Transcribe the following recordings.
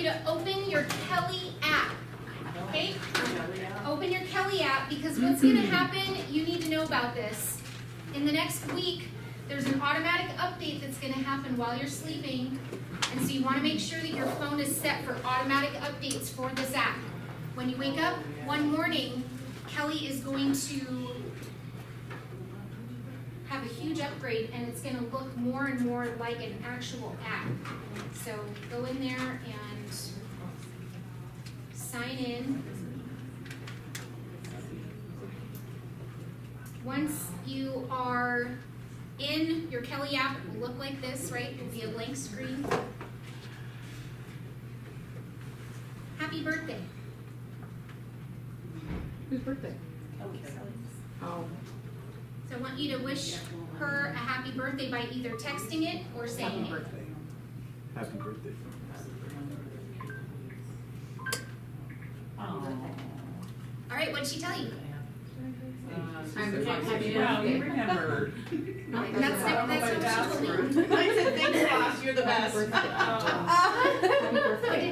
to open your Kelly app. Okay? Open your Kelly app, because what's going to happen, you need to know about this. In the next week, there's an automatic update that's going to happen while you're sleeping. And so you want to make sure that your phone is set for automatic updates for this app. When you wake up one morning, Kelly is going to have a huge upgrade, and it's going to look more and more like an actual app. So go in there and sign in. Once you are in your Kelly app, it will look like this, right? It will be a blank screen. Happy birthday. Whose birthday? Oh. So I want you to wish her a happy birthday by either texting it or saying it. Happy birthday. All right, what'd she tell you? Happy You remember. That's not what she told me. I said, thanks, boss, you're the best.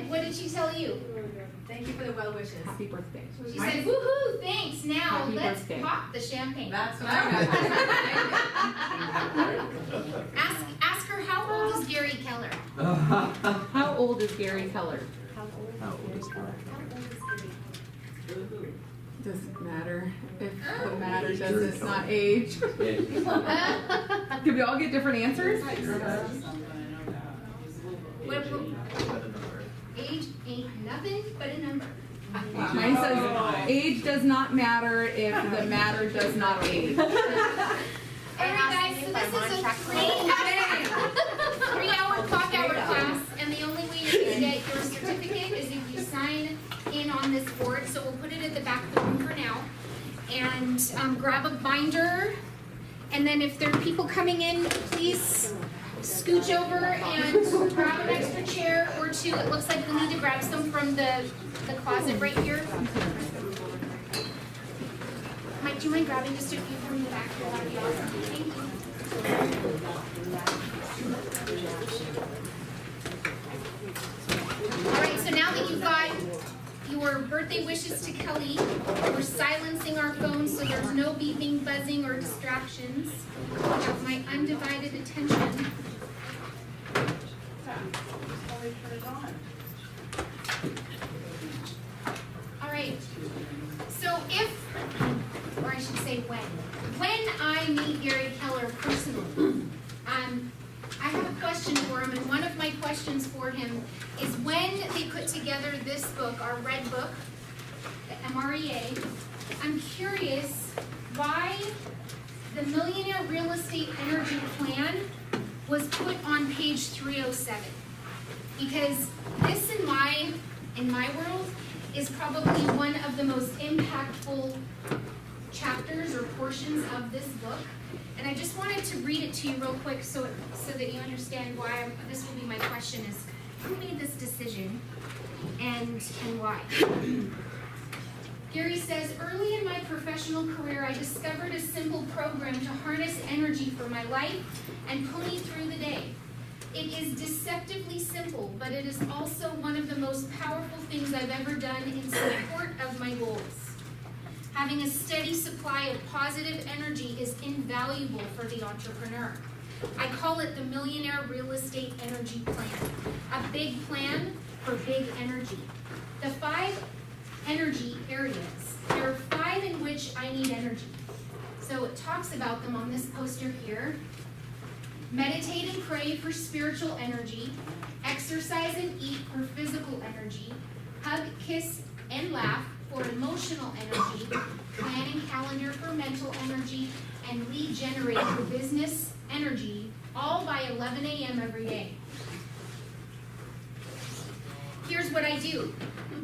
What did she tell you? Thank you for the well wishes. Happy birthday. She said, woohoo, thanks. Now Happy let's birthday. pop the champagne. That's what I Ask her, how old is Gary Keller? How old is Gary Keller? How old is Gary? Doesn't matter. If the matter does, it's not age. Did we all get different answers? Age ain't nothing but a number. Mine says age does not matter if the matter does not age. All right, guys, so this is a 3-hour clock hour class, and the only way you're going to get your certificate is if you sign in on this board. So we'll put it at the back of the room for now, and grab a binder. And then if there are people coming in, please scooch over and grab an extra chair or two. It looks like we need to grab some from the closet right here. Mike, do you mind grabbing just a few from the back? That'd be awesome. Thank you. All right, so now that you've got your birthday wishes to Kelly, we're silencing our phones so there's no beeping, buzzing, or distractions. I have my undivided attention. All right, so or I should say when I meet Gary Keller personally, I have a question for him, and one of my questions for him is when they put together this book, our red book, the MREA, I'm curious why the Millionaire Real Estate Energy Plan was put on page 307. Because this in my world is probably one of the most impactful chapters or portions of this book. And I just wanted to read it to you real quick so that you understand why this will be my question is, who made this decision and why? Gary says, early in my professional career, I discovered a simple program to harness energy for my life and pony through the day. It is deceptively simple, but it is also one of the most powerful things I've ever done in support of my goals. Having a steady supply of positive energy is invaluable for the entrepreneur. I call it the Millionaire Real Estate Energy Plan, a big plan for big energy. The 5 energy areas, there are 5 in which I need energy. So it talks about them on this poster here. Meditate and pray for spiritual energy, exercise and eat for physical energy, hug, kiss, and laugh for emotional energy, plan and calendar for mental energy, and lead generate for business energy, all by 11 a.m. every day. Here's what I do.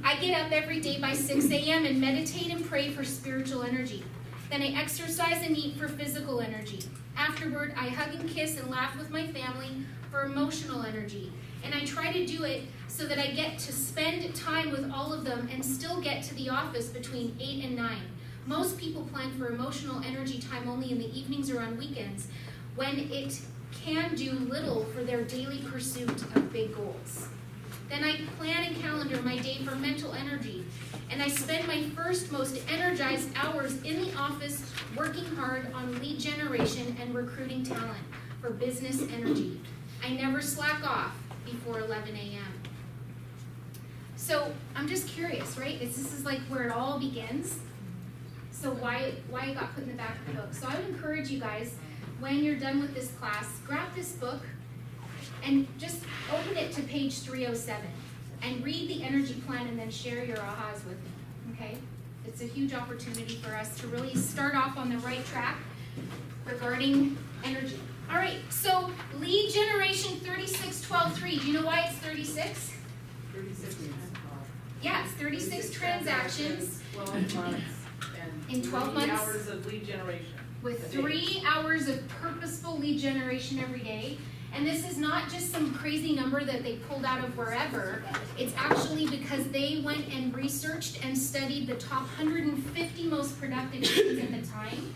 I get up every day by 6 a.m. and meditate and pray for spiritual energy. Then I exercise and eat for physical energy. Afterward, I hug and kiss and laugh with my family for emotional energy. And I try to do it so that I get to spend time with all of them and still get to the office between 8 and 9. Most people plan for emotional energy time only in the evenings or on weekends, when it can do little for their daily pursuit of big goals. Then I plan and calendar my day for mental energy. And I spend my first most energized hours in the office working hard on lead generation and recruiting talent for business energy. I never slack off before 11 a.m. So I'm just curious, right? This is like where it all begins. So why it got put in the back of the book. So I would encourage you guys, when you're done with this class, grab this book and just open it to page 307 and read the energy plan and then share your ahas with me, okay? It's a huge opportunity for us to really start off on the right track regarding energy. All right, so lead generation 36-12-3. Do you know why it's 36? 36 minutes. Yeah, it's 36 transactions 12 months. in 12 months. 3 hours of lead generation. With 3 hours of purposeful lead generation every day. And this is not just some crazy number that they pulled out of wherever. It's actually because they went and researched and studied the top 150 most productive teams at the time.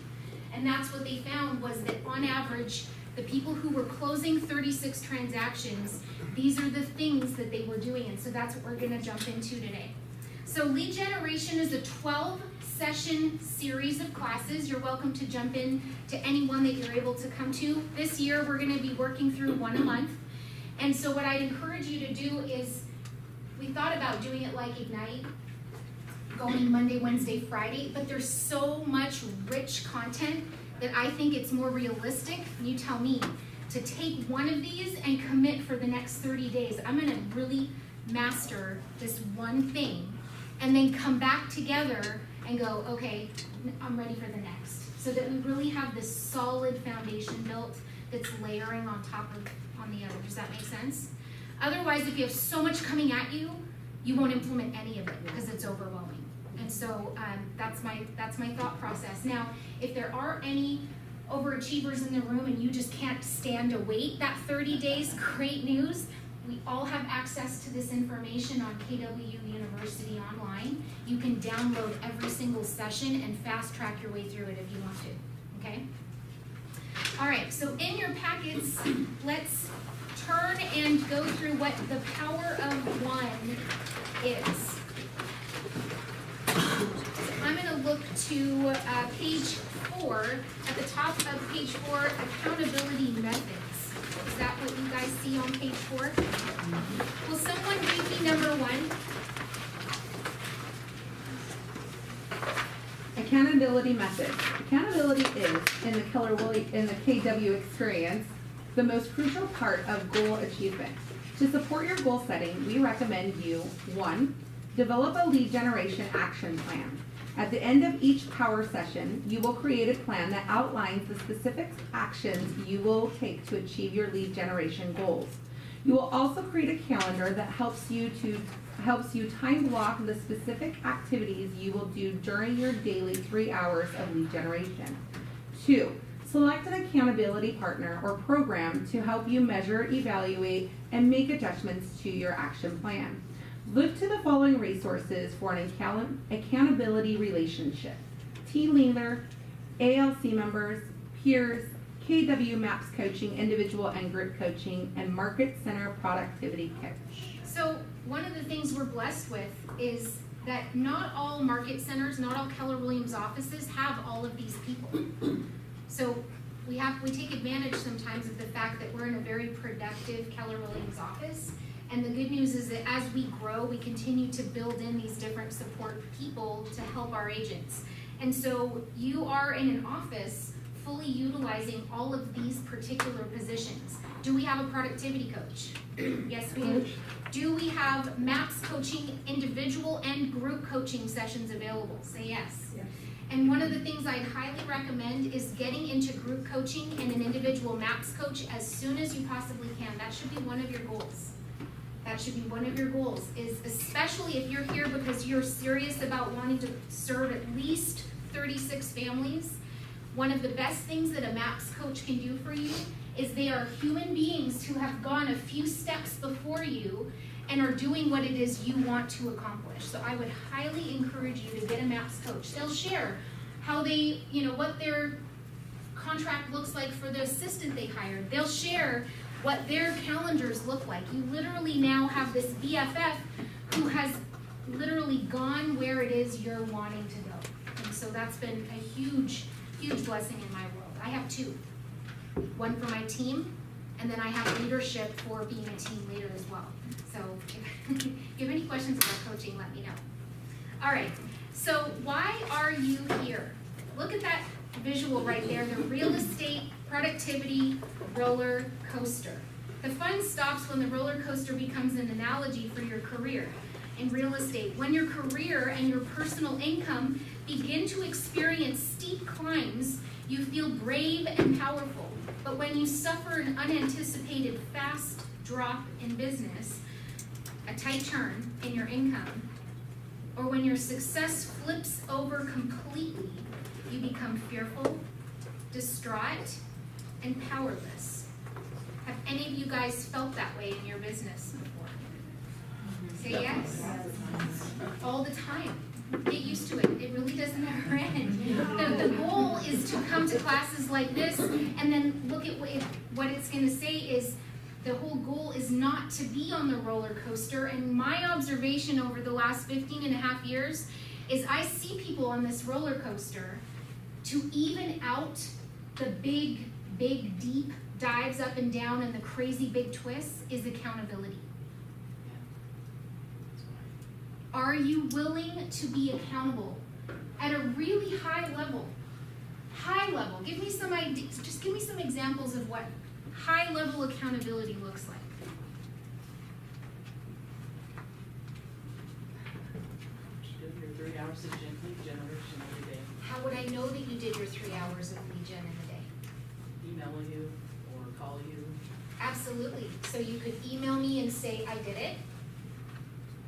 And that's what they found was that on average, the people who were closing 36 transactions, these are the things that they were doing. And so that's what we're gonna jump into today. So lead generation is a 12-session series of classes. You're welcome to jump in to any one that you're able to come to. This year, we're gonna be working through 1 a month. And so what I'd encourage you to do is, we thought about doing it like Ignite, going Monday, Wednesday, Friday, but there's so much rich content that I think it's more realistic, you tell me, to take one of these and commit for the next 30 days. I'm gonna really master this one thing and then come back together and go, okay, I'm ready for the next. So that we really have this solid foundation built that's layering on the other. Does that make sense? Otherwise, if you have so much coming at you, you won't implement any of it because it's overwhelming. And so that's my thought process. Now, if there are any overachievers in the room and you just can't stand to wait that 30 days, great news. We all have access to this information on KW University online. You can download every single session and fast track your way through it if you want to, okay? All right, so in your packets, let's turn and go through what the power of one is. So I'm gonna look to page 4, at the top of page 4, accountability methods. Is that what you guys see on page 4? Will someone read me number 1? Accountability method. Accountability is, in the KW experience, the most crucial part of goal achievement. To support your goal setting, we recommend you, 1, develop a lead generation action plan. At the end of each power session, you will create a plan that outlines the specific actions you will take to achieve your lead generation goals. You will also create a calendar that helps you time block the specific activities you will do during your daily 3 hours of lead generation. 2, select an accountability partner or program to help you measure, evaluate, and make adjustments to your action plan. Look to the following resources for an accountability relationship: T-Leader, ALC members, peers, KW MAPS coaching, individual and group coaching, and Market Center productivity coach. So one of the things we're blessed with is that not all market centers, not all Keller Williams offices have all of these people. So we take advantage sometimes of the fact that we're in a very productive Keller Williams office. And the good news is that as we grow, we continue to build in these different support people to help our agents. And so you are in an office fully utilizing all of these particular positions. Do we have a productivity coach? Yes, we do. Do we have MAPS coaching, individual and group coaching sessions available? Say yes. Yes. And one of the things I'd highly recommend is getting into group coaching and an individual MAPS coach as soon as you possibly can. That should be one of your goals. That should be one of your goals, is especially if you're here because you're serious about wanting to serve at least 36 families. One of the best things that a MAPS coach can do for you is they are human beings who have gone a few steps before you and are doing what it is you want to accomplish. So I would highly encourage you to get a MAPS coach. They'll share how they, what their contract looks like for the assistant they hired. They'll share what their calendars look like. You literally now have this BFF who has literally gone where it is you're wanting to go. And so that's been a huge, huge blessing in my world. I have two. One for my team, and then I have leadership for being a team leader as well. So if you have any questions about coaching, let me know. All right, so why are you here? Look at that visual right there, the real estate productivity roller coaster. The fun stops when the roller coaster becomes an analogy for your career in real estate. When your career and your personal income begin to experience steep climbs, you feel brave and powerful. But when you suffer an unanticipated fast drop in business, a tight turn in your income, or when your success flips over completely, you become fearful, distraught, and powerless. Have any of you guys felt that way in your business before? Say yes. All the time. Get used to it. It really doesn't ever end. The goal is to come to classes like this and then look at what it's going to say is the whole goal is not to be on the roller coaster. And my observation over the last 15 and a half years is I see people on this roller coaster to even out the big, deep dives up and down and the crazy big twists is accountability. Are you willing to be accountable at a really high level? High level. Give me some ideas. Just give me some examples of what high level accountability looks like. Do your 3 hours of lead generation every day. How would I know that you did your 3 hours of lead gen in a day? Email you or call you. Absolutely. So you could email me and say, I did it.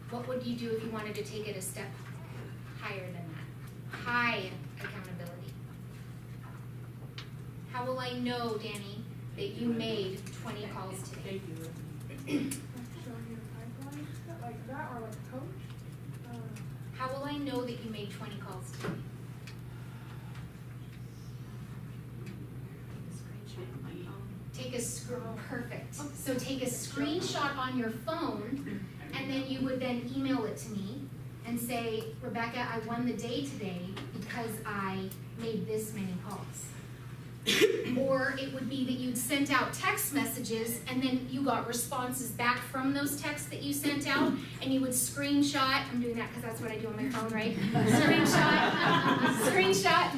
What would you do if you wanted to take it a step higher than that? High accountability. How will I know, Danny, that you made 20 calls today? Thank you. Showing your pipeline, like that, or like a coach? How will I know that you made 20 calls today? Take a perfect. So take a screenshot on your phone, and then you would then email it to me and say, Rebecca, I won the day today because I made this many calls. Or it would be that you'd sent out text messages and then you got responses back from those texts that you sent out, and you would screenshot, I'm doing that because that's what I do on my phone, right? Screenshot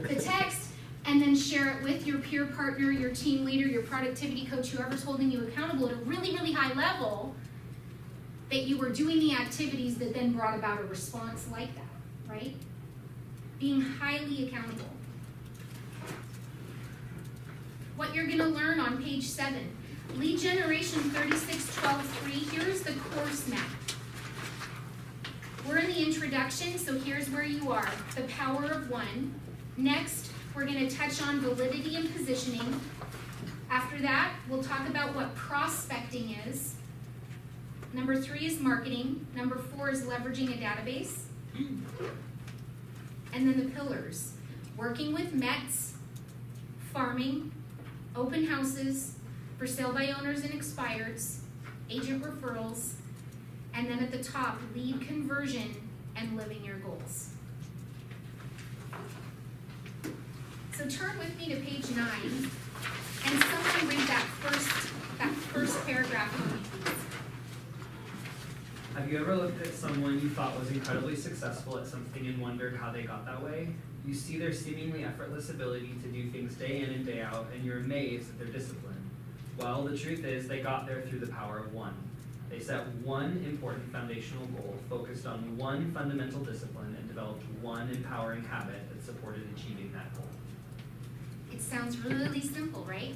the text, and then share it with your peer partner, your team leader, your productivity coach, whoever's holding you accountable at a really, really high level, that you were doing the activities that then brought about a response like that, right? Being highly accountable. What you're gonna learn on page 7, Lead Generation 3612-3, here's the course map. We're in the introduction, so here's where you are, the power of one. Next, we're gonna touch on validity and positioning. After that, we'll talk about what prospecting is. Number 3 is marketing. Number 4 is leveraging a database. And then the pillars, working with Mets, farming, open houses, for sale by owners and expireds, agent referrals, and then at the top, lead conversion and living your goals. So turn with me to page 9, and someone read that first paragraph for me, please. Have you ever looked at someone you thought was incredibly successful at something and wondered how they got that way? You see their seemingly effortless ability to do things day in and day out, and you're amazed at their discipline. Well, the truth is they got there through the power of one. They set one important foundational goal, focused on one fundamental discipline, and developed one empowering habit that supported achieving that goal. It sounds really simple, right?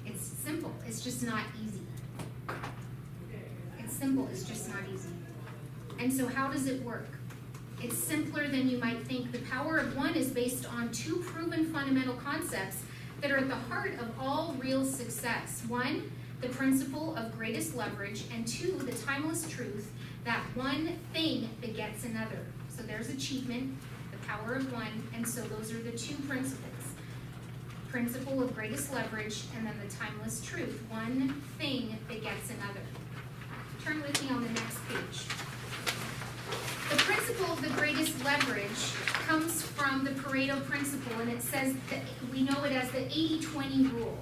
It's simple, it's just not easy. It's simple, it's just not easy. And so how does it work? It's simpler than you might think. The power of one is based on 2 proven fundamental concepts that are at the heart of all real success. 1, the principle of greatest leverage, and 2, the timeless truth that one thing begets another. So there's achievement, the power of one, and so those are the 2 principles. principle of greatest leverage, and then the timeless truth. One thing begets another. Turn with me on the next page. The principle of the greatest leverage comes from the Pareto Principle, and it says that we know it as the 80-20 rule.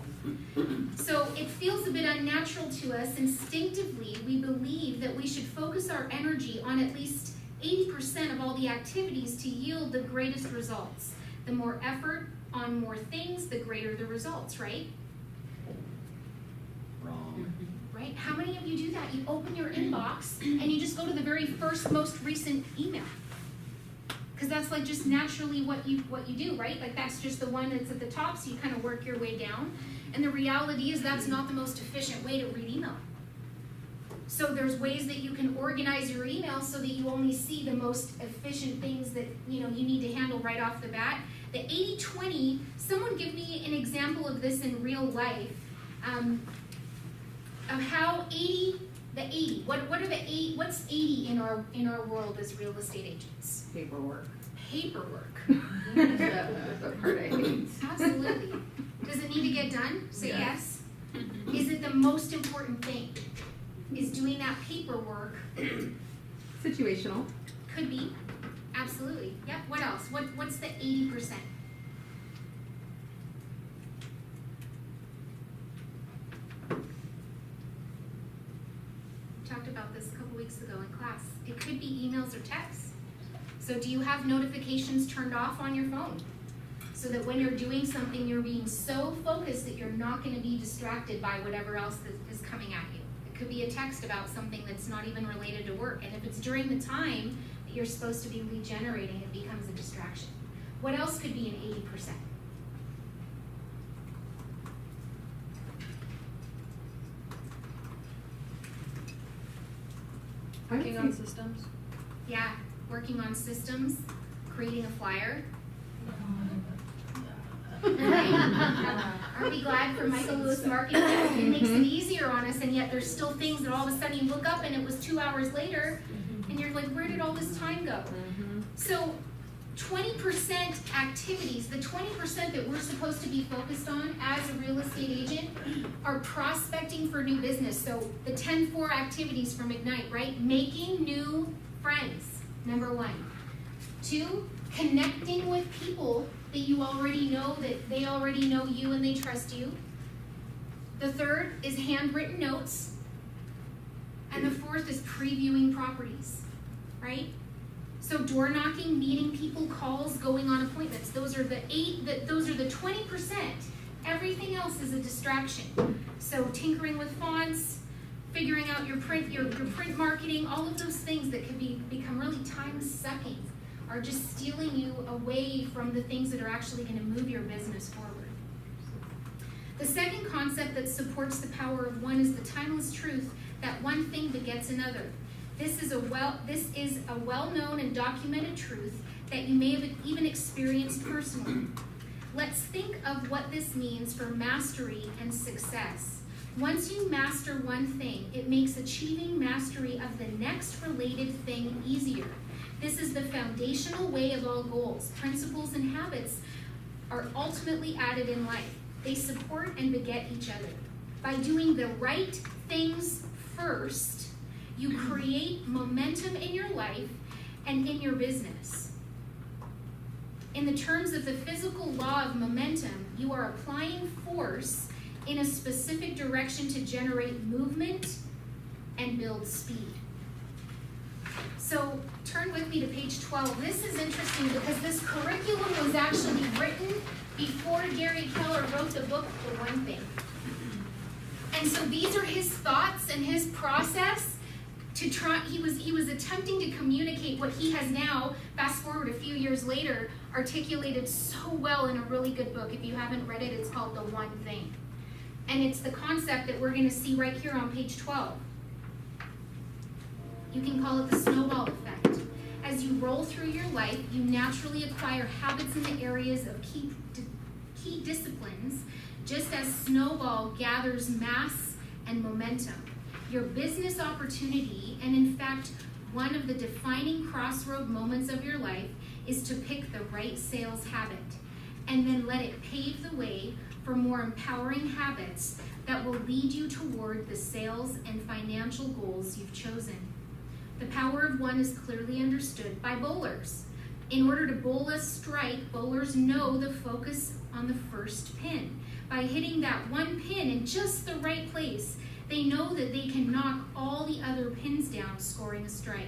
So it feels a bit unnatural to us. Instinctively, we believe that we should focus our energy on at least 80% of all the activities to yield the greatest results. The more effort on more things, the greater the results, right? Wrong. Right? How many of you do that? You open your inbox and you just go to the very first, most recent email. Because that's like just naturally what you do, right? Like that's just the one that's at the top, so you kind of work your way down. And the reality is that's not the most efficient way to read email. So there's ways that you can organize your email so that you only see the most efficient things that you need to handle right off the bat. The 80-20, someone give me an example of this in real life, of how 80, what are the 80, what's 80 in our world as real estate agents? Paperwork. Paperwork. The part I hate. Absolutely. Does it need to get done? Say Yes. yes. Is it the most important thing? Is doing that paperwork? Situational. Could be. Absolutely. Yep. What else? What's the 80%? We talked about this a couple weeks ago in class. It could be emails or texts. So do you have notifications turned off on your phone? So that when you're doing something, you're being so focused that you're not going to be distracted by whatever else that is coming at you. It could be a text about something that's not even related to work. And if it's during the time that you're supposed to be regenerating, it becomes a distraction. What else could be an 80%? Working on systems. Yeah, working on systems, creating a flyer. Aren't we glad for Michael Lewis Marketing? It makes it easier on us, and yet there's still things that all of a sudden you look up and it was 2 hours later, and you're like, where did all this time go? So 20% activities, the 20% that we're supposed to be focused on as a real estate agent are prospecting for new business. So the 10-4 activities from Ignite, right? Making new friends, number 1. 2, connecting with people that you already know, that they already know you and they trust you. The 3rd is handwritten notes. And the 4th is previewing properties, right? So door knocking, meeting people, calls, going on appointments. Those are the 20%. Everything else is a distraction. So tinkering with fonts, figuring out your print marketing, all of those things that could become really time-sucking are just stealing you away from the things that are actually going to move your business forward. The second concept that supports the power of one is the timeless truth that one thing begets another. This is a well-known and documented truth that you may have even experienced personally. Let's think of what this means for mastery and success. Once you master one thing, it makes achieving mastery of the next related thing easier. This is the foundational way of all goals. Principles and habits are ultimately added in life. They support and beget each other. By doing the right things first, you create momentum in your life and in your business. In the terms of the physical law of momentum, you are applying force in a specific direction to generate movement and build speed. So turn with me to page 12. This is interesting because this curriculum was actually written before Gary Keller wrote the book, The One Thing. And so these are his thoughts and his process to try. He was attempting to communicate what he has now, fast forward a few years later, articulated so well in a really good book. If you haven't read it, it's called The One Thing. And it's the concept that we're going to see right here on page 12. You can call it the snowball effect. As you roll through your life, you naturally acquire habits in the areas of key disciplines, just as snowball gathers mass and momentum. Your business opportunity, and in fact, one of the defining crossroad moments of your life, is to pick the right sales habit. and then let it pave the way for more empowering habits that will lead you toward the sales and financial goals you've chosen. The power of one is clearly understood by bowlers. In order to bowl a strike, bowlers know the focus on the first pin. By hitting that one pin in just the right place, they know that they can knock all the other pins down, scoring a strike.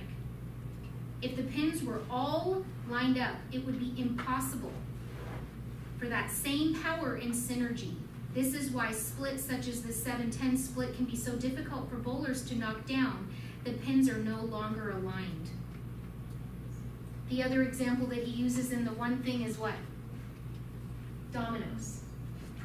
If the pins were all lined up, it would be impossible for that same power and synergy. This is why splits such as the 7-10 split can be so difficult for bowlers to knock down. The pins are no longer aligned. The other example that he uses in the one thing is what? Dominoes.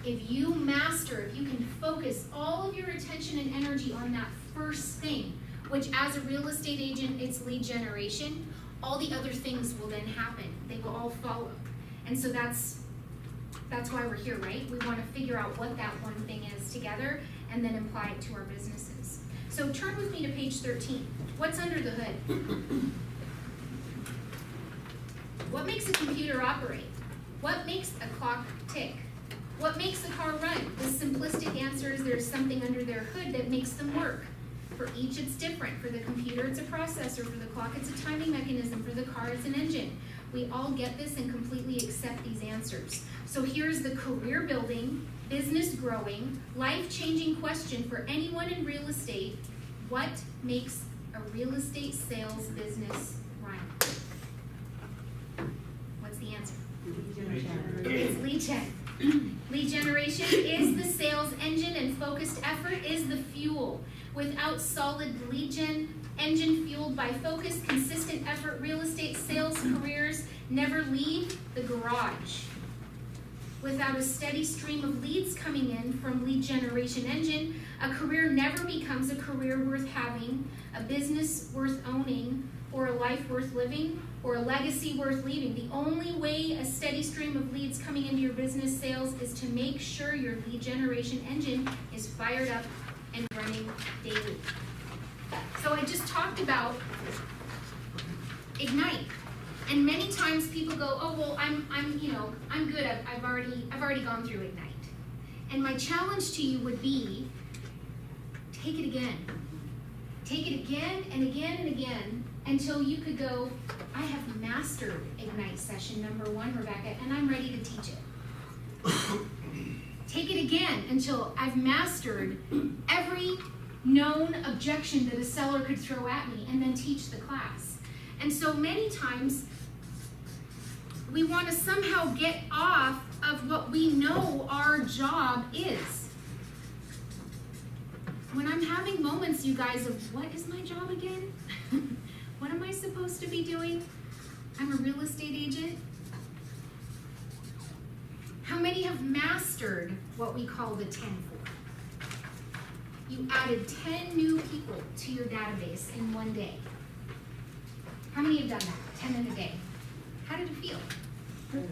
If you can focus all of your attention and energy on that first thing, which as a real estate agent, it's lead generation, all the other things will then happen. They will all follow. And so that's why we're here, right? We want to figure out what that one thing is together and then apply it to our businesses. So turn with me to page 13. What's under the hood? What makes a computer operate? What makes a clock tick? What makes a car run? The simplistic answer is there's something under their hood that makes them work. For each, it's different. For the computer, it's a processor. For the clock, it's a timing mechanism. For the car, it's an engine. We all get this and completely accept these answers. So here's the career building, business growing, life-changing question for anyone in real estate. What makes a real estate sales business run? What's the answer? It's lead gen. Lead generation is the sales engine, and focused effort is the fuel. Without solid lead gen engine fueled by focus, consistent effort, real estate sales careers never leave the garage. Without a steady stream of leads coming in from lead generation engine, a career never becomes a career worth having, a business worth owning, or a life worth living, or a legacy worth leaving. The only way a steady stream of leads coming into your business sales is to make sure your lead generation engine is fired up and running daily. So I just talked about Ignite. And many times people go, oh, well, I'm good. I've already gone through Ignite. And my challenge to you would be, take it again. Take it again and again and again until you could go, I have mastered Ignite session number 1, Rebecca, and I'm ready to teach it. Take it again until I've mastered every known objection that a seller could throw at me, and then teach the class. And so many times, we want to somehow get off of what we know our job is. When I'm having moments, you guys, of what is my job again? What am I supposed to be doing? I'm a real estate agent. How many have mastered what we call the 10-4? You added 10 new people to your database in one day. How many have done that? 10 in a day. How did it feel? It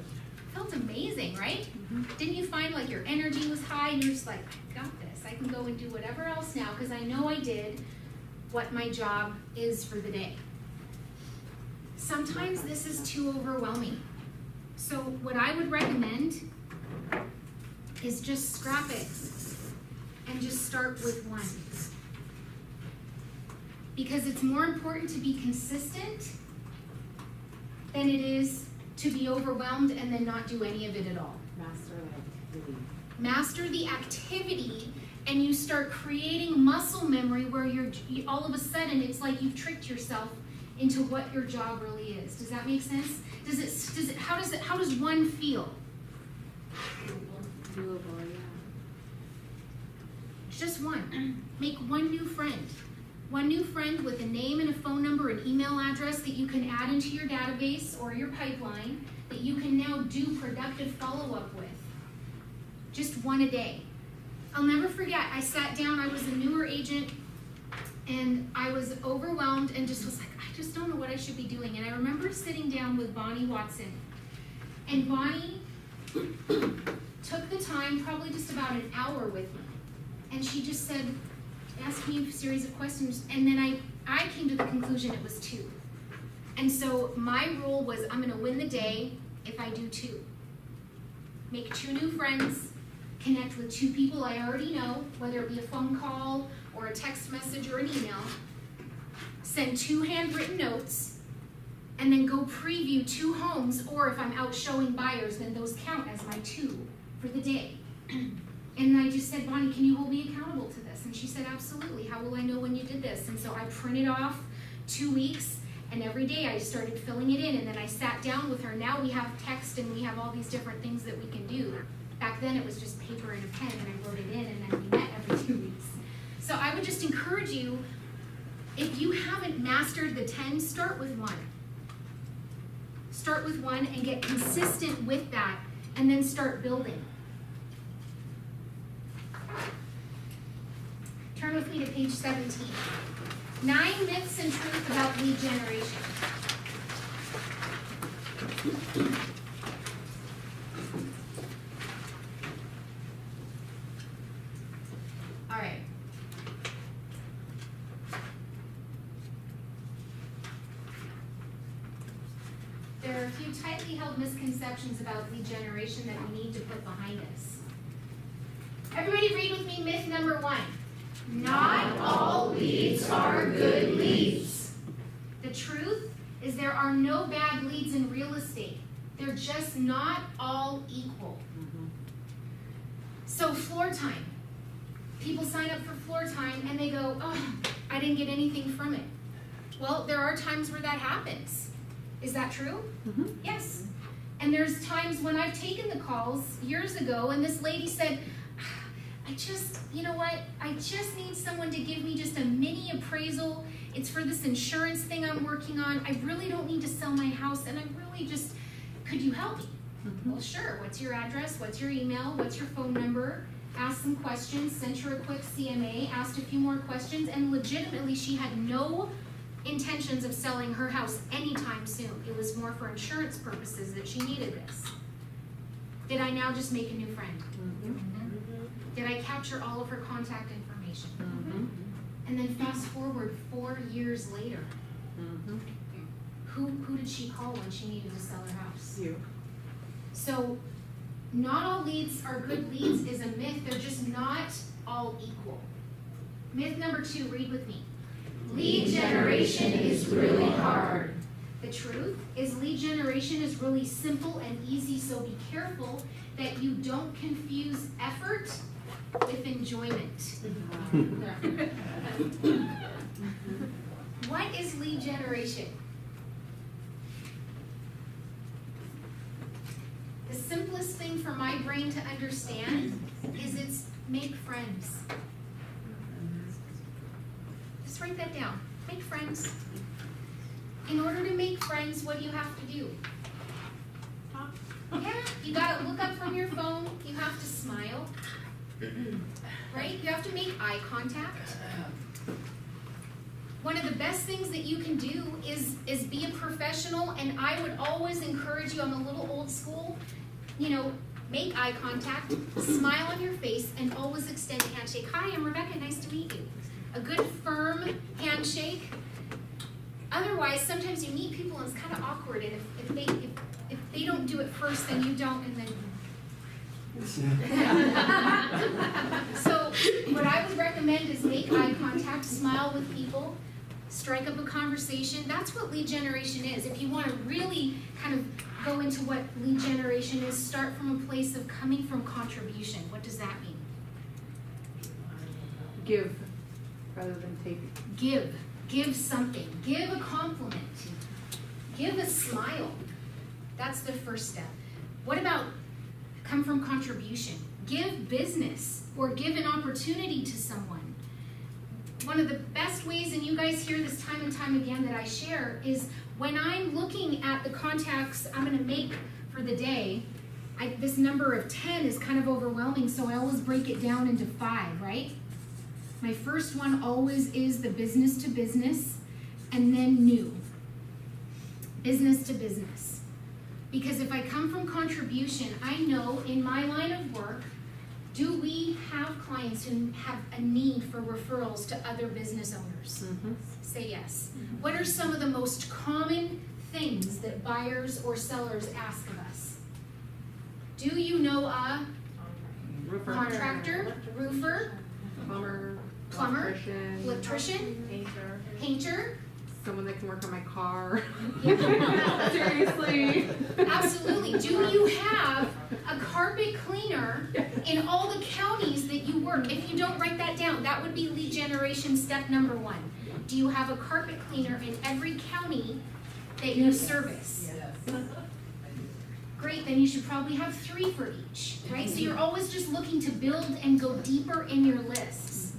felt amazing, right? Mm-hmm. Didn't you find like your energy was high and you're just like, I got this. I can go and do whatever else now because I know I did what my job is for the day. Sometimes this is too overwhelming. So what I would recommend is just scrap it and just start with 1. Because it's more important to be consistent than it is to be overwhelmed and then not do any of it at all. Master the activity, and you start creating muscle memory where you all of a sudden it's like you've tricked yourself into what your job really is. Does that make sense? How does 1 feel? Doable, yeah. Just 1. Make 1 new friend. 1 new friend with a name and a phone number and email address that you can add into your database or your pipeline that you can now do productive follow-up with. Just 1 a day. I'll never forget, I sat down, I was a newer agent, and I was overwhelmed and just was like, I just don't know what I should be doing. And I remember sitting down with Bonnie Watson. And Bonnie took the time, probably just about an hour with me. And she just said, asked me a series of questions. And then I came to the conclusion it was 2. And so my rule was I'm going to win the day if I do 2. make 2 new friends, connect with 2 people I already know, whether it be a phone call or a text message or an email, send 2 handwritten notes, and then go preview 2 homes, or if I'm out showing buyers, then those count as my 2 for the day. And I just said, Bonnie, can you hold me accountable to this? And she said, absolutely. How will I know when you did this? And so I printed off 2 weeks, and every day I started filling it in, and then I sat down with her. Now we have text and we have all these different things that we can do. Back then it was just paper and a pen, and I wrote it in, and then we met every 2 weeks. So I would just encourage you, if you haven't mastered the 10, start with 1. Start with 1 and get consistent with that, and then start building. Turn with me to page 17. 9 myths and truth about lead generation. All right. There are a few tightly held misconceptions about lead generation that we need to put behind us. Everybody read with me myth number 1. Not all leads are good leads. The truth is there are no bad leads in real estate. They're just not all equal. So floor time. People sign up for floor time and they go, oh, I didn't get anything from it. Well, there are times where that happens. Is that true? Mm-hmm. Yes. And there's times when I've taken the calls years ago and this lady said, you know what, I just need someone to give me just a mini appraisal. It's for this insurance thing I'm working on. I really don't need to sell my house, and could you help me? Mm-hmm. Well, sure. What's your address? What's your email? What's your phone number? Asked some questions, sent her a quick CMA, asked a few more questions, and legitimately she had no intentions of selling her house anytime soon. It was more for insurance purposes that she needed this. Did I now just make a new friend? Mm-hmm. Did I capture all of her contact information? Mm-hmm. And then fast forward 4 years later, Mm-hmm. who did she call when she needed to sell her house? You. So not all leads are good leads is a myth. They're just not all equal. Myth number 2, read with me. Lead generation is really hard. The truth is lead generation is really simple and easy, so be careful that you don't confuse effort with enjoyment. What is lead generation? The simplest thing for my brain to understand is it's make friends. Just write that down. Make friends. In order to make friends, what do you have to do? Yeah, you gotta look up from your phone. You have to smile. Right? You have to make eye contact. One of the best things that you can do is be a professional, and I would always encourage you, I'm a little old school, make eye contact, smile on your face, and always extend a handshake. Hi, I'm Rebecca, nice to meet you. A good firm handshake. Otherwise, sometimes you meet people and it's kind of awkward, and if they don't do it first, then you don't, and then so what I would recommend is make eye contact, smile with people, strike up a conversation. That's what lead generation is. If you want to really kind of go into what lead generation is, start from a place of coming from contribution. What does that mean? Give rather than take. Give something. Give a compliment. Give a smile. That's the first step. What about come from contribution? Give business or give an opportunity to someone. One of the best ways, and you guys hear this time and time again that I share, is when I'm looking at the contacts I'm going to make for the day, this number of 10 is kind of overwhelming, so I always break it down into 5, right? My first one always is the business to business, and then new. Business to business. Because if I come from contribution, I know in my line of work, do we have clients who have a need for referrals to other business owners? Mm-hmm. Say yes. What are some of the most common things that buyers or sellers ask of us? Do you know a Roofer. contractor, roofer, Plumber. plumber, electrician, Painter. painter? Someone that can work on my car. Yeah. Seriously. Absolutely. Do you have a carpet cleaner in all the counties that you work? If you don't, write that down. That would be lead generation step number 1. Do you have a carpet cleaner in every county that you service? Great, then you should probably have 3 for each, right? So you're always just looking to build and go deeper in your lists.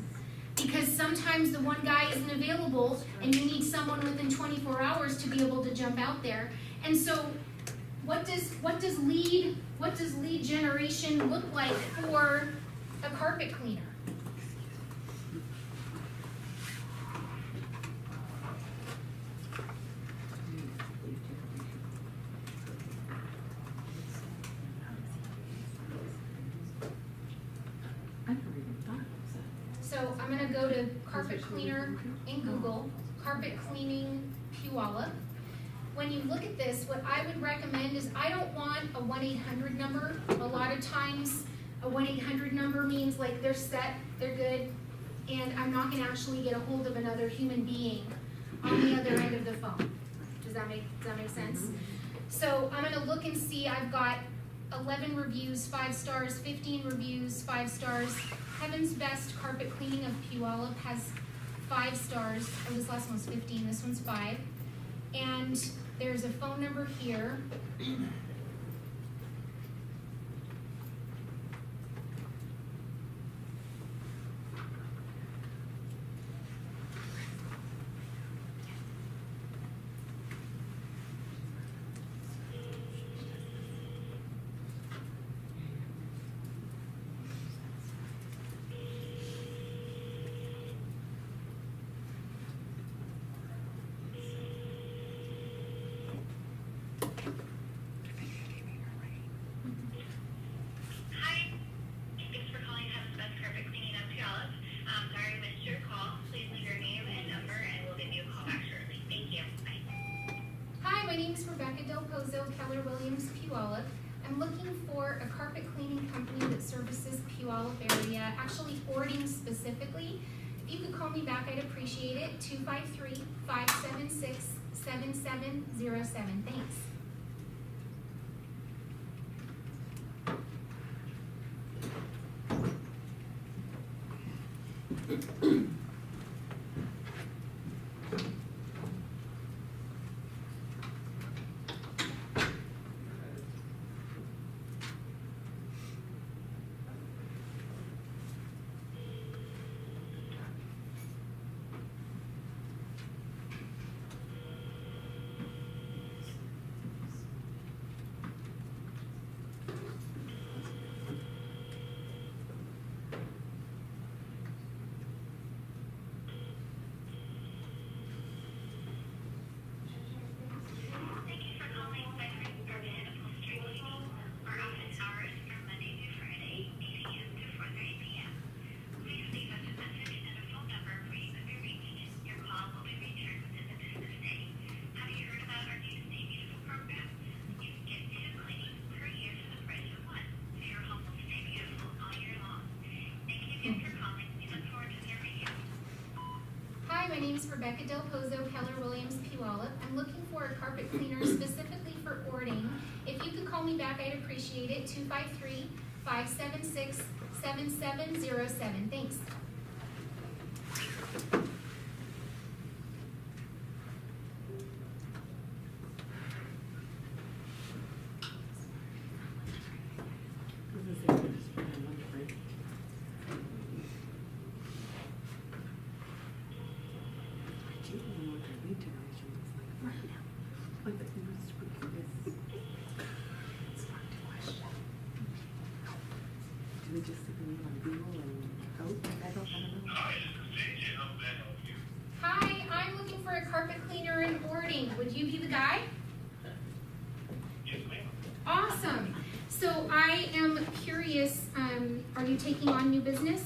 Because sometimes the one guy isn't available and you need someone within 24 hours to be able to jump out there. And so what does lead generation look like for a carpet cleaner? So I'm gonna go to carpet cleaner in Google, carpet cleaning Puyallup. When you look at this, what I would recommend is I don't want a 1-800 number. A lot of times, a 1-800 number means like they're set, they're good, and I'm not gonna actually get a hold of another human being on the other end of the phone. Does that make sense? So I'm gonna look and see, I've got 11 reviews, 5 stars, 15 reviews, 5 stars. Heaven's Best Carpet Cleaning of Puyallup has 5 stars. Oh, this last one's 15, this one's 5. And there's a phone number here. Hi, thanks for calling Heaven's Best Carpet Cleaning of Puyallup. Sorry I missed your call. Please leave your name and number and we'll give you a call back shortly. Thank you. Bye. Hi, my name is Rebecca Del Pozo, Keller Williams, Puyallup. I'm looking for a carpet cleaning company that services Puyallup area, actually Fording specifically. If you could call me back, I'd appreciate it. 253-576-7707. Thanks. Thank you for calling Veterans Urban Upholstery Cleaning. Our office hours are Monday through Friday, 8 a.m. to 4:30 p.m. Please leave us a message and a phone number where you can be reached. Your call will be returned within the business day. Have you heard about our new Stay Beautiful program? You can get 2 cleanings per year for the price of 1, so your home will stay beautiful all year long. Thank you again for calling. We look forward to serving you. Hi, my name is Rebecca Del Pozo, Keller Williams, Puyallup. I'm looking for a carpet cleaner specifically for Ording. If you could call me back, I'd appreciate it. 253-576-7707. Thanks. Do we just stick a name on Google and hope? I don't know. Hi, this is JJ. How may I help you? Hi, I'm looking for a carpet cleaner in Ording. Would you be the guy? Yes, ma'am. Awesome. So I am curious, are you taking on new business?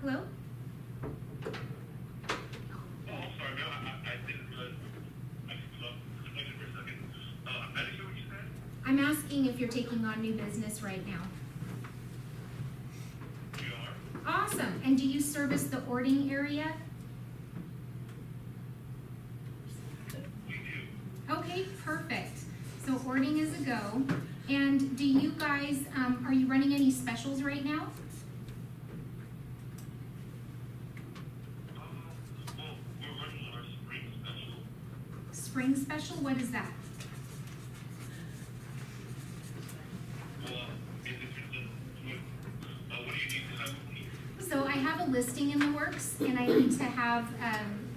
Hello? Oh, I'm sorry, ma'am. I didn't realize. I just looked for a second. I'm asking if you're taking on new business right now. We are. Awesome. And do you service the Ording area? We do. Okay, perfect. So Ording is a go. And do you guys, are you running any specials right now? Well, we're running our spring special. Spring special, what is that? Well, it depends on what do you need to have with you? So I have a listing in the works and I need to have,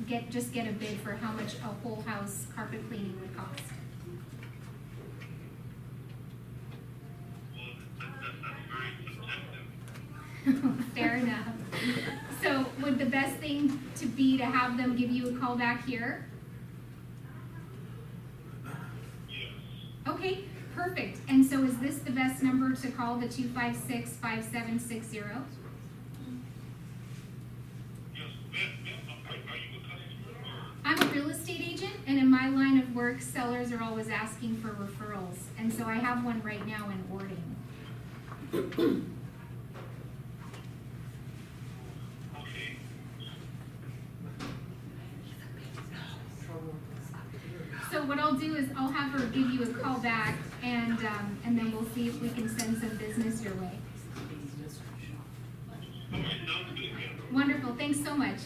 get a bid for how much a whole house carpet cleaning would cost. Well, that's very subjective. Fair enough. So would the best thing to be to have them give you a call back here? Yes. Okay, perfect. And so is this the best number to call, the 256-5760? Yes, ma'am, are you a customer or? I'm a real estate agent, and in my line of work, sellers are always asking for referrals. And so I have one right now in Ording. Okay. So what I'll do is I'll have her give you a call back, and then we'll see if we can send some business your way. Okay, sounds good, ma'am. Wonderful, thanks so much.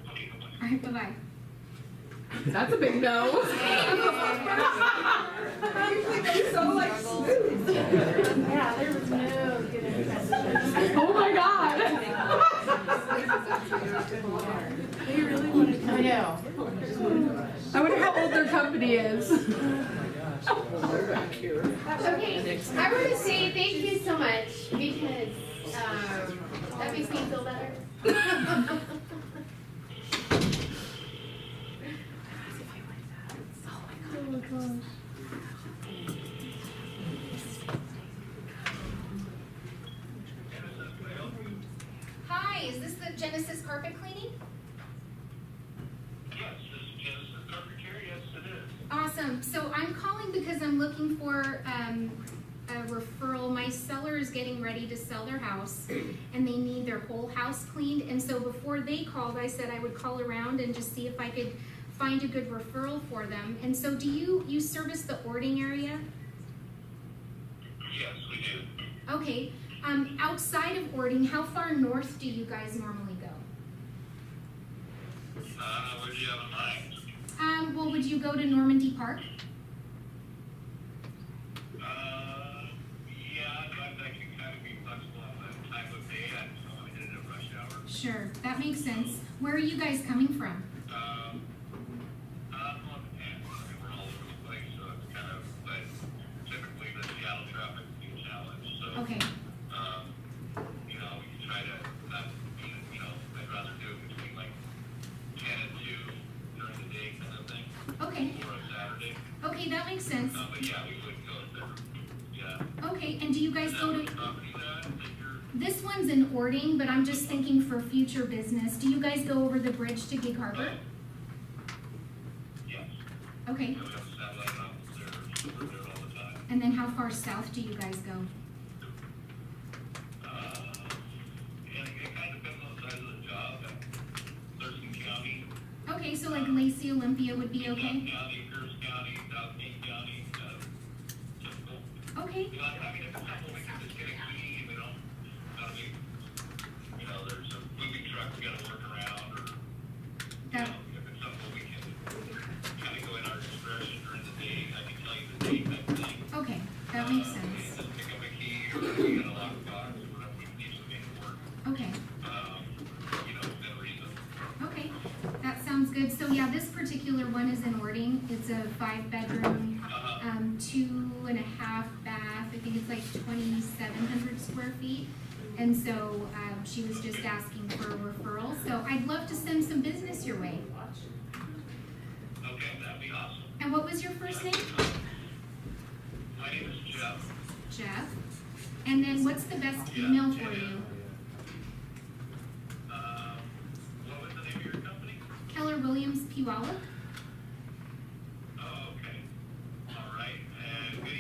Okay, bye-bye. All right, bye-bye. That's a big no. So like smooth. Yeah, there was no good message. Oh my god. They really wanted to. I know. I wonder how old their company is. Okay, I want to say thank you so much because that makes me feel better. Hi, is this the Genesis carpet cleaning? Yes, this is Genesis Carpet Care, yes, it is. Awesome. So I'm calling because I'm looking for a referral. My seller is getting ready to sell their house and they need their whole house cleaned. And so before they called, I said I would call around and just see if I could find a good referral for them. And so do you service the Ording area? Yes, we do. Okay. Outside of Ording, how far north do you guys normally go? What do you have in mind? Well, would you go to Normandy Park? Yeah, I can kind of be flexible on the time of day. I don't want to hit it at rush hour. Sure, that makes sense. Where are you guys coming from? We're all over the place, so it's kind of, but typically the Seattle traffic is a challenge, so. Okay. You know, we can try to, not, you know, I'd rather do it between like 10 and 2 during the day kind of thing. Okay. Or a Saturday. Okay, that makes sense. But yeah, we would go there. Yeah. Okay, and do you guys Is go that to, what property that you're? this one's in Ording, but I'm just thinking for future business. Do you guys go over the bridge to Gig Harbor? Yes. Okay, We have a satellite office there, so we're there all the time. and then how far south do you guys go? And it kind of depends on the size of the job. Thurston County, Okay, so like Lacey Olympia would be Utah okay? County, Pierce County, South King County, typical. Okay, You know, I mean, if it's something we can just get a key, we don't, I mean, you know, there's a moving truck we gotta work around, or, you that, know, if it's something we can kind of go in our discretion during the day, I can tell you the date type thing. okay, that makes And sense. just pick up a key, or we got a lockbox, or whatever we need to make it work, Okay, you know, within reason. okay, that sounds good. So yeah, this particular one is in Ording. It's a 5-bedroom, 2.5 bath. I think it's like 2,700 square feet. And so she was just asking for a referral. So I'd love to send some business your way. Okay, that'd be awesome. And what was your first name? My name is Jeff. Jeff. And then what's the best email for you? What was the name of your company? Keller Williams Puyallup. Oh, okay. All right. And good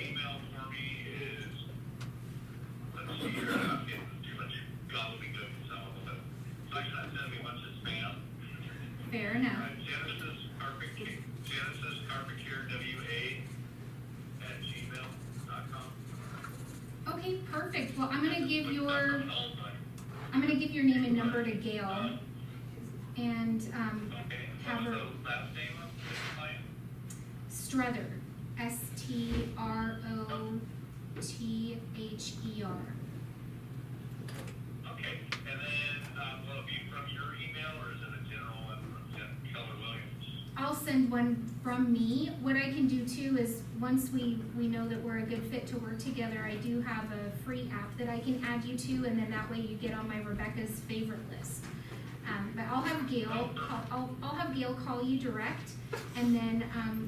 perfect. Well, I'm gonna give your name and number to Gail and have her. Strother, Strother. Okay, and then, will it be from your email or is it a general one from Keller Williams? I'll send one from me. What I can do too is, once we know that we're a good fit to work together, I do have a free app that I can add you to, and then that way you get on my Rebecca's favorite list. But I'll have Gail call you direct, and then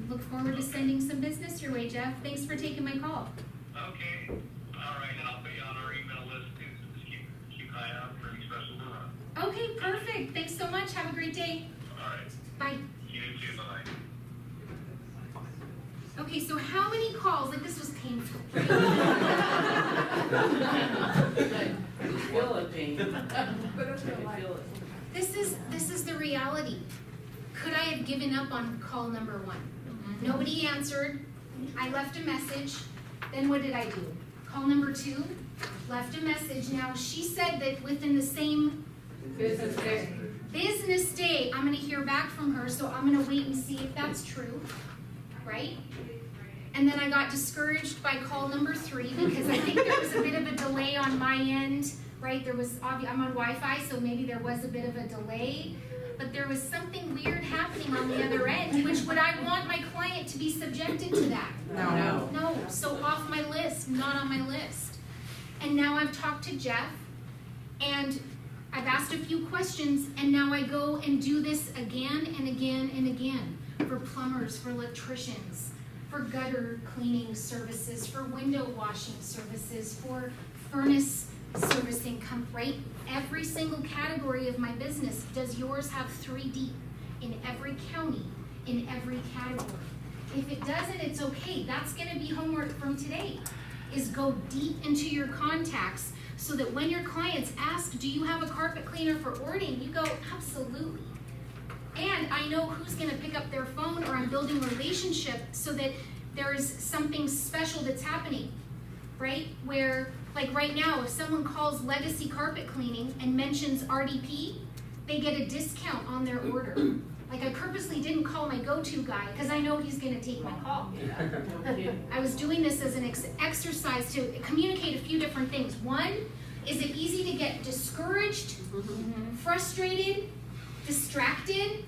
look forward to sending some business your way, Jeff. Thanks for taking my call. Okay, all right, and I'll put you on our email list too, so just keep an eye out for any special to run. Okay, perfect. Thanks so much. Have a great day. All right, Bye. you too, bye. Okay, so how many calls? Like, this was painful. I feel a pain. But it's I not like. feel it. This is the reality. Could I have given up on call number one? Nobody answered. I left a message. Then what did I do? Call number two, left a message. Now, she said that within the same business day, I'm gonna hear back from her, so I'm gonna wait and see if that's true, right? And then I got discouraged by call number three because I think there was a bit of a delay on my end, right? I'm on Wi-Fi, so maybe there was a bit of a delay, but there was something weird happening on the other end, which would I want my client to be subjected to that? No. No, so off my list, not on my list. And now I've talked to Jeff, and I've asked a few questions, and now I go and do this again and again and again for plumbers, for electricians, for gutter cleaning services, for window washing services, for furnace servicing, right? Every single category of my business. Does yours have 3 deep in every county, in every category? If it doesn't, it's okay. That's gonna be homework from today, is go deep into your contacts so that when your clients ask, do you have a carpet cleaner for ordering? You go, absolutely. And I know who's gonna pick up their phone, or I'm building a relationship so that there's something special that's happening, right? Where, like right now, if someone calls Legacy Carpet Cleaning and mentions RDP, they get a discount on their order. Like, I purposely didn't call my go-to guy because I know he's gonna take my call. I was doing this as an exercise to communicate a few different things. One, is it easy to get discouraged, frustrated, distracted,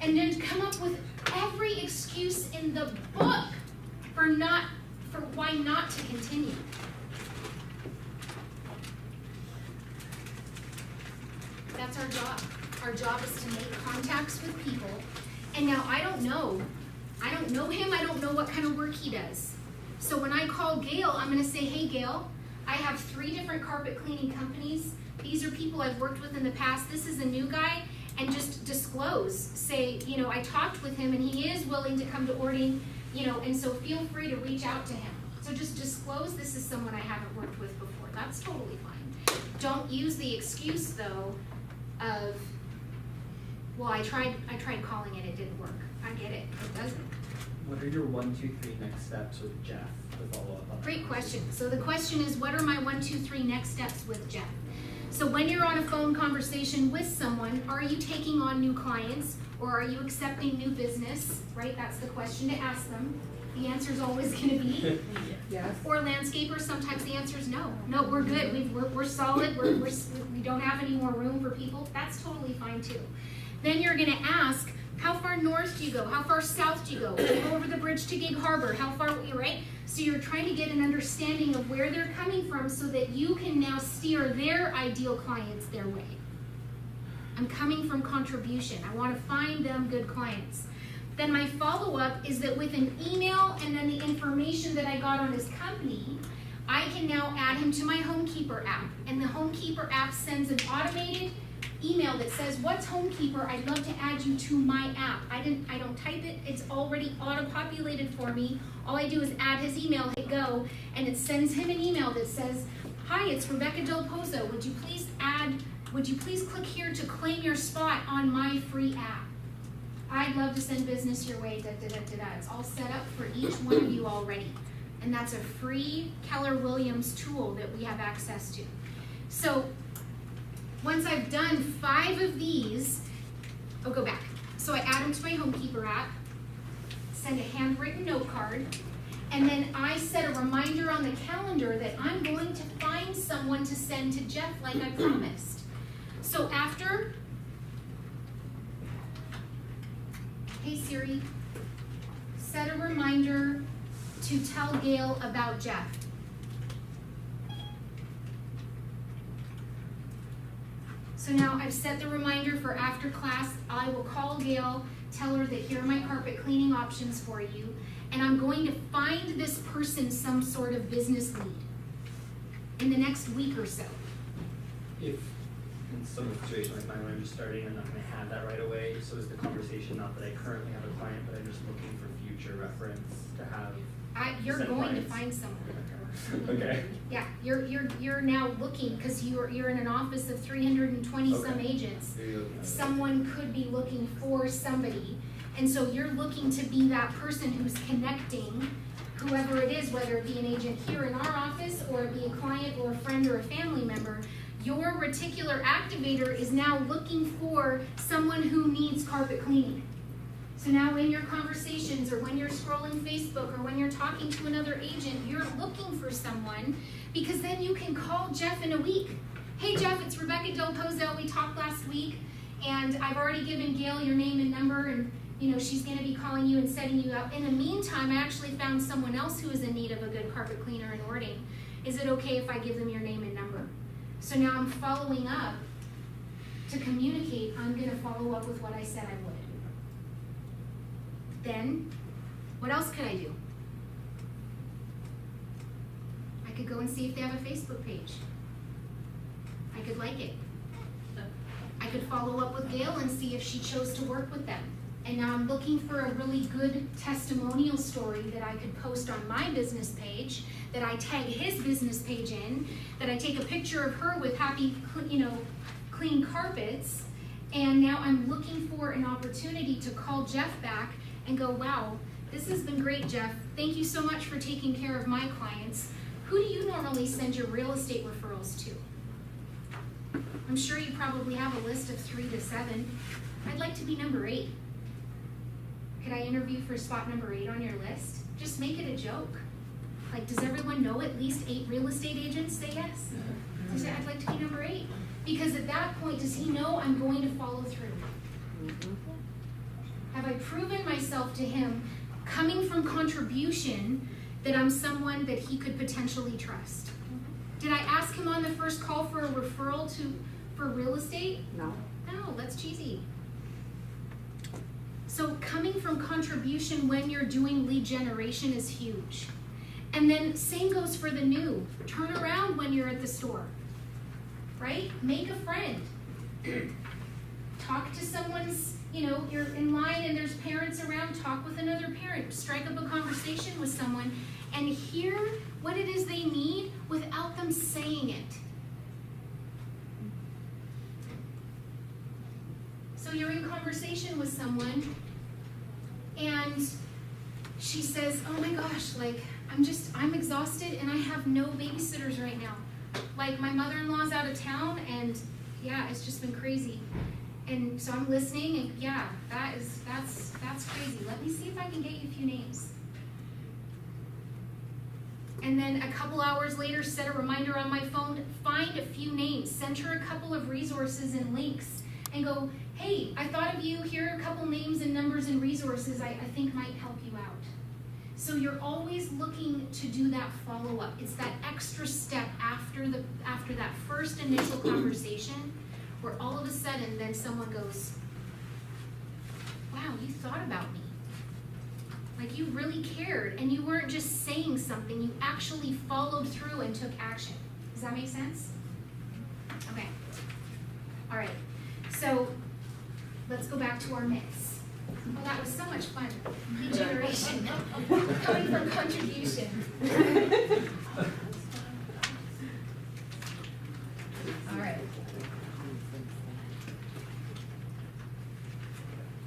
and then come up with every excuse in the book for why not to continue? That's our job. Our job is to make contacts with people. And now I don't know him, I don't know what kind of work he does. So when I call Gail, I'm gonna say, hey Gail, I have 3 different carpet cleaning companies. These are people I've worked with in the past. This is a new guy. And just disclose, say, I talked with him and he is willing to come to Ording, and so feel free to reach out to him. So just disclose this is someone I haven't worked with before. That's totally fine. Don't use the excuse though of, well, I tried calling it didn't work. I get it doesn't. What are your 1, 2, 3 next steps with Jeff to follow up on? Great question. So the question is, what are my 1, 2, 3 next steps with Jeff? So when you're on a phone conversation with someone, are you taking on new clients or are you accepting new business, right? That's the question to ask them. The answer is always gonna be Yes. Or landscapers, sometimes the answer is no. No, we're good, we're solid, we don't have any more room for people. That's totally fine too. Then you're gonna ask, how far north do you go? How far south do you go? Go over the bridge to Gig Harbor, how far, right? So you're trying to get an understanding of where they're coming from so that you can now steer their ideal clients their way. I'm coming from contribution. I want to find them good clients. Then my follow-up is that with an email and then the information that I got on his company, I can now add him to my Homekeeper app. And the Homekeeper app sends an automated email that says, what's Homekeeper? I'd love to add you to my app. I don't type it, it's already auto-populated for me. All I do is add his email, hit go, and it sends him an email that says, hi, it's Rebecca Del Pozo. Would you please click here to claim your spot on my free app? I'd love to send business your way, da da da da da. It's all set up for each one of you already. And that's a free Keller Williams tool that we have access to. So once I've done 5 of these, I'll go back. So I add them to my Homekeeper app, send a handwritten note card, and then I set a reminder on the calendar that I'm going to find someone to send to Jeff like I promised. So after, hey Siri, set a reminder to tell Gail about Jeff. So now I've set the reminder for after class. I will call Gail, tell her that here are my carpet cleaning options for you, and I'm going to find this person some sort of business lead in the next week or so. If in some situation like mine where I'm just starting, I'm not gonna have that right away, so is the conversation not that I currently have a client, but I'm just looking for future reference to have? You're Send going to clients. find someone. Okay. Yeah, you're now looking, because you're in an office of 320 some Okay. agents. So you're looking at it. Someone could be looking for somebody, and so you're looking to be that person who's connecting whoever it is, whether it be an agent here in our office, or it be a client or a friend or a family member. Your reticular activator is now looking for someone who needs carpet cleaning. So now in your conversations, or when you're scrolling Facebook, or when you're talking to another agent, you're looking for someone, because then you can call Jeff in a week. Hey Jeff, it's Rebecca Del Pozo. We talked last week, and I've already given Gail your name and number, and she's gonna be calling you and setting you up. In the meantime, I actually found someone else who is in need of a good carpet cleaner in Ording. Is it okay if I give them your name and number? So now I'm following up to communicate. I'm gonna follow up with what I said I would. Then, what else could I do? I could go and see if they have a Facebook page. I could like it. I could follow up with Gail and see if she chose to work with them. And now I'm looking for a really good testimonial story that I could post on my business page, that I tag his business page in, that I take a picture of her with happy, clean carpets. And now I'm looking for an opportunity to call Jeff back and go, wow, this has been great, Jeff. Thank you so much for taking care of my clients. Who do you normally send your real estate referrals to? I'm sure you probably have a list of 3 to 7. I'd like to be number 8. Could I interview for spot number 8 on your list? Just make it a joke. Like, does everyone know at least 8 real estate agents say yes? I say, I'd like to be number 8. Because at that point, does he know I'm going to follow through? Have I proven myself to him, coming from contribution, that I'm someone that he could potentially trust? Did I ask him on the first call for a referral for real estate? No. No, that's cheesy. So coming from contribution when you're doing lead generation is huge. And then same goes for the new. Turn around when you're at the store, right? Make a friend. Talk to someone's, you're in line and there's parents around, talk with another parent. Strike up a conversation with someone and hear what it is they need without them saying it. So you're in conversation with someone and she says, oh my gosh, I'm exhausted and I have no babysitters right now. Like my mother-in-law's out of town and yeah, it's just been crazy. And so I'm listening and yeah, that's crazy. Let me see if I can get you a few names. And then a couple hours later, set a reminder on my phone, find a few names, send her a couple of resources and links, and go, hey, I thought of you, here are a couple names and numbers and resources I think might help you out. So you're always looking to do that follow-up. It's that extra step after that first initial conversation, where all of a sudden then someone goes, wow, you thought about me. Like you really cared, and you weren't just saying something, you actually followed through and took action. Does that make sense? Okay. All right. So let's go back to our myths. Well, that was so much fun. Regeneration. Coming from contribution. All right.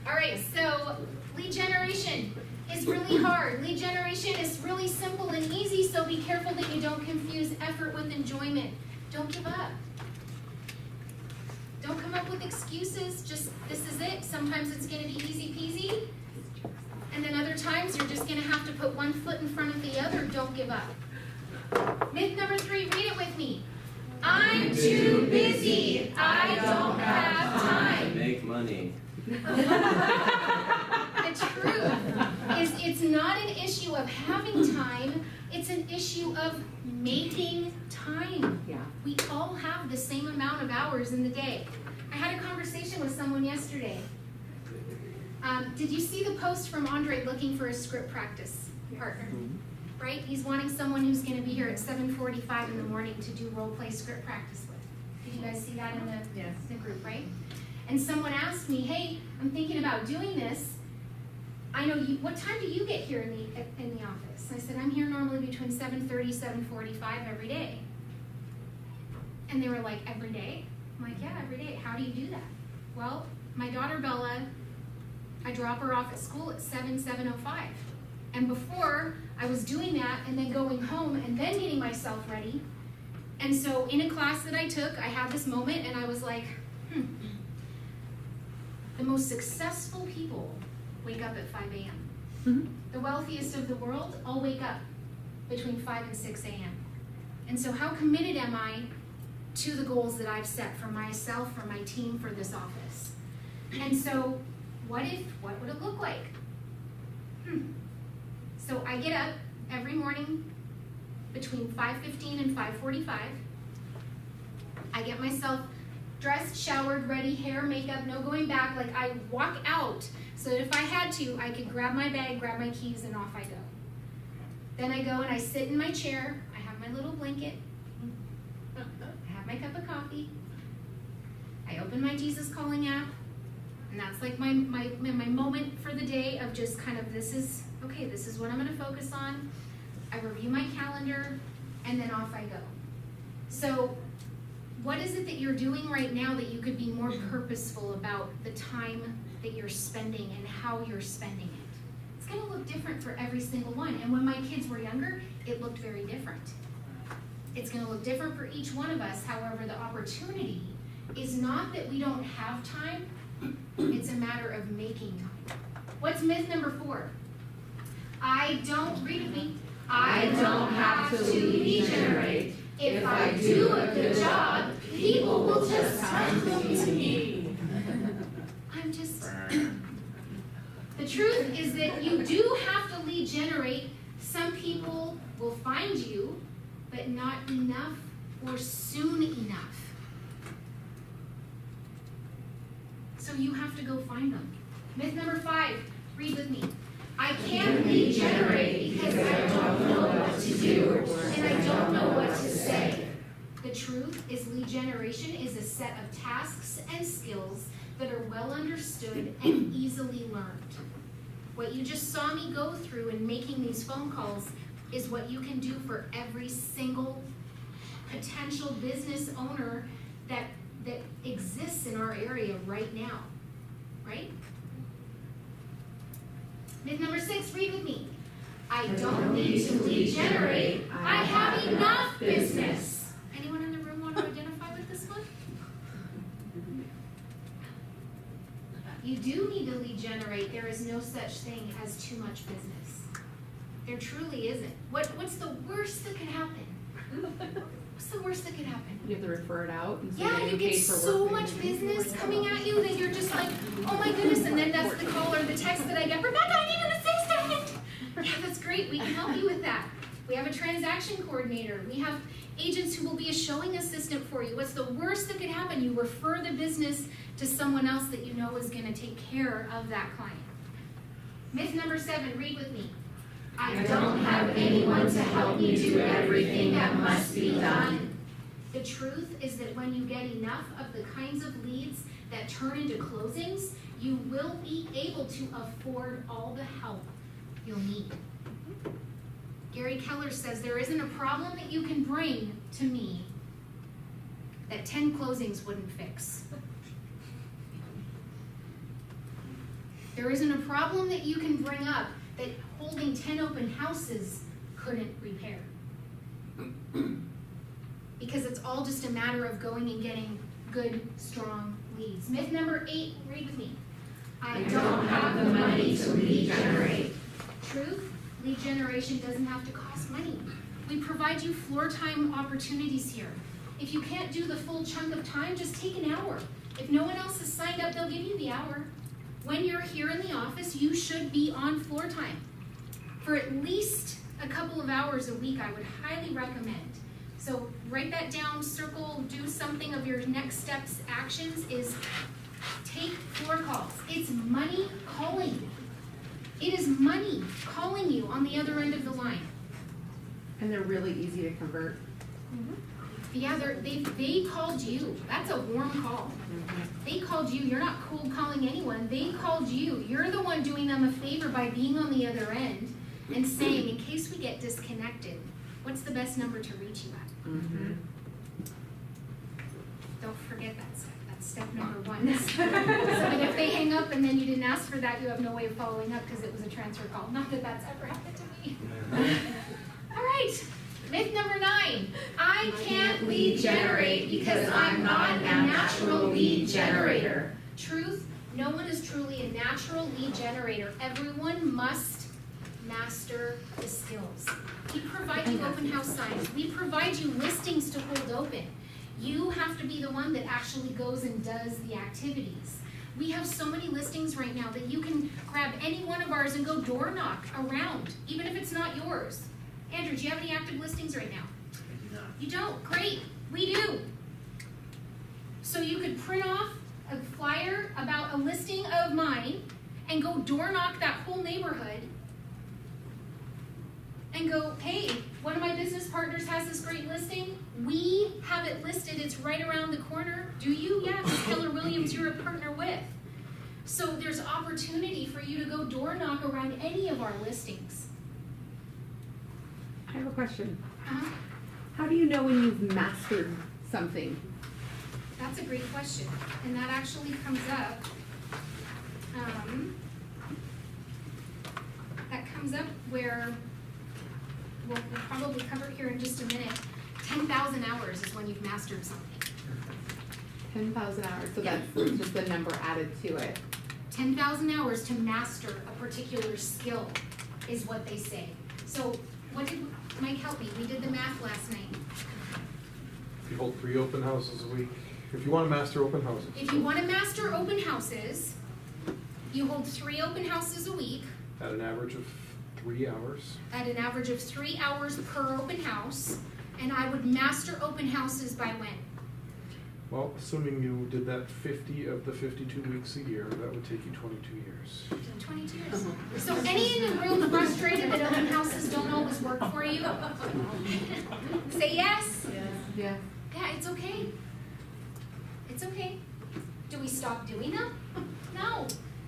All right, so lead generation is is really hard. Lead generation is really simple and easy, so be careful that you don't confuse effort with enjoyment. Don't give up. Don't come up with excuses, just this is it. Sometimes it's gonna be easy peasy, and then other times you're just gonna have to put one foot in front of the other. Don't give up. Myth number 3, read it with me. I'm too busy, I don't have time. Make money. The truth is it's not an issue of having time, it's an issue of making time. Yeah. We all have the same amount of hours in the day. I had a conversation with someone yesterday. Did you see the post from Andre looking for a script practice partner? Right? He's wanting someone who's going to be here at 7:45 in the morning to do role play script practice with. Did you guys see that in the group, right? And someone asked me, hey, I'm thinking about doing this. I know you, what time do you get here in the office? I said, I'm here normally between 7:30, 7:45 every day. And they were like, every day? I'm like, yeah, every day. How do you do that? Well, my daughter Bella, I drop her off at school at 7:05. And before, I was doing that and then going home and then getting myself ready. And so in a class that I took, I had this moment and I was like, the most successful people wake up at 5 a.m. Mhm. The wealthiest of the world all wake up between 5 and 6 a.m. And so how committed am I to the goals that I've set for myself, for my team, for this office? And so what would it look like? So I get up every morning between 5:15 and 5:45. I get myself dressed, showered, ready, hair, makeup, no going back. Like I walk out so that if I had to, I could grab my bag, grab my keys, and off I go. Then I go and I sit in my chair. I have my little blanket. I have my cup of coffee. I open my Jesus Calling app. And that's like my moment for the day of just kind of this is what I'm going to focus on. I review my calendar, and then off I go. So what is it that you're doing right now that you could be more purposeful about the time that you're spending and how you're spending it? It's going to look different for every single one. And when my kids were younger, it looked very different. It's going to look different for each one of us. However, the opportunity is not that we don't have time. It's a matter of making time. What's myth number 4? I don't have to lead generate. If I do a good job, people will just come to me. The truth is that you do have to lead generate. Some people will find you, but not enough or soon enough. So you have to go find them. Myth number 5, read with me. I can't lead generate because I don't know what to do and I don't know what to say. The truth is lead generation is a set of tasks and skills that are well understood and easily learned. What you just saw me go through in making these phone calls is what you can do for every single potential business owner that exists in our area right now, right? Myth number 6, read with me. I don't need to lead generate. I have enough business. Anyone in the room want to identify with this one? You do need to lead generate. There is no such thing as too much business. There truly isn't. What's the worst that could happen? What's the worst that could happen? You have to refer it out. And say Yeah, that you get paid for so work that much you did. business coming at you that you're just like, oh my goodness, and then that's the call or the text that I get, Rebecca, I need an assistant. Yeah, that's great, we can help you with that. We have a transaction coordinator. We have agents who will be a showing assistant for you. What's the worst that could happen? You refer the business to someone else that you know is gonna take care of that client. Myth number 7, read with me. I don't have anyone to help me do everything that must be done. The truth is that when you get enough of the kinds of leads that turn into closings, you will be able to afford all the help you'll need. Gary Keller says there isn't a problem that you can bring to me that 10 closings wouldn't fix. There isn't a problem that you can bring up that holding 10 open houses couldn't repair. Because it's all just a matter of going and getting good, strong leads. Myth number 8, read with me. I don't have the money to lead generate. Truth, lead generation doesn't have to cost money. We provide you floor time opportunities here. If you can't do the full chunk of time, just take an hour. If no one else is signed up, they'll give you the hour. When you're here in the office, you should be on floor time. For at least a couple of hours a week, I would highly recommend. So write that down, circle, do something of your next steps, actions is take floor calls. It's money calling you. It is money calling you on the other end of the line. And they're really easy to convert. Yeah, they called you. That's a warm call. They called you. You're not cold calling anyone. They called you. You're the one doing them a favor by being on the other end and saying, in case we get disconnected, what's the best number to reach you at? Don't forget that step. That's step number 1. So that if they hang up and then you didn't ask for that, you have no way of following up because it was a transfer call. Not that that's ever happened to me. All right. Myth number 9. I can't lead generate because I'm not a natural lead generator. Truth, no one is truly a natural lead generator. Everyone must master the skills. We provide you open house signs. We provide you listings to hold open. You have to be the one that actually goes and does the activities. We have so many listings right now that you can grab any one of ours and go door knock around, even if it's not yours. Andrew, do you have any active listings right now? I do not. You don't? Great. We do. So you could print off a flyer about a listing of mine and go door knock that whole neighborhood and go, hey, one of my business partners has this great listing. We have it listed. It's right around the corner. Do you? Yeah, because Keller Williams you're a partner with. So there's opportunity for you to go door knock around any of our listings. I have a question. Uh-huh. How do you know when you've mastered something? That's a great question, and that actually comes up. That comes up where we'll probably cover it here in just a minute. 10,000 hours is when you've mastered something. 10,000 hours, so Yeah. that's just the number added to it. 10,000 hours to master a particular skill is what they say. So what did, Mike help me, we did the math last night. If you hold 3 open houses a week, if you want to master open houses. If you want to master open houses, you hold 3 open houses a week At an average of 3 hours. at an average of 3 hours per open house, and I would master open houses by when? Well, assuming you did that 50 of the 52 weeks a year, that would take you 22 years. 22 years. So any in the room frustrated that open houses don't always work for you? Say yes. Yeah. Yeah, it's okay. It's okay. Do we stop doing them? No,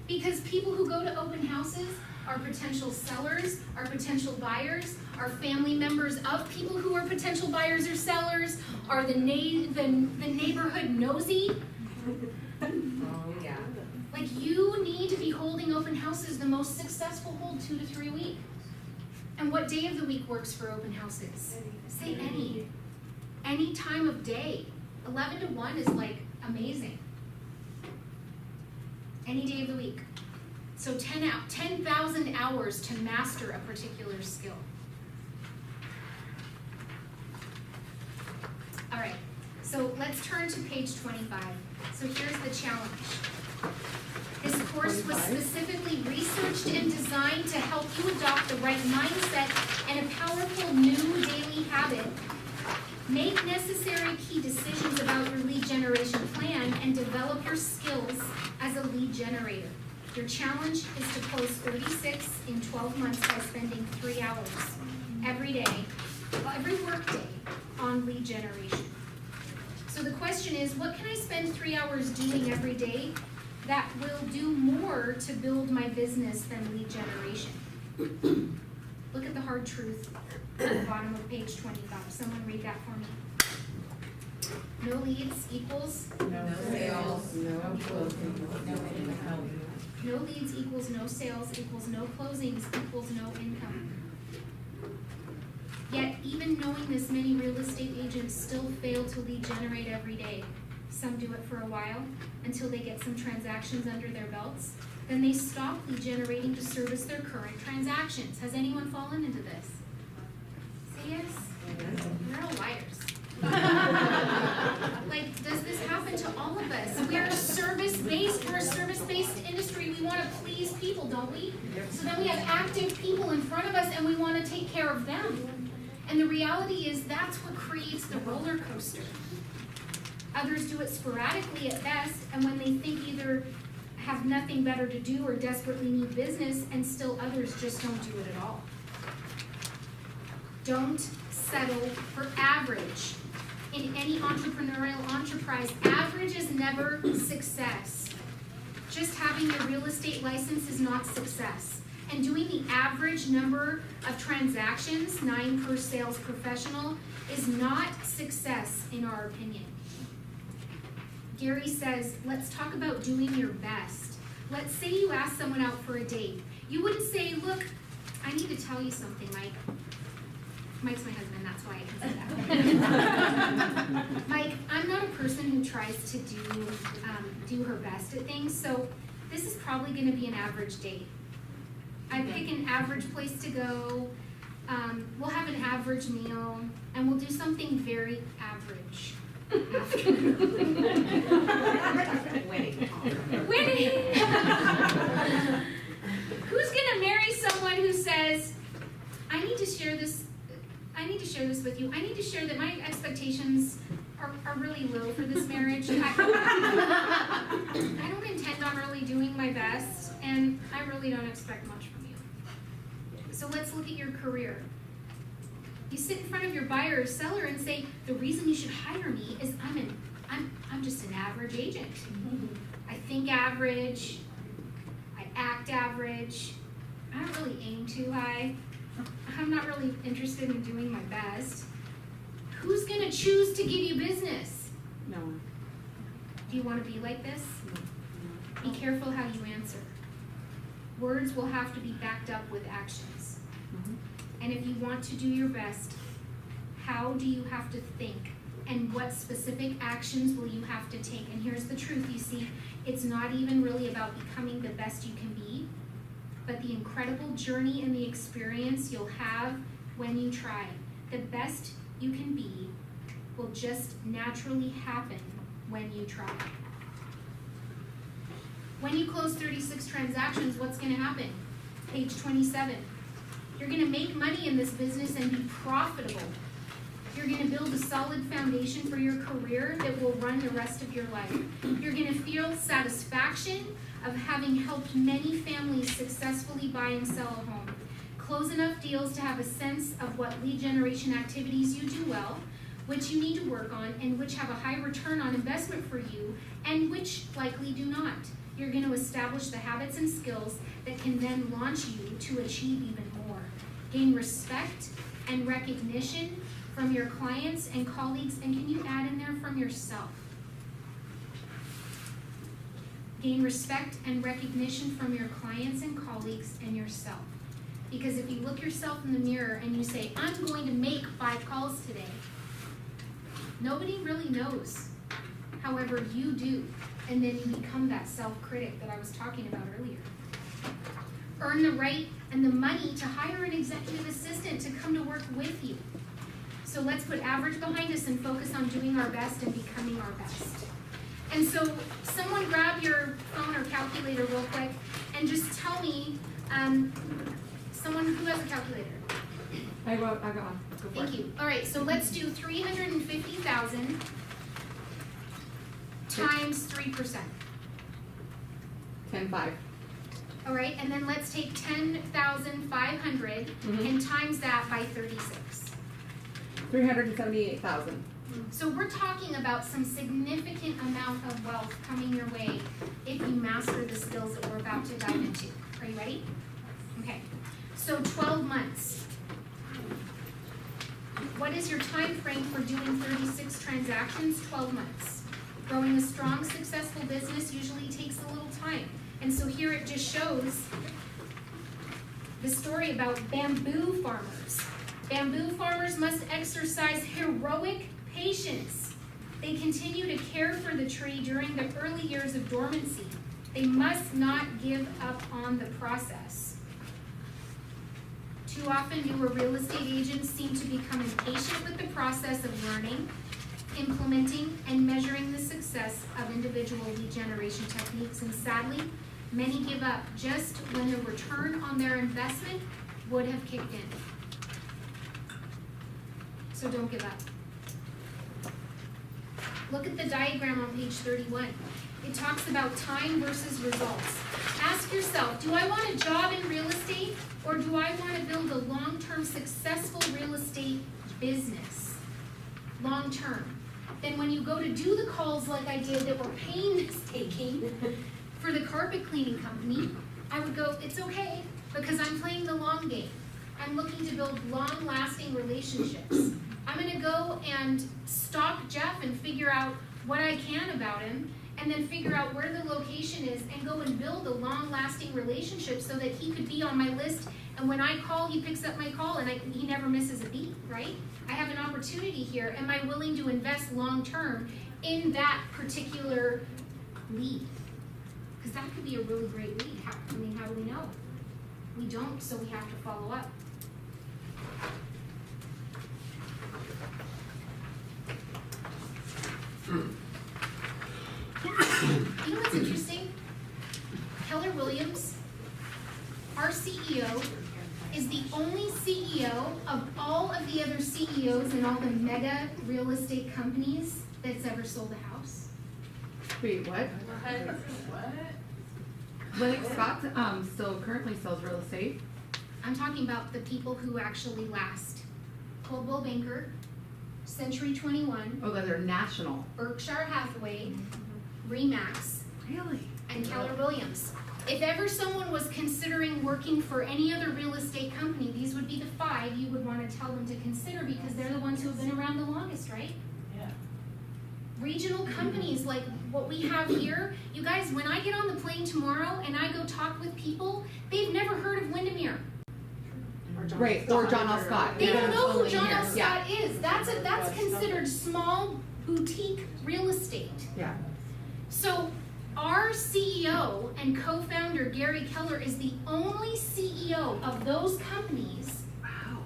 because people who go to open houses are potential sellers, are potential buyers, are family members of people who are potential buyers or sellers, are the neighborhood nosy. Oh, yeah. Like you need to be holding open houses. The most successful hold 2 to 3 a week. And what day of the week works for open houses? Say any. Any time of day. 11 to 1 is like amazing. Any day of the week. So 10,000 hours to master a particular skill. All right, so let's turn to page 25. So here's the challenge. This course was specifically researched and designed to help you adopt the right mindset and a powerful new daily habit. Make necessary key decisions about your lead generation plan and develop your skills as a lead generator. Your challenge is to close 36 in 12 months by spending 3 hours every day, every work day, on lead generation. So the question is, what can I spend 3 hours doing every day that will do more to build my business than lead generation? Look at the hard truth at the bottom of page 25. Someone read that for me. No leads equals, No sales, no closing, no income. no leads equals no sales equals no closings equals no income. Yet even knowing this, many real estate agents still fail to lead generate every day. Some do it for a while until they get some transactions under their belts. Then they stop lead generating to service their current transactions. Has anyone fallen into this? Say yes. You're all liars. Like, does this happen to all of us? We're service-based. We're a service-based industry. We want to please people, don't we? So then we have active people in front of us and we want to take care of them. And the reality is that's what creates the roller coaster. Others do it sporadically at best, and when they think either have nothing better to do or desperately need business, and still others just don't do it at all. Don't settle for average. In any entrepreneurial enterprise, average is never success. Just having your real estate license is not success. And doing the average number of transactions, 9 per sales professional, is not success in our opinion. Gary says, let's talk about doing your best. Let's say you ask someone out for a date. You wouldn't say, look, I need to tell you something, Mike. Mike's my husband, that's why I can say that. Mike, I'm not a person who tries to do her best at things, so this is probably gonna be an average date. I pick an average place to go, we'll have an average meal, and we'll do something very average. Winning. Who's gonna marry someone who says, I need to share this with you. I need to share that my expectations are really low for this marriage. I don't intend on really doing my best, and I really don't expect much from you. So let's look at your career. You sit in front of your buyer or seller and say, the reason you should hire me is I'm just an average agent. I think average, I act average, I don't really aim too high. I'm not really interested in doing my best. Who's gonna choose to give you business? No. Do you wanna be like this? Be careful how you answer. Words will have to be backed up with actions. And if you want to do your best, how do you have to think? And what specific actions will you have to take? And here's the truth, you see, it's not even really about becoming the best you can be, but the incredible journey and the experience you'll have when you try. The best you can be will just naturally happen when you try. When you close 36 transactions, what's gonna happen? Page 27. You're gonna make money in this business and be profitable. You're gonna build a solid foundation for your career that will run the rest of your life. You're gonna feel satisfaction of having helped many families successfully buy and sell a home. Close enough deals to have a sense of what lead generation activities you do well, which you need to work on, and which have a high return on investment for you, and which likely do not. You're gonna establish the habits and skills that can then launch you to achieve even more. Gain respect and recognition from your clients and colleagues, and can you add in there from yourself? Gain respect and recognition from your clients and colleagues and yourself. Because if you look yourself in the mirror and you say, I'm going to make 5 calls today, nobody really knows. However, you do. And then you become that self-critic that I was talking about earlier. Earn the right and the money to hire an executive assistant to come to work with you. So let's put average behind us and focus on doing our best and becoming our best. And so someone grab your phone or calculator real quick and just tell me, someone who has a calculator. I got one. Go for Thank it. you. All right, so let's do 350,000 times 3%. 10.5. All right, and then let's take 10,500 and times that by 36. 378,000. So we're talking about some significant amount of wealth coming your way if you master the skills that we're about to dive into. Are you ready? Okay. So 12 months. What is your time frame for doing 36 transactions? 12 months. Growing a strong, successful business usually takes a little time. And so here it just shows the story about bamboo farmers. Bamboo farmers must exercise heroic patience. They continue to care for the tree during the early years of dormancy. They must not give up on the process. Too often, newer real estate agents seem to become impatient with the process of learning, implementing, and measuring the success of individual lead generation techniques, and sadly, many give up just when the return on their investment would have kicked in. So don't give up. Look at the diagram on page 31. It talks about time versus results. Ask yourself, do I want a job in real estate, or do I want to build a long-term successful real estate business? Long-term. Then when you go to do the calls like I did that were painstaking for the carpet cleaning company, I would go, it's okay, because I'm playing the long game. I'm looking to build long-lasting relationships. I'm gonna go and stalk Jeff and figure out what I can about him, and then figure out where the location is and go and build a long-lasting relationship so that he could be on my list, and when I call, he picks up my call and he never misses a beat, right? I have an opportunity here. Am I willing to invest long-term in that particular lead? Because that could be a really great lead. How do we know? We don't, so we have to follow up. You know what's interesting? Keller Williams, our CEO, is the only CEO of all of the other CEOs in all the mega real estate companies that's ever sold a house. Wait, what? Lennox Scott still currently sells real estate. I'm talking about the people who actually last. Coldwell Banker, Century 21, Oh, they're national. Berkshire Hathaway, Remax, Really? and Keller Williams. If ever someone was considering working for any other real estate company, these would be the 5 you would want to tell them to consider, because they're the ones who have been around the longest, right? Yeah. Regional companies like what we have here, you guys, when I get on the plane tomorrow and I go talk with people, they've never heard of Windermere. Right, or John L. Scott. They don't know who Only John here. L. Scott is. That's considered small boutique real estate. Yeah. So our CEO and co-founder Gary Keller is the only CEO of those companies Wow.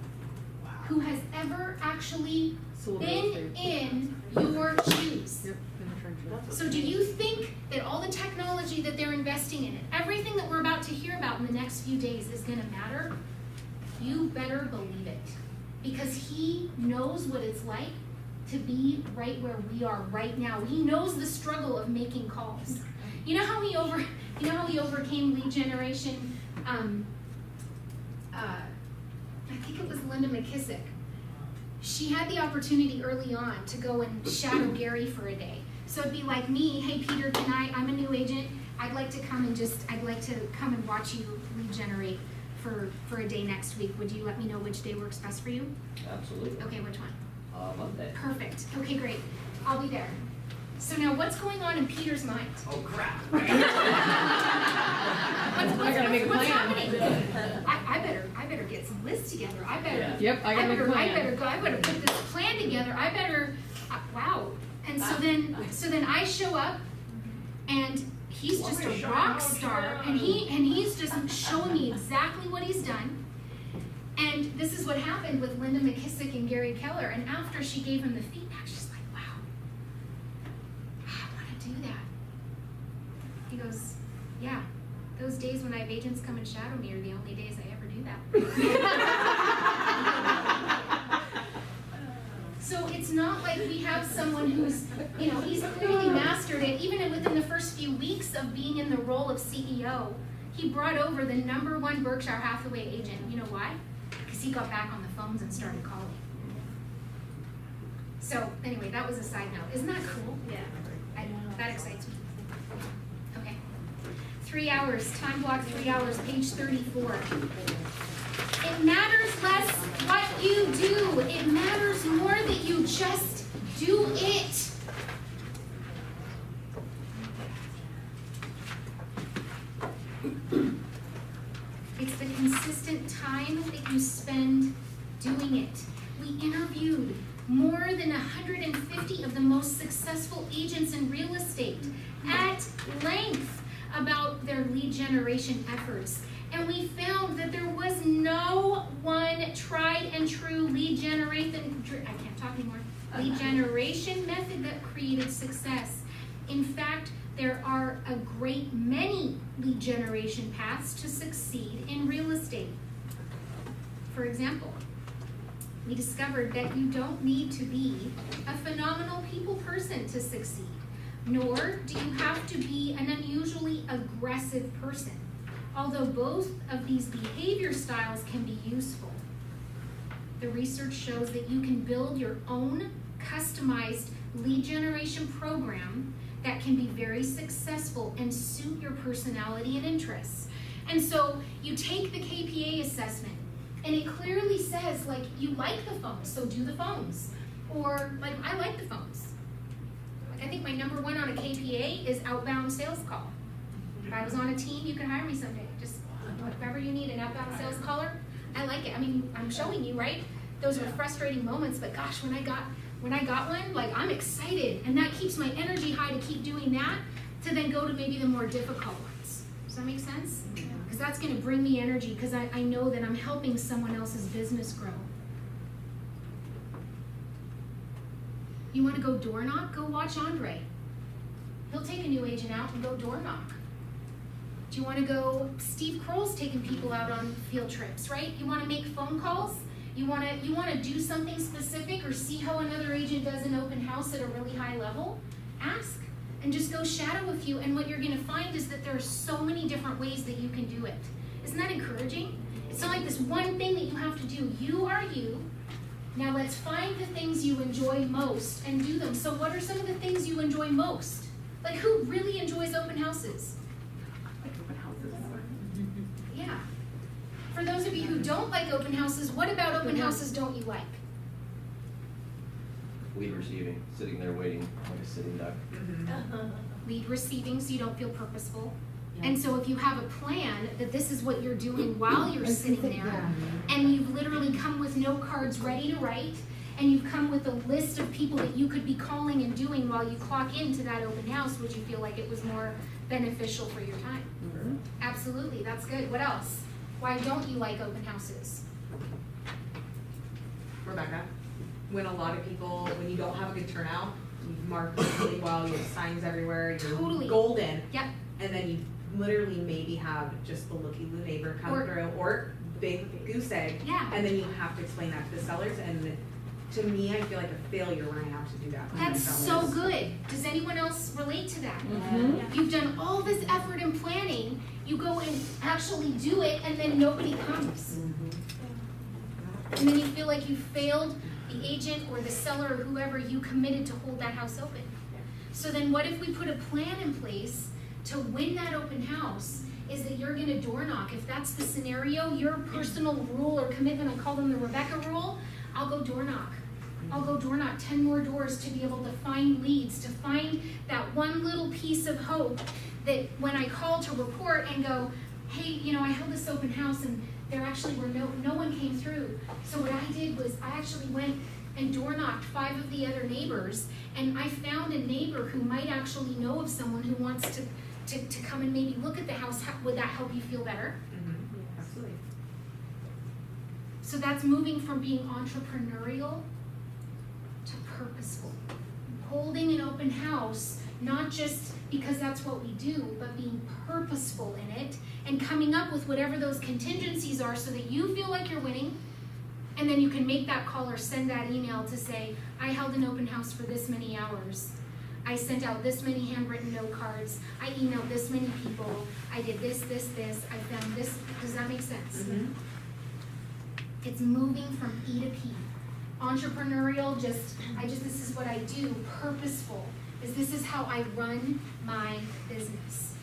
who has ever actually Sold real been estate. in your shoes. Yep, in the trenches. So do you think that all the technology that they're investing in, everything that we're about to hear about in the next few days is gonna matter? You better believe it. Because he knows what it's like to be right where we are right now. He knows the struggle of making calls. You know how he overcame lead generation? I think it was Linda McKissick. She had the opportunity early on to go and shadow Gary for a day. So it'd be like me, hey Peter, I'm a new agent. I'd like to come and watch you lead generate for a day next week. Would you let me know which day works best for you? Absolutely. Okay, which one? Monday. Perfect. Okay, great. I'll be there. So now what's going on in Peter's mind? Oh, crap. What's make a plan. happening? I better get some lists together. I better Yep, I gotta make a plan. I better put this plan together. Wow. And so then I show up and he's just a rock star, and he's just showing me exactly what he's done. And this is what happened with Linda McKissick and Gary Keller. And after she gave him the feedback, she's like, wow, I want to do that. He goes, yeah, those days when I have agents come and shadow me are the only days I ever do that. So it's not like we have someone who's, he's clearly mastered it. Even within the first few weeks of being in the role of CEO, he brought over the #1 Berkshire Hathaway agent. You know why? Because he got back on the phones and started calling. So anyway, that was a side note. Isn't that cool? Yeah. That excites me. Okay. 3 hours, time block 3 hours, page 34. It matters less what you do. It It matters more that you just do it. It's the consistent time that you spend doing it. We interviewed more than 150 of the most successful agents in real estate at length about their lead generation efforts. And we found that there was no one tried and true lead generation method that created success. In fact, there are a great many lead generation paths to succeed in real estate. For example, we discovered that you don't need to be a phenomenal people person to succeed, nor do you have to be an unusually aggressive person, although both of these behavior styles can be useful. The research shows that you can build your own customized lead generation program that can be very successful and suit your personality and interests. And so you take the KPA assessment, and it clearly says, like, you like the phones, so do the phones. Or, like, I like the phones. Like, I think my number one on a KPA is outbound sales call. If I was on a team, you could hire me someday. Just, if ever you need an outbound sales caller, I like it. I mean, I'm showing you, right? Those were frustrating moments, but gosh, when I got one, like, I'm excited, and that keeps my energy high to keep doing that, to then go to maybe the more difficult ones. Does that make sense? Because that's going to bring me energy, because I know that I'm helping someone else's business grow. You want to go door knock? Go watch Andre. He'll take a new agent out and go door knock. Do you want to go? Steve Kroll's taking people out on field trips, right? You want to make phone calls? You want to do something specific or see how another agent does an open house at a really high level? Ask and just go shadow a few, and what you're going to find is that there are so many different ways that you can do it. Isn't that encouraging? It's not like this one thing that you have to do. You are you. Now let's find the things you enjoy most and do them. So what are some of the things you enjoy most? Like, who really enjoys open houses? Open houses. Yeah. For those of you who don't like open houses, what about open houses don't you like? Lead receiving, sitting there waiting like a sitting duck. Lead receiving, so you don't feel purposeful. And so if you have a plan that this is what you're doing while you're sitting there, and you've literally come with note cards ready to write, and you've come with a list of people that you could be calling and doing while you clock into that open house, would you feel like it was more beneficial for your time? Absolutely, that's good. What else? Why don't you like open houses? Rebecca, when a lot of people, when you don't have a good turnout, you've marked it really well, you have signs everywhere, you're Totally. golden. Yep. And then you literally maybe have just the looky-loo neighbor come through, or big goose egg. Yeah. And then you have to explain that to the sellers, and to me, I feel like a failure when I have to do that. with my That's sellers. so good. Does anyone else relate to that? Mhm. You've done all this effort in planning, you go and actually do it, and then nobody comes. And then you feel like you failed the agent or the seller or whoever you committed to hold that house open. So then what if we put a plan in place to win that open house, is that you're gonna door knock. If that's the scenario, your personal rule or commitment, I call them the Rebecca rule, I'll go door knock. I'll go door knock 10 more doors to be able to find leads, to find that one little piece of hope that when I call to report and go, hey, you know, I held this open house and there actually were no one came through. So what I did was I actually went and door knocked 5 of the other neighbors, and I found a neighbor who might actually know of someone who wants to come and maybe look at the house. Would that help you feel better? Absolutely. So that's moving from being entrepreneurial to purposeful. Holding an open house, not just because that's what we do, but being purposeful in it and coming up with whatever those contingencies are so that you feel like you're winning. And then you can make that call or send that email to say, I held an open house for this many hours. I sent out this many handwritten note cards. I emailed this many people. I did this. I found this. Does that make sense? It's moving from E to P. Entrepreneurial, this is what I do. Purposeful, this is how I run my business.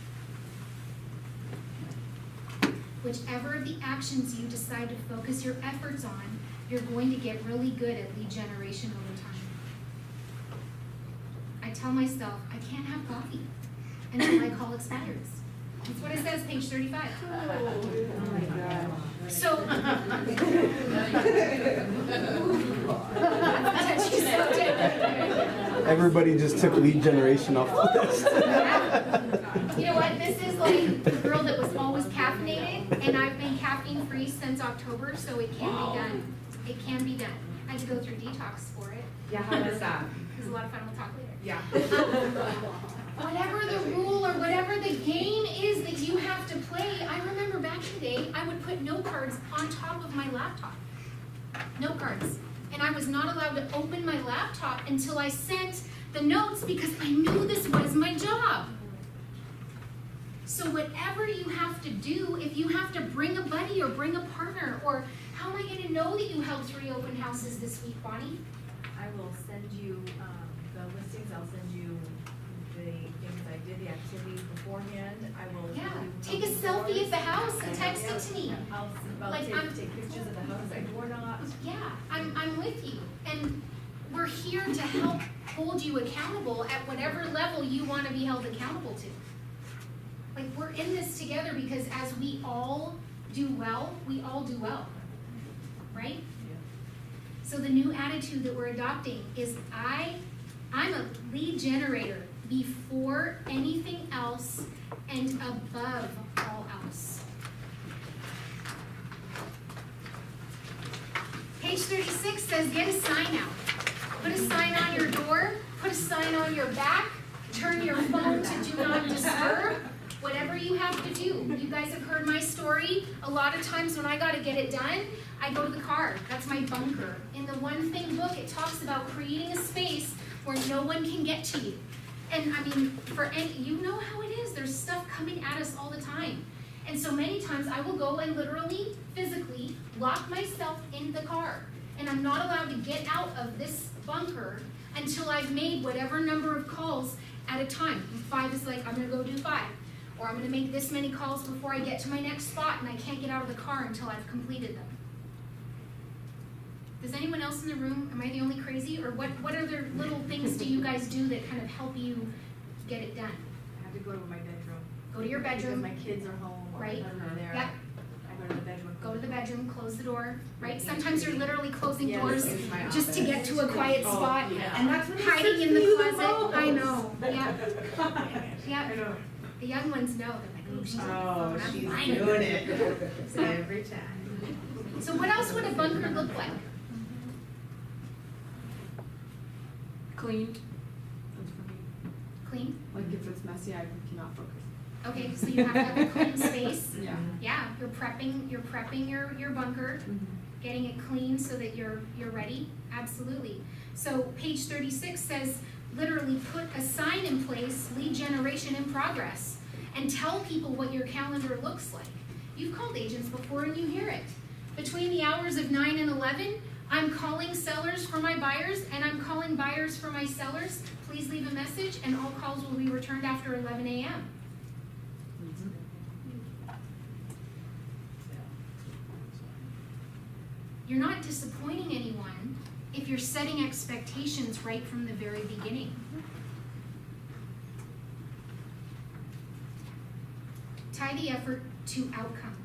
Whichever of the actions you decide to focus your efforts on, you're going to get really good at lead generation over time. I tell myself, I can't have coffee until my call expires. That's what it says, page 35. Oh my God. So. Touchy subject. Everybody just took lead generation off the list. You know what, this is like the girl that was always caffeinated, and I've been caffeine free since October, so it can be done. It can be done. I had to go through detox for it. Yeah, how does that? It was a lot of fun, we'll talk later. Yeah. Whatever the rule or whatever the game is that you have to play, I remember back in the day, I would put note cards on top of my laptop. Note cards. And I was not allowed to open my laptop until I sent the notes because I knew this was my job. So whatever you have to do, if you have to bring a buddy or bring a partner, or how am I going to know that you held 3 open houses this week, Bonnie? I will send you the listings, I'll send you the things I did, the activities beforehand, I will. Yeah, give you take a selfie at the house and text it to me. I'll Like, take pictures of the houses I door knocked. Yeah, I'm with you. And we're here to help hold you accountable at whatever level you want to be held accountable to. Like, we're in this together because as we all do well, we all do well. Right? So the new attitude that we're adopting is I'm a lead generator before anything else and above all else. Page 36 says get a sign out. Put a sign on your door, put a sign on your back, turn your phone to do not disturb, whatever you have to do. You guys have heard my story. A lot of times when I gotta get it done, I go to the car. That's my bunker. In the One Thing book, it talks about creating a space where no one can get to you. And I mean, you know how it is. There's stuff coming at us all the time. And so many times I will go and literally, physically, lock myself in the car. And I'm not allowed to get out of this bunker until I've made whatever number of calls at a time. 5 is like, I'm gonna go do 5. Or I'm gonna make this many calls before I get to my next spot and I can't get out of the car until I've completed them. Does anyone else in the room, am I the only crazy? Or what other little things do you guys do that kind of help you get it done? I have to go to my bedroom. Go to your bedroom. Because my kids are home or Right. they're there. Yep. I go to the bedroom. Go to the bedroom, close the door, right? Sometimes you're literally closing Yes, doors it's my just to office. get to a quiet Oh, spot. yeah. And that's when it Hiding starts in the to be the closet. I most. know, yeah. Yeah. I know. The young ones know. They're like, oh, she's on the Oh, phone. I'm she's finding her. doing it. Every time. So what else would a bunker look like? Clean. That's for me. Clean? Like if it's messy, I cannot focus. Okay, so you have to have a clean space. Yeah. Yeah, you're prepping your bunker, getting it clean so that you're ready. Absolutely. So page 36 says, literally put a sign in place, lead generation in progress, and tell people what your calendar looks like. You've called agents before and you hear it. Between the hours of 9 and 11, I'm calling sellers for my buyers and I'm calling buyers for my sellers. Please leave a message and all calls will be returned after 11 a.m. You're not disappointing anyone if you're setting expectations right from the very beginning. Tie the effort to outcome.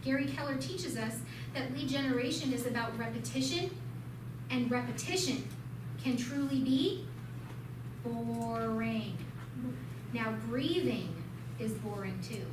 Gary Keller teaches us that lead generation is about repetition, and repetition can truly be boring. Now, breathing is boring too.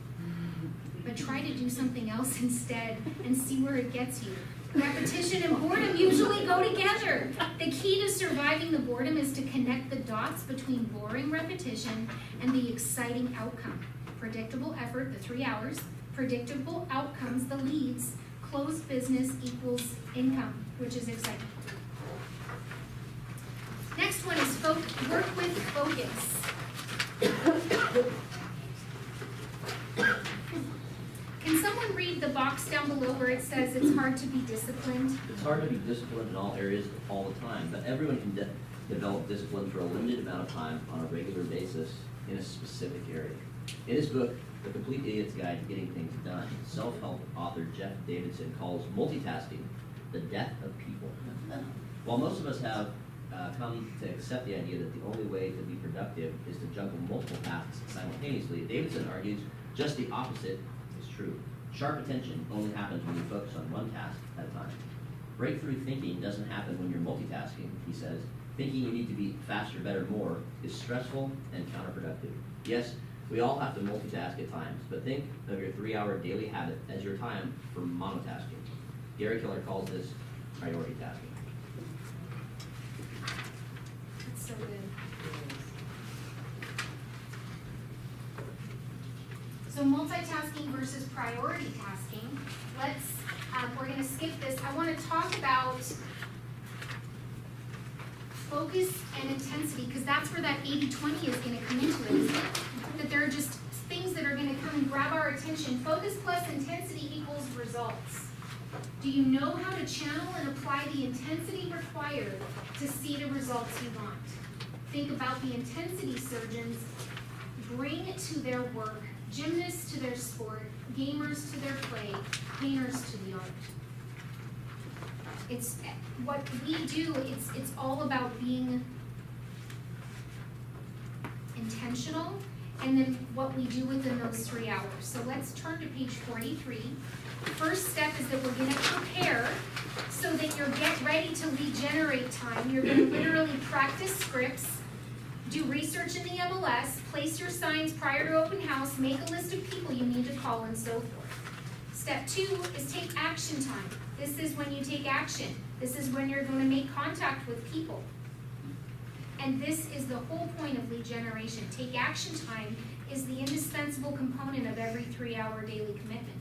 But try to do something else instead and see where it gets you. Repetition and boredom usually go together. The key to surviving the boredom is to connect the dots between boring repetition and the exciting outcome. Predictable effort, the 3 hours. Predictable outcomes, the leads. Closed business equals income, which is exciting. Next one is work with focus. Can someone read the box down below where it says it's hard to be disciplined? It's hard to be disciplined in all areas all the time, but everyone can develop discipline for a limited amount of time on a regular basis in a specific area. In his book, The Complete Idiot's Guide to Getting Things Done, self-help author Jeff Davidson calls multitasking the death of people. While most of us have come to accept the idea that the only way to be productive is to juggle multiple tasks simultaneously, Davidson argues just the opposite is true. Sharp attention only happens when you focus on one task at a time. Breakthrough thinking doesn't happen when you're multitasking, he says. Thinking you need to be faster, better, more is stressful and counterproductive. Yes, we all have to multitask at times, but think of your 3-hour daily habit as your time for monotasking. Gary Keller calls this priority tasking. That's so good. So multitasking versus priority tasking. We're gonna skip this. I wanna talk about focus and intensity, because that's where that 80-20 is gonna come into it, isn't it? That there are just things that are gonna come and grab our attention. Focus plus intensity equals results. Do you know how to channel and apply the intensity required to see the results you want? Think about the intensity surgeons bring to their work, gymnasts to their sport, gamers to their play, painters to the art. It's what we do, it's all about being intentional, and then what we do within those 3 hours. So let's turn to page 43. First step is that we're gonna prepare so that you're get ready to lead generate time. You're gonna literally practice scripts, do research in the MLS, place your signs prior to open house, make a list of people you need to call, and so forth. Step 2 is take action time. This is when you take action. This is when you're gonna make contact with people. And this is the whole point of lead generation. Take action time is the indispensable component of every 3-hour daily commitment.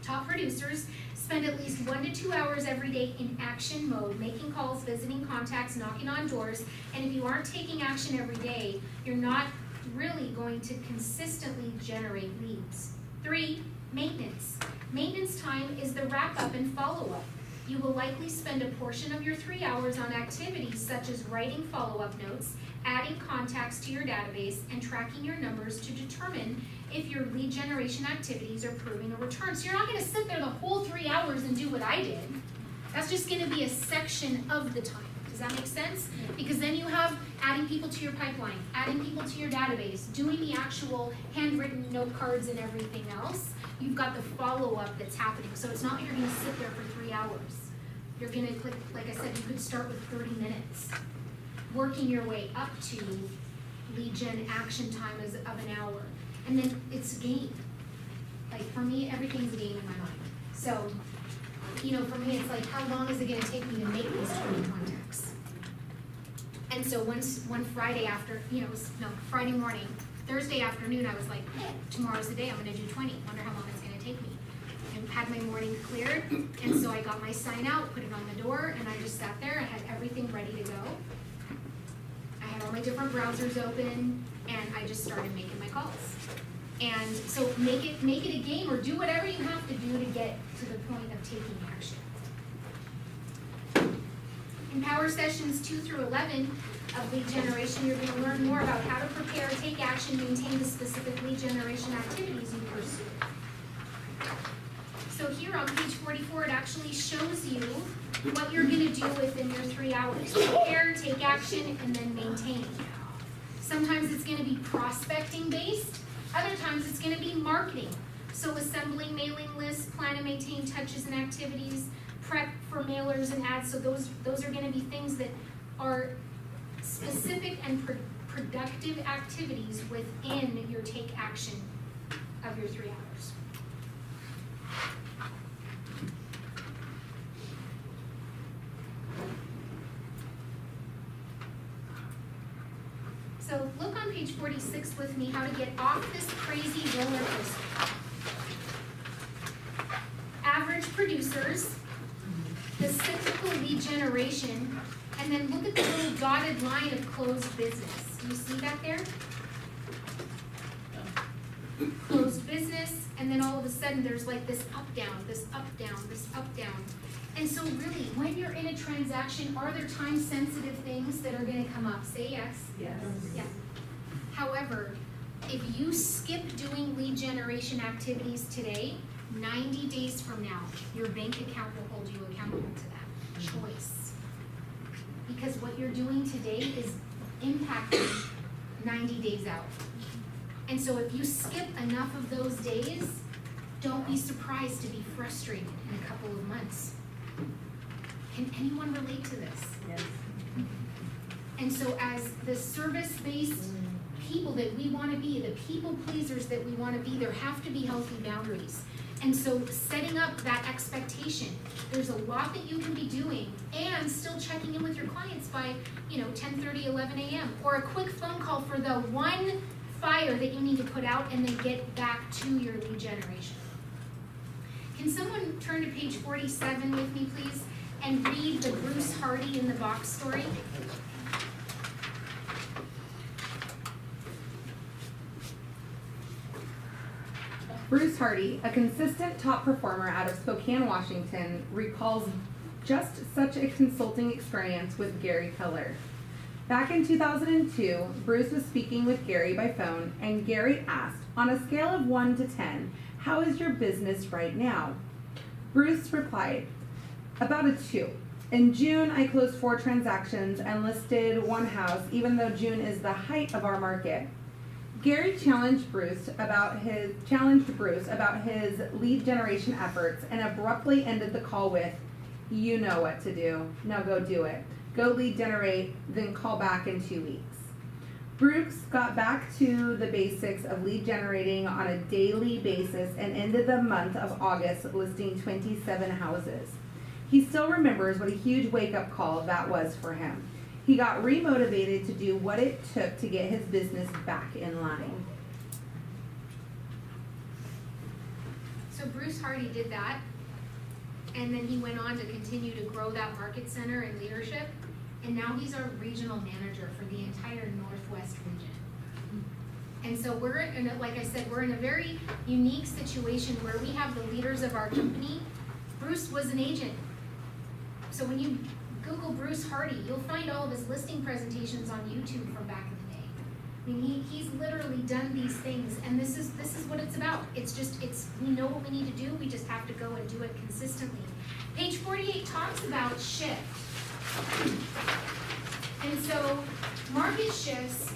Top producers spend at least 1 to 2 hours every day in action mode, making calls, visiting contacts, knocking on doors. And if you aren't taking action every day, you're not really going to consistently generate leads. 3, maintenance. Maintenance time is the wrap-up and follow-up. You will likely spend a portion of your 3 hours on activities such as writing follow-up notes, adding contacts to your database, and tracking your numbers to determine if your lead generation activities are proving a return. So you're not gonna sit there the whole 3 hours and do what I did. That's just gonna be a section of the time. Does that make sense? Because then you have adding people to your pipeline, adding people to your database, doing the actual handwritten note cards and everything else. You've got the follow-up that's happening. So it's not like you're gonna sit there for 3 hours. You're gonna click, like I said, you could start with 30 minutes, working your way up to lead gen action time of an hour. And then it's a game. Like for me, everything's a game in my mind. So, you know, for me, it's like, how long is it gonna take me to make these 20 contacts? And so one Friday after, Friday morning, Thursday afternoon, I was like, tomorrow's the day, I'm gonna do 20. Wonder how long it's gonna take me. And had my morning cleared, and so I got my sign out, put it on the door, and I just sat there. I had everything ready to go. I had all my different browsers open, and I just started making my calls. And so make it a game, or do whatever you have to do to get to the point of taking action. In Power Sessions 2 through 11 of lead generation, you're going to learn more about how to prepare, take action, maintain the specific lead generation activities you pursue. So here on page 44, it actually shows you what you're going to do within your 3 hours. Prepare, take action, and then maintain. Sometimes it's going to be prospecting based. Other times it's going to be marketing. So assembling mailing lists, plan and maintain touches and activities, prep for mailers and ads. So those are going to be things that are specific and productive activities within your take action of your 3 hours. So look on page 46 with me how to get off this crazy roller coaster. Average producers, the cyclical lead generation, and then look at the little dotted line of closed business. Do you see that there? Closed business, and then all of a sudden there's like this up, down, this up, down, this up, down. And so really, when you're in a transaction, are there time-sensitive things that are gonna come up? Say yes. Yes. Yeah. However, if you skip doing lead generation activities today, 90 days from now, your bank account will hold you accountable to because what you're doing today is impacting 90 days out. And so if you skip enough of those days, don't be surprised to be frustrated in a couple of months. Can anyone relate to this? Yes. And so as the service-based people that we want to be, the people pleasers that we want to be, there have to be healthy boundaries. And so setting up that expectation, there's a lot that you can be doing and still checking in with your clients by, 10:30, 11 a.m. or a quick phone call for the one fire that you need to put out and then get back to your lead generation. Can someone turn to page 47 with me, please, and read the Bruce Hardy in the Box story? Bruce Hardy, a consistent top performer out of Spokane, Washington, recalls just such a consulting experience with Gary Keller. Back in 2002, Bruce was speaking with Gary by phone, and Gary asked, on a scale of 1 to 10, how is your business right now? Bruce replied, about a 2. In June, I closed 4 transactions and listed 1 house, even though June is the height of our market. Gary challenged Bruce about his lead generation efforts and abruptly ended the call with, you know what to do. Now go do it. Go lead generate, then call back in 2 weeks. Bruce got back to the basics of lead generating on a daily basis and ended the month of August listing 27 houses. He still remembers what a huge wake-up call that was for him. He got remotivated to do what it took to get his business back in line. So Bruce Hardy did that, and then he went on to continue to grow that market center and leadership, and now he's our regional manager for the entire Northwest region. And so we're in like I said, we're in a very unique situation where we have the leaders of our company. Bruce was an agent. So when you Google Bruce Hardy, you'll find all of his listing presentations on YouTube from back in the day. I mean, he's literally done these things, and this is what it's about. We know what we need to do, we just have to go and do it consistently. Page 48 talks about shift. And so, market shifts,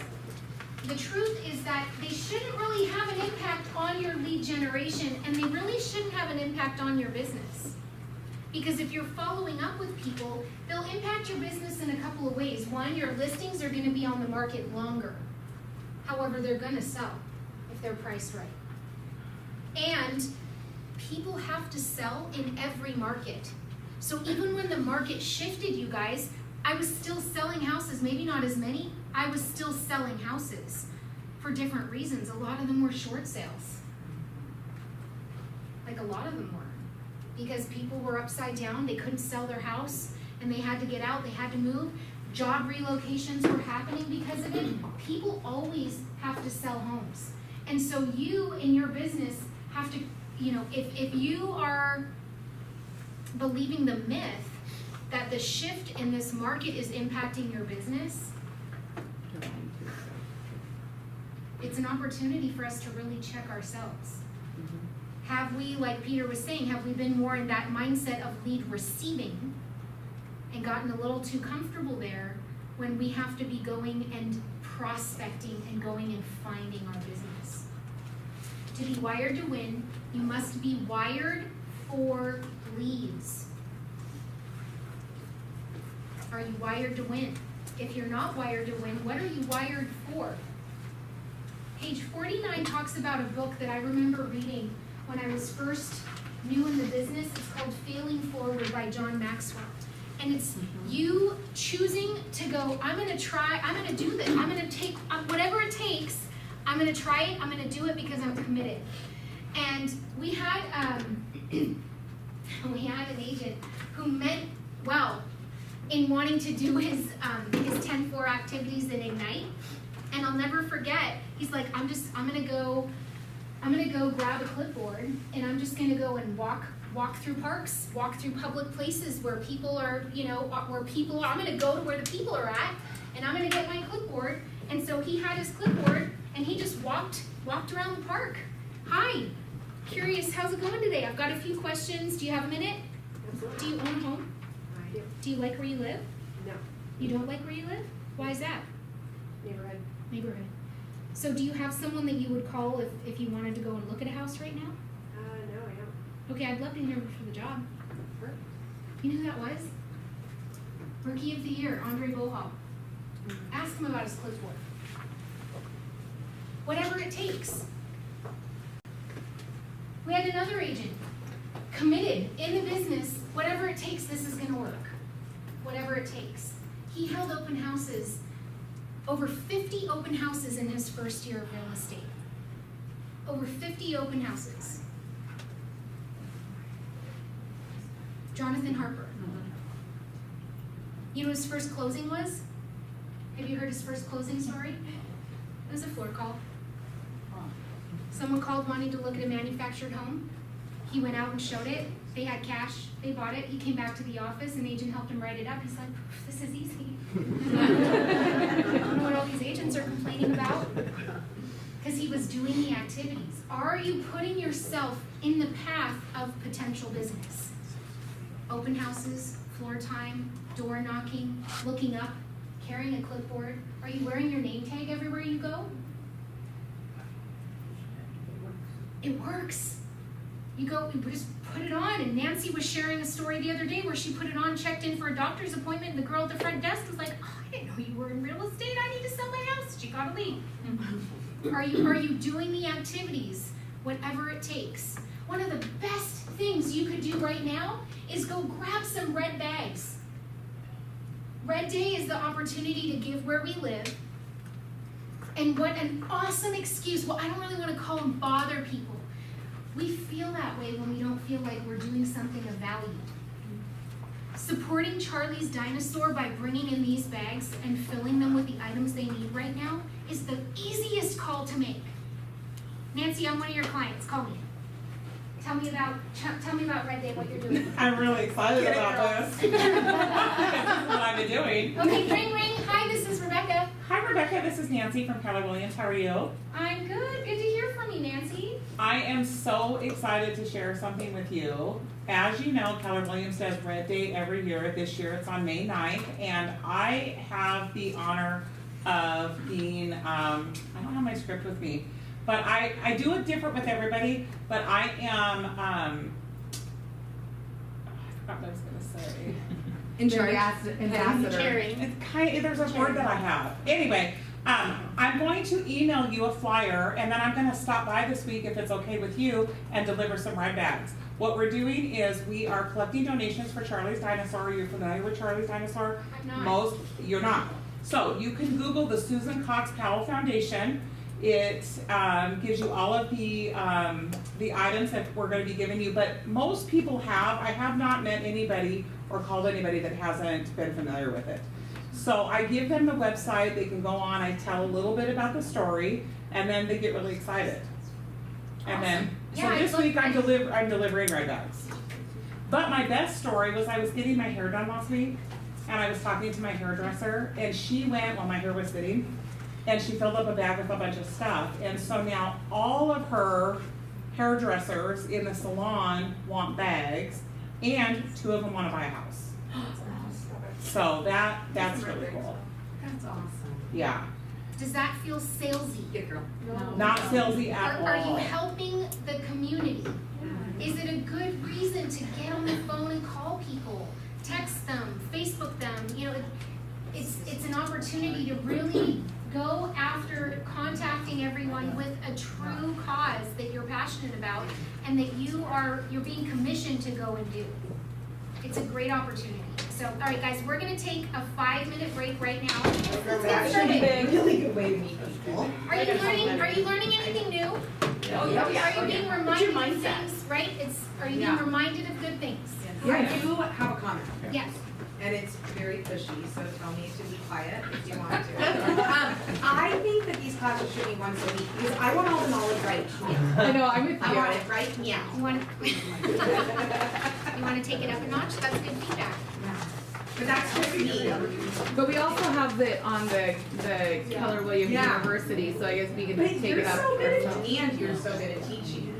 the truth is that they shouldn't really have an impact on your lead generation, and they really shouldn't have an impact on your business. Because if you're following up with people, they'll impact your business in a couple of ways. One, your listings are going to be on the market longer. However, they're going to sell if they're priced right. And people have to sell in every market. So even when the market shifted, you guys, I was still selling houses, maybe not as many. I was still selling houses for different reasons. A lot of them were short sales. Like a lot of them were. Because people were upside down, they couldn't sell their house, and they had to get out, they had to move. Job relocations were happening because of it. People always have to sell homes. And so you, in your business, have to, if you are believing the myth that the shift in this market is impacting your business, it's an opportunity for us to really check ourselves. Have we, like Peter was saying, have we been more in that mindset of lead receiving and gotten a little too comfortable there when we have to be going and prospecting and going and finding our business? To be wired to win, you must be wired for leads. Are you wired to win? If you're not wired to win, what are you wired for? Page 49 talks about a book that I remember reading when I was first new in the business. It's called Failing Forward by John Maxwell. And it's you choosing to go, I'm going to try, I'm going to do this, I'm going to take whatever it takes, I'm going to try it, I'm going to do it because I'm committed. And we had an agent who meant well in wanting to do his 10-4 activities in Ignite. And I'll never forget, he's like, I'm going to go grab a clipboard, and I'm just gonna go and walk through parks, walk through public places where people are, I'm gonna go to where the people are at, and I'm gonna get my clipboard. And so he had his clipboard, and he just walked around the park. Hi, curious, how's it going today? I've got a few questions. Do you have a minute? Absolutely. Do you own a home? I do. Do you like where you live? No. You don't like where you live? Why is that? Neighborhood. So do you have someone that you would call if you wanted to go and look at a house right now? No, I don't. Okay, I'd love to interview for the job. You know who that was? Rookie of the Year, Andre Bohal. Ask him about his clipboard. Whatever it takes. We had another agent, committed in the business, whatever it takes, this is gonna work. Whatever it takes. He held open houses, over 50 open houses in his first year of real estate. Over 50 open houses. Jonathan Harper. You know what his first closing was? Have you heard his first closing story? It was a floor call. Someone called wanting to look at a manufactured home. He went out and showed it. They had cash. They bought it. He came back to the office. An agent helped him write it up. He's like, this is easy. I don't know what all these agents are complaining about. Because he was doing the activities. Are you putting yourself in the path of potential business? Open houses, floor time, door knocking, looking up, carrying a clipboard. Are you wearing your name tag everywhere you go? It works. You go, you just put it on, and Nancy was sharing a story the other day where she put it on, checked in for a doctor's appointment, and the girl at the front desk was like, oh, I didn't know you were in real estate, I need to sell my house. She got to leave. Are you doing the activities, whatever it takes? One of the best things you could do right now is go grab some red bags. Red Day is the opportunity to give where we live. And what an awesome excuse. Well, I don't really want to call them bother people. We feel that way when we don't feel like we're doing something of value. Supporting Charlie's Dinosaur by bringing in these bags and filling them with the items they need right now is the easiest call to make. Nancy, I'm one of your clients. Call me. Tell me about Red Day, what you're doing. I'm really excited about this. This is what I've been doing. Okay, ring ring. Hi, this is Rebecca. Hi Rebecca, this is Nancy from Keller Williams. How are you? I'm good. Good to hear from you, Nancy. I am so excited to share something with you. As you know, Keller Williams does Red Day every year. This year it's on May 9th, and I have the honor of being, I don't have my script with me, but I do it different with everybody, but I am, I forgot what I was gonna say. Ambassador. It's kind of, there's a word that I have. Anyway, I'm going to email you a flyer, and then I'm going to stop by this week, if it's okay with you, and deliver some ride bags. What we're doing is we are collecting donations for Charlie's Dinosaur. Are you familiar with Charlie's Dinosaur? I'm not. You're not. So you can Google the Susan Cox Powell Foundation. It gives you all of the items that we're going to be giving you, but most people have. I have not met anybody or called anybody that hasn't been familiar with it. So I give them the website, they can go on, I tell a little bit about the story, and then they get really excited. And then, so this week I'm delivering ride bags. But my best story was I was getting my hair done last week, and I was talking to my hairdresser, and she went while my hair was sitting, and she filled up a bag with a bunch of stuff. And so now all of her hairdressers in the salon want bags, and 2 of them want to buy a house. So that's really cool. That's awesome. Yeah. Does that feel salesy? Good girl. No. Not salesy at all. Are you helping the community? Is it a good reason to get on the phone and call people, text them, Facebook them? You know, it's an opportunity to really go after contacting everyone with a true cause that you're passionate about and that you're being commissioned to go and do. It's a great opportunity. So, all right, guys, we're going to take a 5-minute break right now. Let's get started. Really good way to meet people. Are you learning anything new? Oh, yeah. Are you being reminded of things, right? Are you being reminded of good things? Yeah, I do have a comment. Yes. And it's very pushy, so tell me to be quiet if you want to. I think that these classes should be once a week, because I want all the knowledge right now. I know, I'm with you. I want it right now. You want to take it up a notch? That's good feedback. But that's just me. But we also have on the Keller Williams University, so I guess we can But take you're it up. so good at, and you're so good at teaching.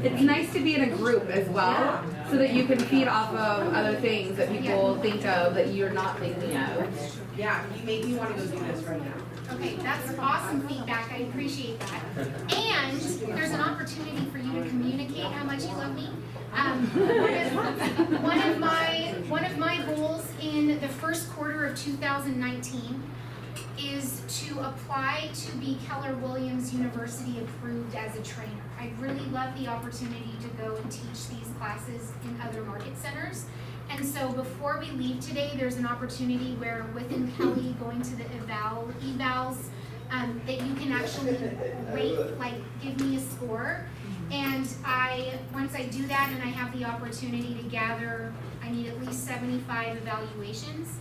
It's nice to be in a group as well, so that you can feed off of other things that people think of that you're not thinking of. Yeah, you make me wanna go do this right now. Okay, that's awesome feedback, I appreciate that. And there's an opportunity for you to communicate how much you love me. One of my goals in the first quarter of 2019 is to apply to be Keller Williams University approved as a trainer. I really love the opportunity to go and teach these classes in other market centers. And so before we leave today, there's an opportunity where within Kelly going to the evals, that you can actually rate, like give me a score. And once I do that and I have the opportunity to gather, I need at least 75 evaluations.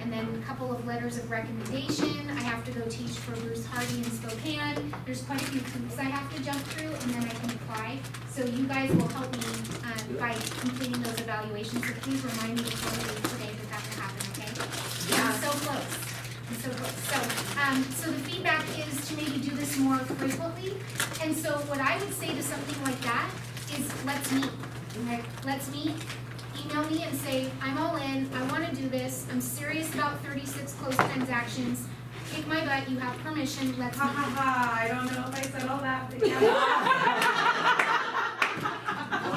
And then a couple of letters of recommendation. I have to go teach for Bruce Hardy in Spokane. There's quite a few hoops I have to jump through, and then I can apply. So you guys will help me by completing those evaluations. So please remind me before we leave today that that will happen, okay? Yeah. I'm so close. I'm so close. So the feedback is to maybe do this more frequently. And so what I would say to something like that is let's meet. Okay? Let's meet. Email me and say, I'm all in, I want to do this, I'm serious about 36 closed transactions, kick my butt, you have permission, let's Ha meet. ha ha, I don't know if I said all that, but yeah.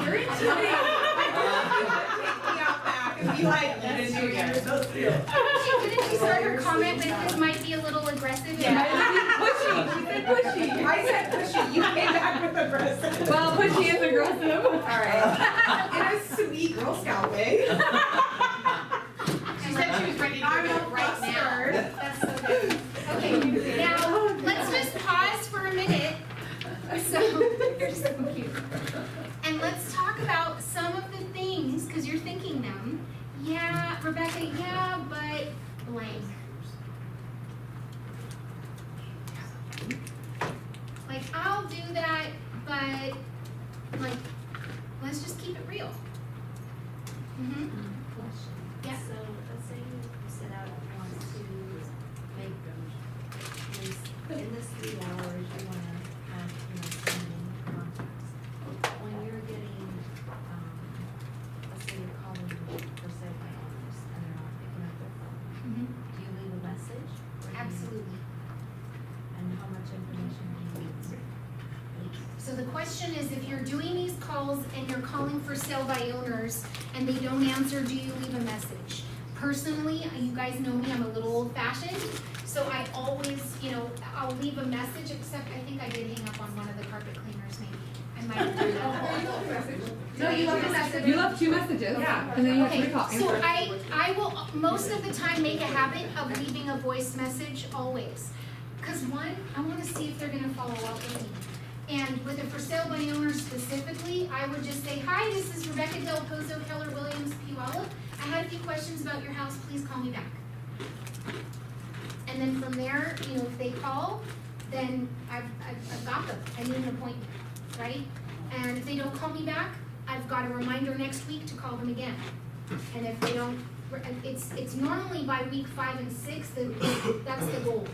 You're intimidating. Take me out back and be like, that's you guys. Didn't you start your comment with this might be a little aggressive? Yeah. Pushy, she said pushy. I said pushy, you came back with aggressive. Well, pushy is aggressive. Alright. In a sweet Girl Scout way. She said she was ready to go right now. That's so good. Okay, now let's just pause for a minute. So, you're so cute. And let's talk about some of the things, because you're thinking them. Yeah, Rebecca, yeah, but blank. Like, I'll do that, but, like, let's just keep it real. Mm-hmm. Question. Yeah. So let's say you set out and want to make this, in this 3 hours, you wanna have, sending contacts. When you're getting, let's say you're calling for sale by owners and they're not picking up their phone, Mm-hmm. do you leave a message? Or do you- Absolutely. And how much information do you need? So the question is, if you're doing these calls and you're calling for sale by owners and they don't answer, do you leave a message? Personally, you guys know me, I'm a little old fashioned, so I always, I'll leave a message, except I think I did hang up on one of the carpet cleaners maybe. I might have done that. No, you left a message. You left 2 messages. Yeah. And then you have to Okay, recall. so I will most of the time make a habit of leaving a voice message always. Because one, I want to see if they're gonna follow up with me. And with a for sale by owner specifically, I would just say, hi, this is Rebecca Del Pozo, Keller Williams, Puyallup. I had a few questions about your house, please call me back. And then from there, if they call, then I've got them, I need an appointment, right? And if they don't call me back, I've got a reminder next week to call them again. And if they don't, it's normally by week 5 and 6, that's the gold.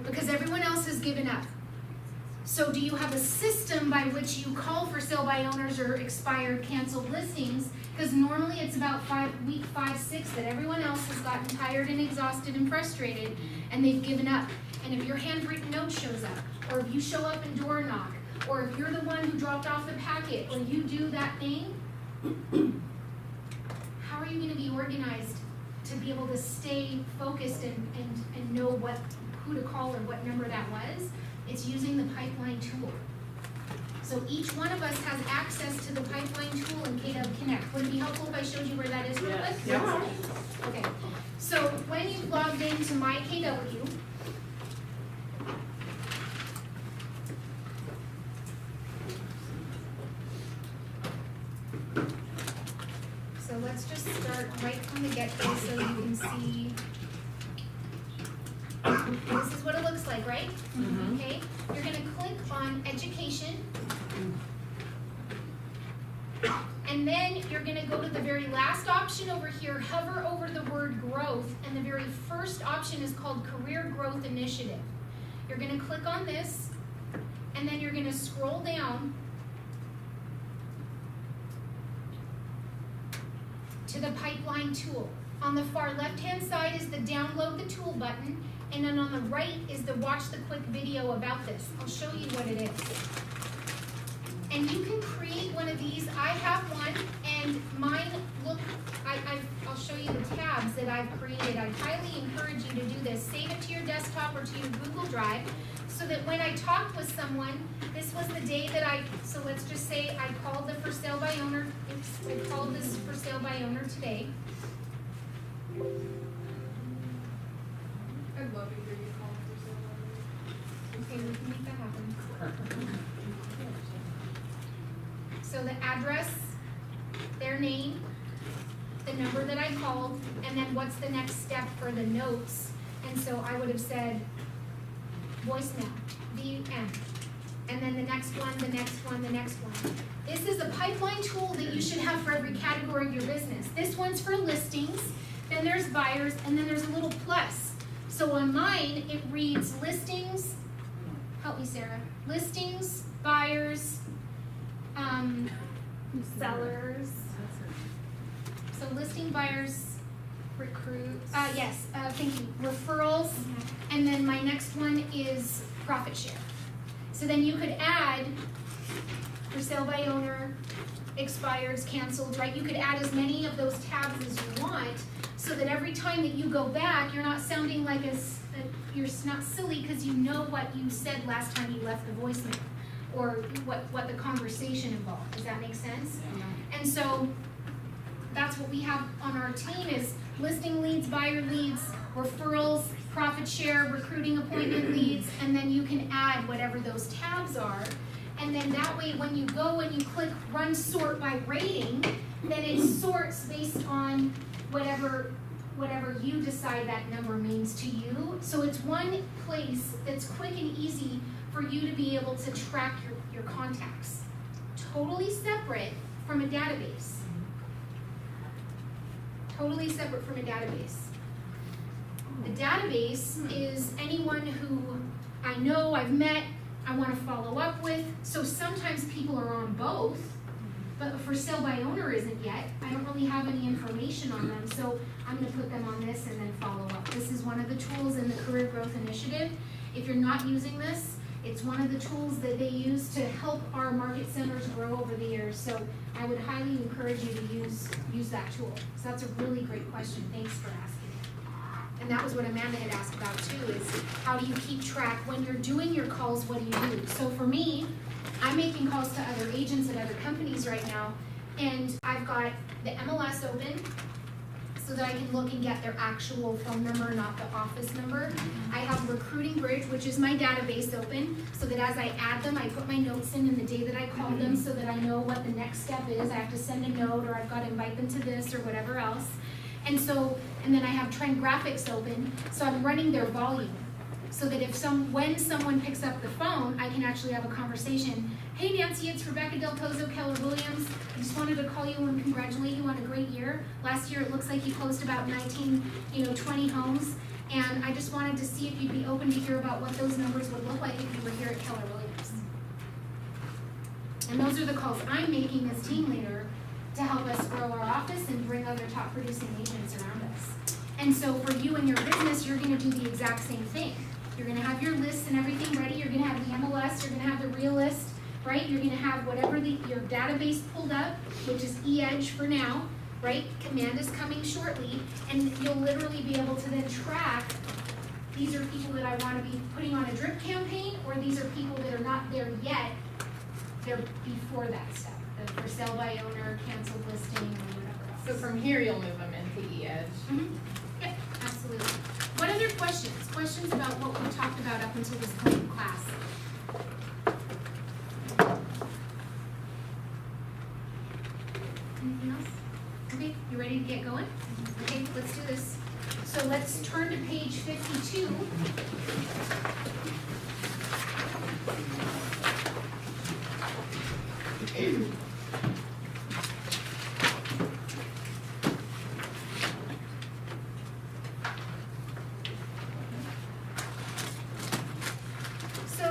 Because everyone else has given up. So do you have a system by which you call for sale by owners or expired, canceled listings? Because normally it's about week 5, 6 that everyone else has gotten tired and exhausted and frustrated and they've given up. And if your handwritten note shows up, or if you show up and door knock, or if you're the one who dropped off the packet, or you do that thing, how are you gonna be organized to be able to stay focused and know who to call or what number that was? It's using the pipeline tool. So each one of us has access to the pipeline tool in KW Connect. Would it be helpful if I showed you where that is real quick? Yeah. Okay, so when you've logged into my KW, so let's just start right from the get-go so you can see. This is what it looks like, right? Mm-hmm. Okay, you're gonna click on education. And then you're gonna go to the very last option over here, hover over the word growth, and the very first option is called Career Growth Initiative. You're gonna click on this, and then you're gonna scroll down to the pipeline tool. On the far left-hand side is the download the tool button, and then on the right is the watch the quick video about this. I'll show you what it is. And you can create one of these. I have one, and mine look, I'll show you the tabs that I've created. I highly encourage you to do this. Save it to your desktop or to your Google Drive, so that when I talk with someone, this was the day that so let's just say I called the for sale by owner, I called this for sale by owner today. I'd love to hear you call for sale. Okay, we can make that happen. So the address, their name, the number that I called, and then what's the next step for the notes. And so I would have said voicemail, VM, and then the next one, the next one, the next one. This is a pipeline tool that you should have for every category of your business. This one's for listings, then there's buyers, and then there's a little plus. So on mine, it reads listings, help me Sarah, listings, buyers, sellers. So listing, buyers, recruit, thank you, referrals, and then my next one is profit share. So then you could add for sale by owner, expires, canceled, right? You could add as many of those tabs as you want, so that every time that you go back, you're not sounding like you're not silly because you know what you said last time you left the voicemail, or what the conversation involved. Does that make sense? Yeah. And so that's what we have on our team is listing leads, buyer leads, referrals, profit share, recruiting appointment leads, and then you can add whatever those tabs are. And then that way when you go and you click run sort by rating, then it sorts based on whatever you decide that number means to you. So it's one place that's quick and easy for you to be able to track your contacts. Totally separate from a database. Totally separate from a database. The database is anyone who I know, I've met, I want to follow up with. So sometimes people are on both, but for sale by owner isn't yet. I don't really have any information on them, so I'm going to put them on this and then follow up. This is one of the tools in the Career Growth Initiative. If you're not using this, it's one of the tools that they use to help our market centers grow over the years. So I would highly encourage you to use that tool. So that's a really great question. Thanks for asking it. And that was what Amanda had asked about too, is how do you keep track when you're doing your calls, what do you do? So for me, I'm making calls to other agents at other companies right now, and I've got the MLS open so that I can look and get their actual phone number, not the office number. I have Recruiting Bridge, which is my database open, so that as I add them, I put my notes in the day that I called them so that I know what the next step is. I have to send a note, or I've got to invite them to this or whatever else. And then I have Trend Graphics open, so I'm running their volume. So that when someone picks up the phone, I can actually have a conversation. Hey Nancy, it's Rebecca Del Pozo, Keller Williams. I just wanted to call you and congratulate you on a great year. Last year it looks like you closed about 20 homes. And I just wanted to see if you'd be open to hear about what those numbers would look like if you were here at Keller Williams. And those are the calls I'm making as team leader to help us grow our office and bring other top producing agents around us. And so for you and your business, you're gonna do the exact same thing. You're gonna have your lists and everything ready. You're gonna have the MLS, you're gonna have the real list, right? You're gonna have whatever your database pulled up, which is eEdge for now, right? Command is coming shortly, and you'll literally be able to then track, these are people that I wanna be putting on a drip campaign, or these are people that are not there yet, they're before that step, the for sale by owner, canceled listing, or whatever else. So from here, you'll move them into eEdge. Mm-hmm. Yep, absolutely. What other questions? Questions about what we talked about up until this point in class? Anything else? Okay, you ready to get going? Okay, let's do this. So let's turn to page 52.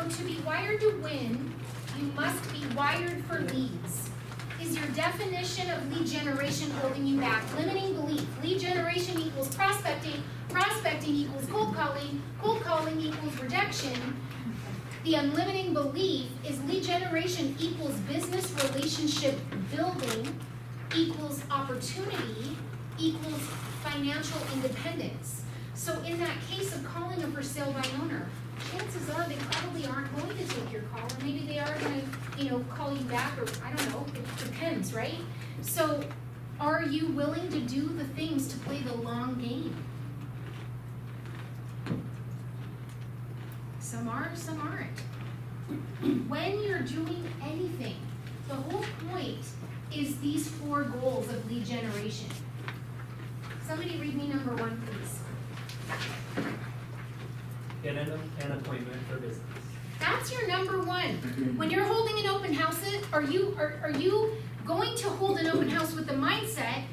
To be wired to win, you must be wired for leads. is your definition of lead generation holding you back? Limiting belief. Lead generation equals prospecting. Prospecting equals cold calling. Cold calling equals rejection. The unlimiting belief is lead generation equals business relationship building equals opportunity equals financial independence. So in that case of calling a for sale by owner, chances are they probably aren't going to take your call, or maybe they are going to, call you back, or I don't know, it depends, right? So are you willing to do the things to play the long game? Some are, some aren't. When you're doing anything, the whole point is these 4 goals of lead generation. Somebody read me number 1, please. Get an appointment for business. That's your number 1. When you're holding an open house, are you going to hold an open house with the mindset,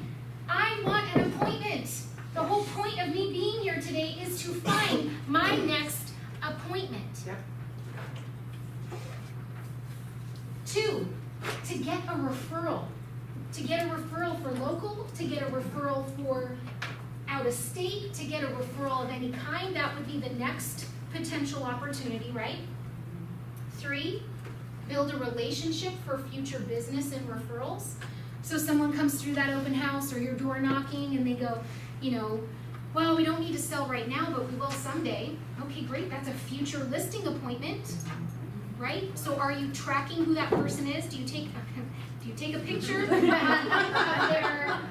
I want an appointment? The whole point of me being here today is to find my next appointment. Yep. 2, to get a referral. To get a referral for local, to get a referral for out of state, to get a referral of any kind, that would be the next potential opportunity, right? 3, build a relationship for future business and referrals. So someone comes through that open house or your door knocking and they go, well, we don't need to sell right now, but we will someday. Okay, great, that's a future listing appointment, right? So are you tracking who that person is? Do you take a picture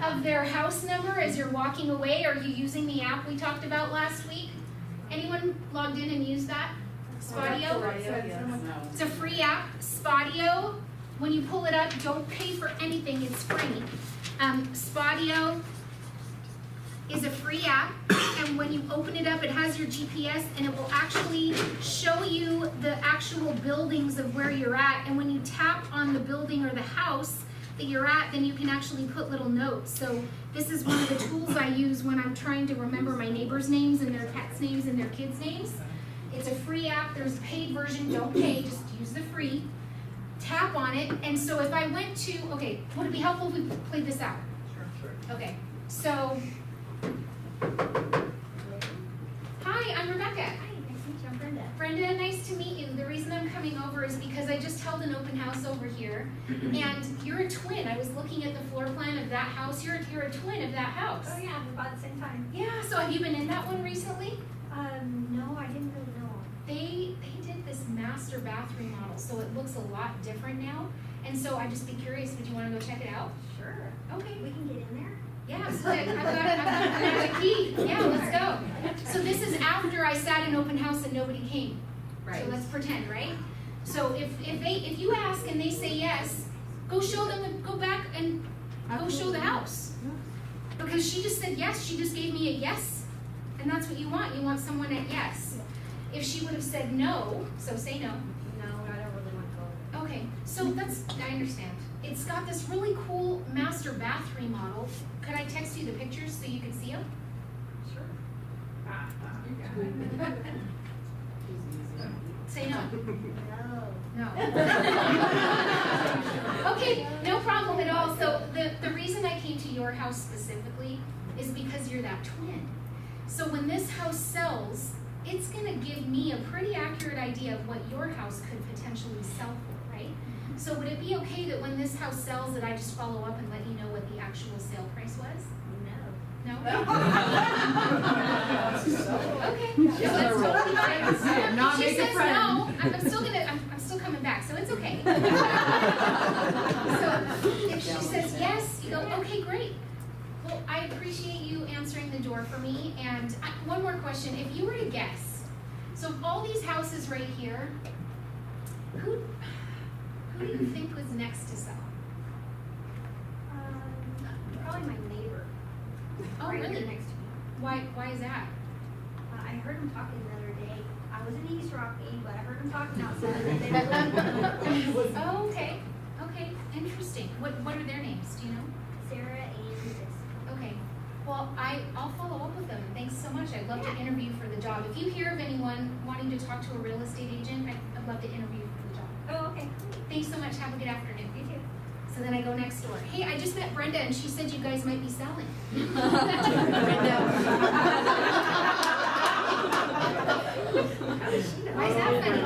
of their house number as you're walking away? Are you using the app we talked about last week? Anyone logged in and used that? Spotio? It's a free app, Spotio. When you pull it up, don't pay for anything, it's free. Spotio is a free app, and when you open it up, it has your GPS, and it will actually show you the actual buildings of where you're at, and when you tap on the building or the house that you're at, then you can actually put little notes. So this is one of the tools I use when I'm trying to remember my neighbors' names and their pets' names and their kids' names. It's a free app, there's a paid version, don't pay, just use the free. Tap on it, and so if I went to, okay, would it be helpful if we played this out? Sure. Okay, so, hi, I'm Rebecca. Hi, nice to meet you. I'm Brenda. Brenda, nice to meet you. The reason I'm coming over is because I just held an open house over here, and you're a twin. I was looking at the floor plan of that house. You're a twin of that house. Oh yeah, we're about the same time. Yeah, so have you been in that one recently? No, I didn't really know. They did this master bathroom model, so it looks a lot different now. And so I'd just be curious, would you want to go check it out? Sure. Okay. We can get in there? Yeah, so I've got the magic key. Yeah, let's go. So this is after I sat in open house and nobody came. Right. So let's pretend, right? So if you ask and they say yes, go show them, go back and go show the house. Because she just said yes, she just gave me a yes. And that's what you want. You want someone at yes. If she would have said no, so say no. No, I don't really want to go. Okay, so I understand. It's got this really cool master bath remodel. Could I text you the pictures so you could see them? Sure. Say no. No. No. Okay, no problem at all. So the reason I came to your house specifically is because you're that twin. So when this house sells, it's gonna give me a pretty accurate idea of what your house could potentially sell for, right? So would it be okay that when this house sells that I just follow up and let you know what the actual sale price was? No? Okay. Yeah, that's totally fine. Not If she make a says friend. no, I'm still coming back, so it's okay. So if she says yes, you go, okay, great. Well, I appreciate you answering the door for me, and one more question. If you were to guess, so all these houses right here, who do you think was next to sell? Probably my neighbor. Oh, Right really? here next to me. Why is that? I heard him talking the other day. I was in East Rocky, but I heard him talking outside. Oh, okay. Okay, interesting. What are their names? Do you know? Sarah and Jessica. Okay. Well, I'll follow up with them. Thanks so much. I'd love to interview for the job. If you hear of anyone wanting to talk to a real estate agent, I'd love to interview for the job. Oh, okay. Thanks so much. Have a good afternoon. You too. So So then I go next door. Hey, I just met Brenda and she said you guys might be selling. Why is that funny?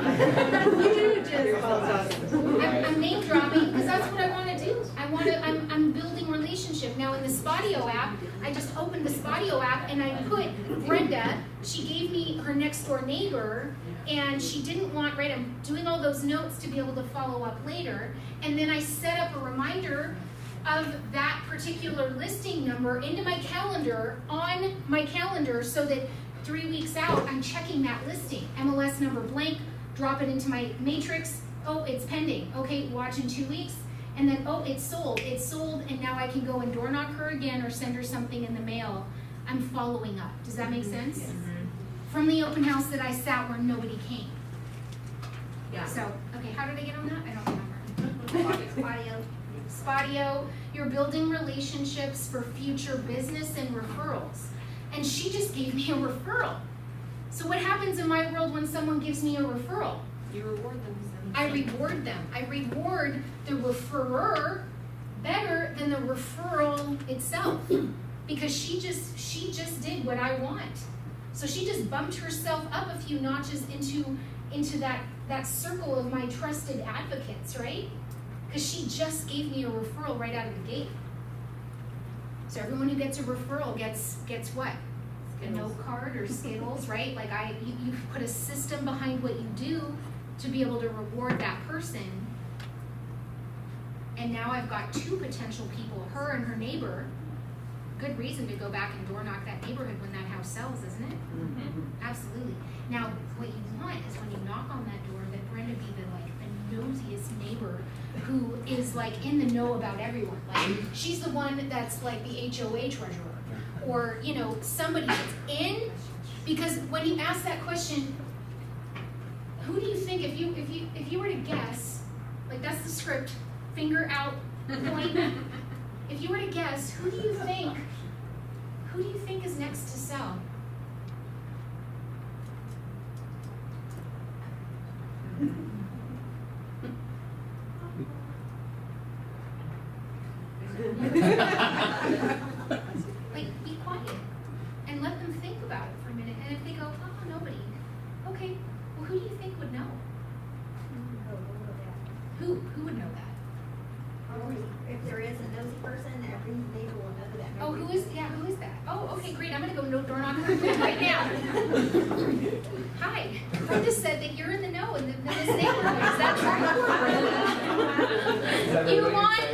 I'm name dropping because that's what I want to do. I'm building relationship. Now in the Spotio app, I just opened the Spotio app and I put Brenda. She gave me her next door neighbor and she didn't want, right, I'm doing all those notes to be able to follow up later. And then I set up a reminder of that particular listing number into my calendar, on my calendar, so that 3 weeks out, I'm checking that listing. MLS number blank, drop it into my matrix. Oh, it's pending. Okay, watch in 2 weeks. And then, oh, it's sold, and now I can go and door knock her again or send her something in the mail. I'm following up. Does that make sense? Yes. From the open house that I sat where nobody came. Yeah. So, okay, how did I get on that? I don't remember. Spotio, you're building relationships for future business and referrals. And she just gave me a referral. So what happens in my world when someone gives me a referral? You reward them. I reward them. I reward the referrer better than the referral itself. Because she just did what I want. So she just bumped herself up a few notches into that circle of my trusted advocates, right? Because she just gave me a referral right out of the gate. So everyone who gets a referral gets what? A note card or Skittles, right? Like you put a system behind what you do to be able to reward that person. And now I've got 2 potential people, her and her neighbor. Good reason to go back and door knock that neighborhood when that house sells, isn't it? Mm-hmm. Absolutely. Now, what you want is when you knock on that door, that Brenda be the nosiest neighbor who is like in the know about everyone. Like she's the one that's like the HOA treasurer, or somebody that's in. Because when you ask that question, who do you think if you were to guess, like that's the script, finger out, point. If you were to guess, who do you think is next to sell? Like, be quiet and let them think about it for a minute. And if they go, oh, nobody. Okay, well, who do you think would know? Who would know that? If there is a nosy person, every neighbor will know who that Oh, neighbor who is that? Oh, okay, great. I'm gonna go door knock right now. Hi, Brenda said that you're in the know in this neighborhood. Is that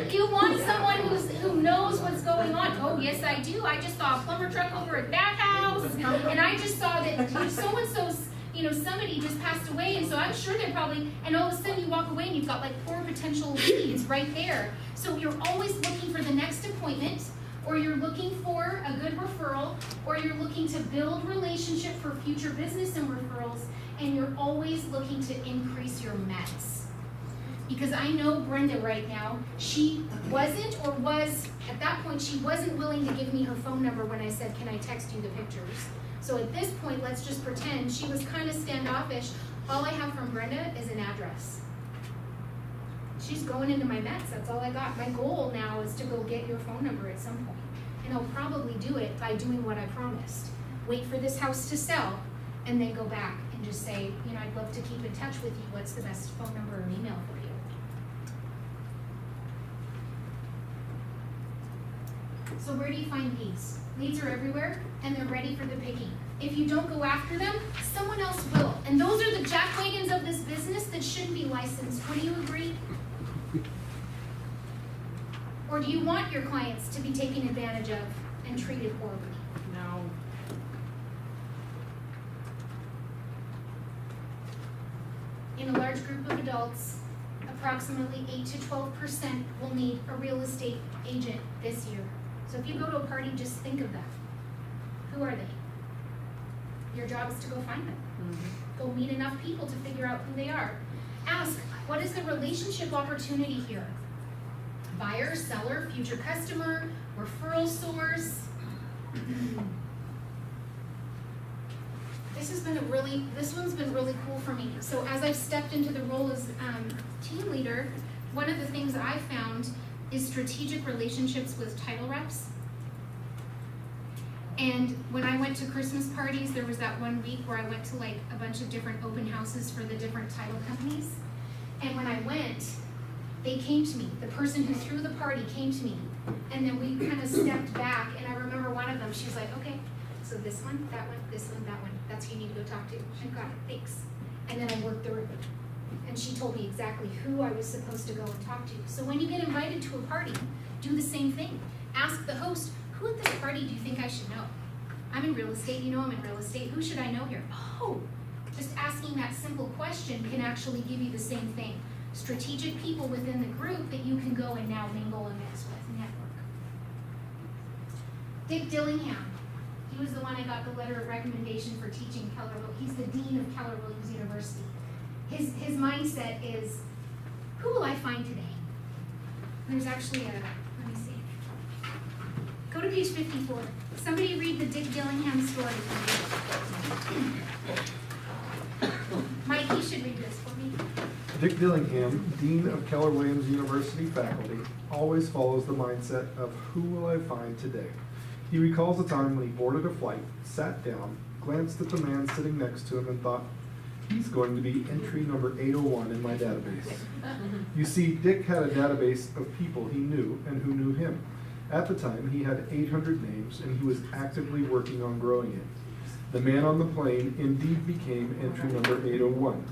true? You want someone who knows what's going on. Oh, yes, I do. I just saw a plumber truck over at that house, and I just saw that so-and-so's, somebody just passed away, and so I'm sure they're probably, and all of a sudden you walk away and you've got like 4 potential leads right there. So you're always looking for the next appointment, or you're looking for a good referral, or you're looking to build relationship for future business and referrals, and you're always looking to increase your METs. Because I know Brenda right now, she wasn't, or was, at that point, she wasn't willing to give me her phone number when I said, can I text you the pictures? So at this point, let's just pretend she was kind of standoffish. All I have from Brenda is an address. She's going into my METs, that's all I got. My goal now is to go get your phone number at some point. And I'll probably do it by doing what I promised. Wait for this house to sell, and then go back and just say, I'd love to keep in touch with you. What's the best phone number or email for you? So where do you find leads? Leads are everywhere, and they're ready for the picking. If you don't go after them, someone else will. And those are the jackwagons of this business that shouldn't be licensed. Would you agree? Or do you want your clients to be taken advantage of and treated horribly? No. In a large group of adults, approximately 8 to 12% will need a real estate agent this year. So if you go to a party, just think of that. Who are they? Your job is to go find them. Go meet enough people to figure out who they are. Ask, what is the relationship opportunity here? Buyer, seller, future customer, referral source. This one's been really cool for me. So as I've stepped into the role as team leader, one of the things I found is strategic relationships with title reps. And when I went to Christmas parties, there was that one week where I went to like a bunch of different open houses for the different title companies. And when I went, they came to me. The person who threw the party came to me. And then we kind of stepped back, and I remember one of them, she was like, okay, so this one, that one, this one, that one, that's who you need to go talk to. I got it, thanks. And then I worked through it. And she told me exactly who I was supposed to go and talk to. So when you get invited to a party, do the same thing. Ask the host, who at this party do you think I should know? I'm in real estate, you know I'm in real estate. Who should I know here? Oh, just asking that simple question can actually give you the same thing. Strategic people within the group that you can go and now mingle and mix with, network. Dick Dillingham, he was the one I got the letter of recommendation for teaching Keller. He's the dean of Keller Williams University. His mindset is, who will I find today? There's actually a, let me see. Go to page 54. Somebody read the Dick Dillingham story for me. Mike, you should read this for me. Dick Dillingham, Dean of Keller Williams University faculty, always follows the mindset of who will I find today. He recalls a time when he boarded a flight, sat down, glanced at the man sitting next to him and thought, he's going to be entry number 801 in my database. You see, Dick had a database of people he knew and who knew him. At the time, he had 800 names and he was actively working on growing it. The man on the plane indeed became entry number 801.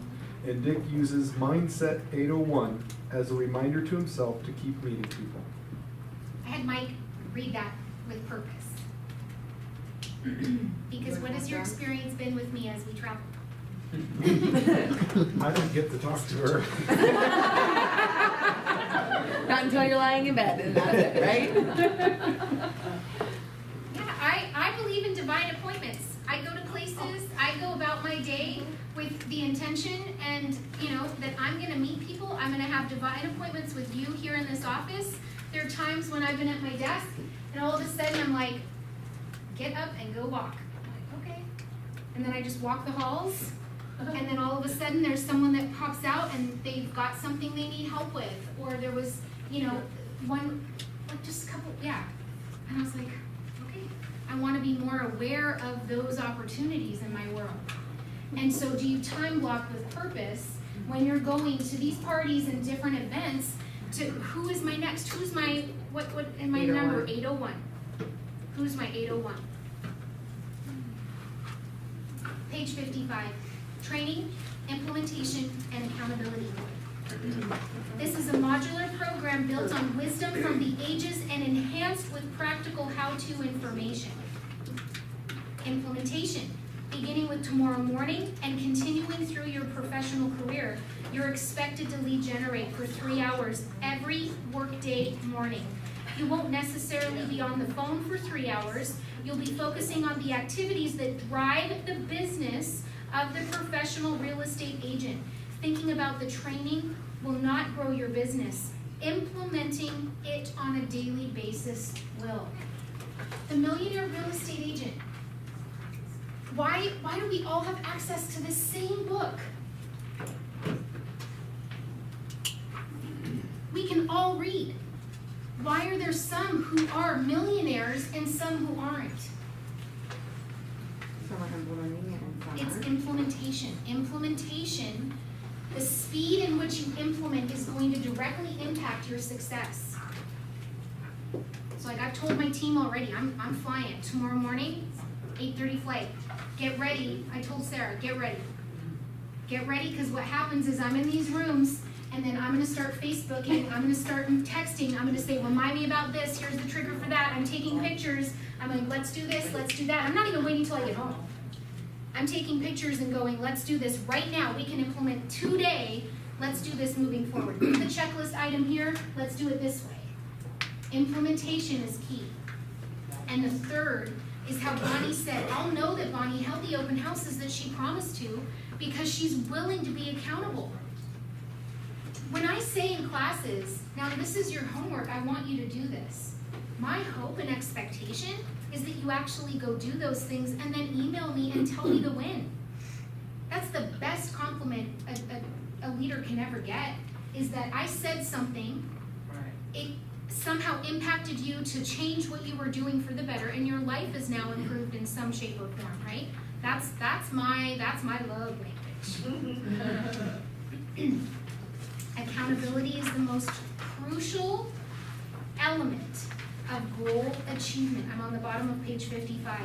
And Dick uses Mindset 801 as a reminder to himself to keep meeting people. I had Mike read that with purpose. Because what has your experience been with me as we travel? I don't get to talk to her. Not until you're lying in bed, and that's it, right? Yeah, I believe in divine appointments. I go to places, I go about my day with the intention and, you know, that I'm going to meet people. I'm going to have divine appointments with you here in this office. There are times when I've been at my desk and all of a sudden I'm like, get up and go walk. I'm like, okay. And then I just walk the halls. And then all of a sudden there's someone that pops out and they've got something they need help with. Or there was, you know, one, like just a couple, yeah. And I was like, okay, I want to be more aware of those opportunities in my world. And so do you time block with purpose when you're going to these parties and different events to who is my next, who's my, what, and my number, 801. Who's my 801? Page 55. Training, implementation, and accountability. This is a modular program built on wisdom from the ages and enhanced with practical how-to information. Implementation, beginning with tomorrow morning and continuing through your professional career. You're expected to lead generate for 3 hours every workday morning. You won't necessarily be on the phone for 3 hours. You'll be focusing on the activities that drive the business of the professional real estate agent. Thinking about the training will not grow your business. Implementing it on a daily basis will. The Millionaire Real Estate Agent. Why do we all have access to the same book? We can all read. Why are there some who are millionaires and some who aren't? Some are implementing it and some It's aren't. implementation. Implementation, the speed in which you implement is going to directly impact your success. So like I've told my team already, I'm flying tomorrow morning, 8:30 flight. Get ready. I told Sarah, get ready. Get ready, because what happens is I'm in these rooms and then I'm going to start Facebooking, I'm going to start texting, I'm going to say, remind me about this, here's the trigger for that, I'm taking pictures, I'm like, let's do this, let's do that. I'm not even waiting until I get home. I'm taking pictures and going, let's do this right now. We can implement today. Let's do this moving forward. Put the checklist item here, let's do it this way. Implementation is key. And the third is how Bonnie said, I'll know that Bonnie held the open houses that she promised to because she's willing to be accountable. When I say in classes, now this is your homework, I want you to do this. My hope and expectation is that you actually go do those things and then email me and tell me the win. That's the best compliment a leader can ever get, is that I said something, it somehow impacted you to change what you were doing for the better, and your life is now improved in some shape or form, right? That's my love language. Accountability is the most crucial element of goal achievement. I'm on the bottom of page 55.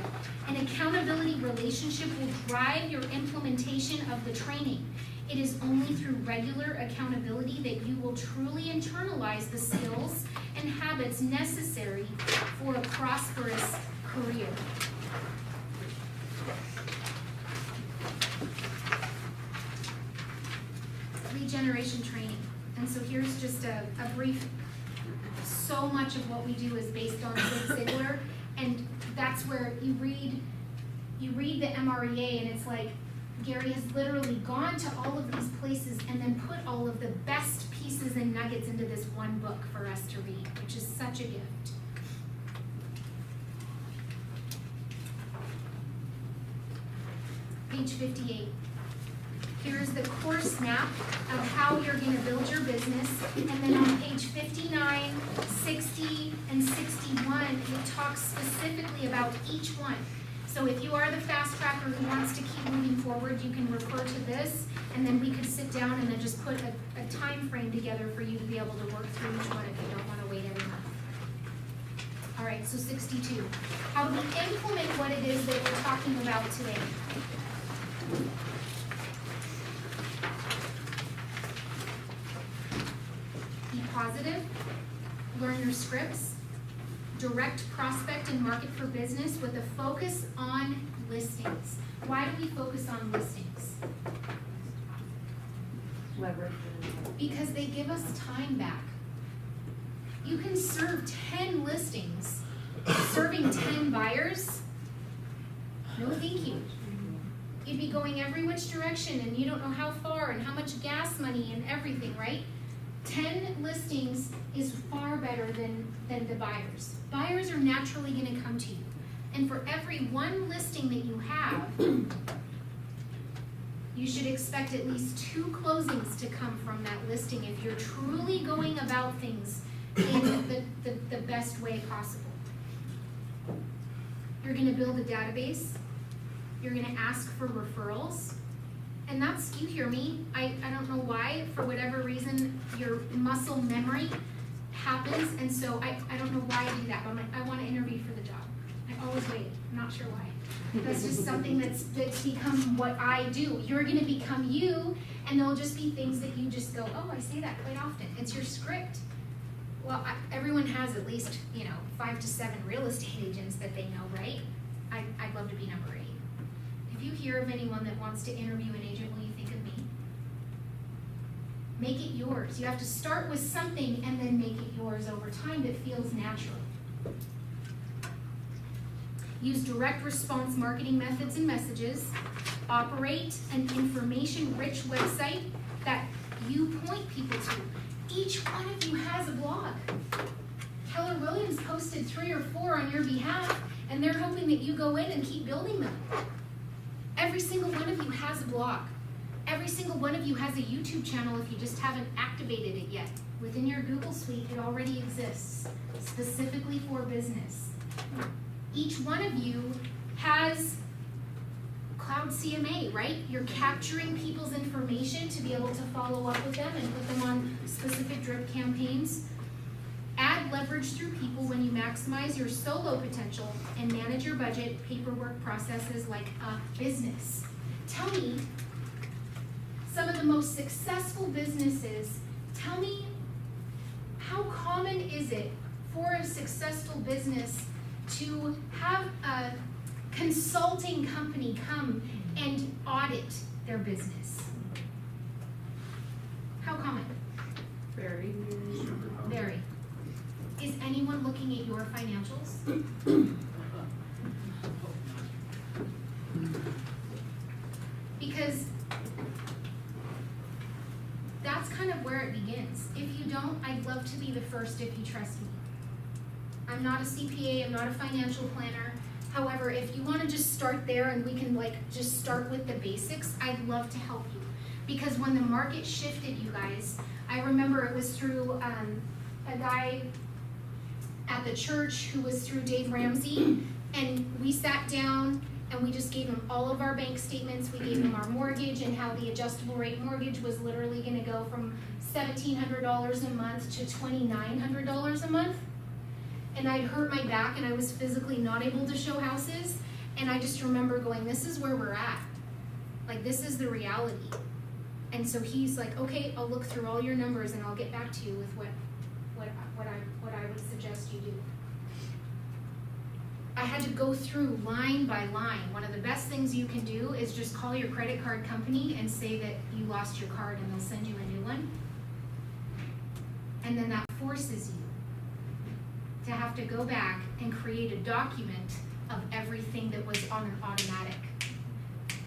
An accountability relationship will drive your implementation of the training. It is only through regular accountability that you will truly internalize the skills and habits necessary for a prosperous career. Regeneration training. And so here's just a brief, so much of what we do is based on Zig Ziglar, and that's where you read the MREA, and it's like, Gary has literally gone to all of these places and then put all of the best pieces and nuggets into this one book for us to read, which is such a gift. Page 58. Here is the core snap of how you're going to build your business. And then on page 59, 60, and 61, it talks specifically about each one. So if you are the fast tracker who wants to keep moving forward, you can refer to this, and then we could sit down and then just put a time frame together for you to be able to work through each one if you don't want to wait every month. All right, so 62. How do we implement what it is that we're talking about today? Be positive, learn your scripts, direct prospect and market for business with a focus on listings. Why do we focus on listings? Leverage. Because they give us time back. You can serve 10 listings, serving 10 buyers. No thank you. You'd be going every which direction and you don't know how far and how much gas money and everything, right? 10 listings is far better than the buyers. Buyers are naturally going to come to you. And for every one listing that you have, you should expect at least 2 closings to come from that listing if you're truly going about things in the best way possible. You're going to build a database. You're going to ask for referrals. And that's, you hear me, I don't know why, for whatever reason, your muscle memory happens, and so I don't know why I do that, but I'm like, I want to interview for the job. I always wait, I'm not sure why. That's just something that's become what I do. You're going to become you, and there'll just be things that you just go, oh, I say that quite often. It's your script. Well, everyone has at least, 5 to 7 real estate agents that they know, right? I'd love to be number 8. If you hear of anyone that wants to interview an agent, will you think of me? Make it yours. You have to start with something and then make it yours over time that feels natural. Use direct response marketing methods and messages. Operate an information-rich website that you point people to. Each one of you has a blog. Keller Williams posted 3 or 4 on your behalf, and they're hoping that you go in and keep building them. Every single one of you has a blog. Every single one of you has a YouTube channel if you just haven't activated it yet. Within your Google Suite, it already exists, specifically for business. Each one of you has Cloud CMA, right? You're capturing people's information to be able to follow up with them and put them on specific drip campaigns. Add leverage through people when you maximize your solo potential and manage your budget, paperwork processes like a business. Tell me, some of the most successful businesses, tell me, how common is it for a successful business to have a consulting company come and audit their business? How common? Very. Very. Is anyone looking at your financials? Because that's kind of where it begins. If you don't, I'd love to be the first if you trust me. I'm not a CPA, I'm not a financial planner. However, if you want to just start there and we can just start with the basics, I'd love to help you. Because when the market shifted, you guys, I remember it was through a guy at the church who was through Dave Ramsey, and we sat down and we just gave him all of our bank statements. We gave him our mortgage and how the adjustable rate mortgage was literally gonna go from $1,700 a month to $2,900 a month. And I'd hurt my back and I was physically not able to show houses. And I just remember going, this is where we're at. Like, this is the reality. And so he's like, okay, I'll look through all your numbers and I'll get back to you with what I would suggest you do. I had to go through line by line. One of the best things you can do is just call your credit card company and say that you lost your card and they'll send you a new one. And then that forces you to have to go back and create a document of everything that was on an automatic.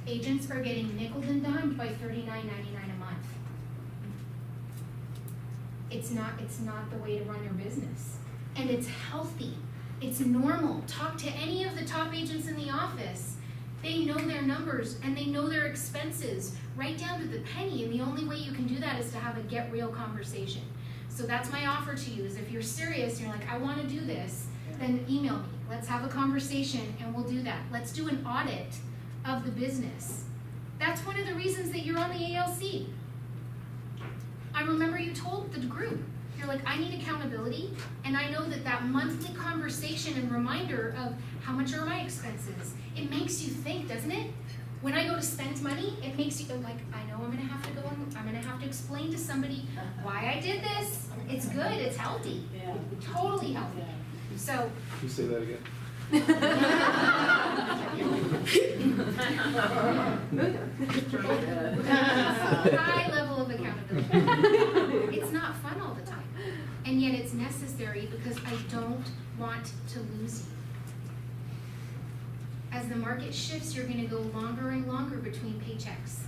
Agents are getting nickeled and dimed by $39.99 a month. It's not the way to run your business. And it's healthy. It's normal. Talk to any of the top agents in the office. They know their numbers and they know their expenses right down to the penny, and the only way you can do that is to have a get real conversation. So that's my offer to you, is if you're serious, you're like, I want to do this, then email me. Let's have a conversation and we'll do that. Let's do an audit of the business. That's one of the reasons that you're on the ALC. I remember you told the group, you're like, I need accountability, and I know that that monthly conversation and reminder of how much are my expenses, it makes you think, doesn't it? When I go to spend money, it makes you go like, I know I'm gonna have to go and I'm gonna have to explain to somebody why I did this. It's good, it's healthy, totally healthy. So. Can you say that again? High level of accountability. It's not fun all the time, and yet it's necessary because I don't want to lose you. As the market shifts, you're going to go longer and longer between paychecks.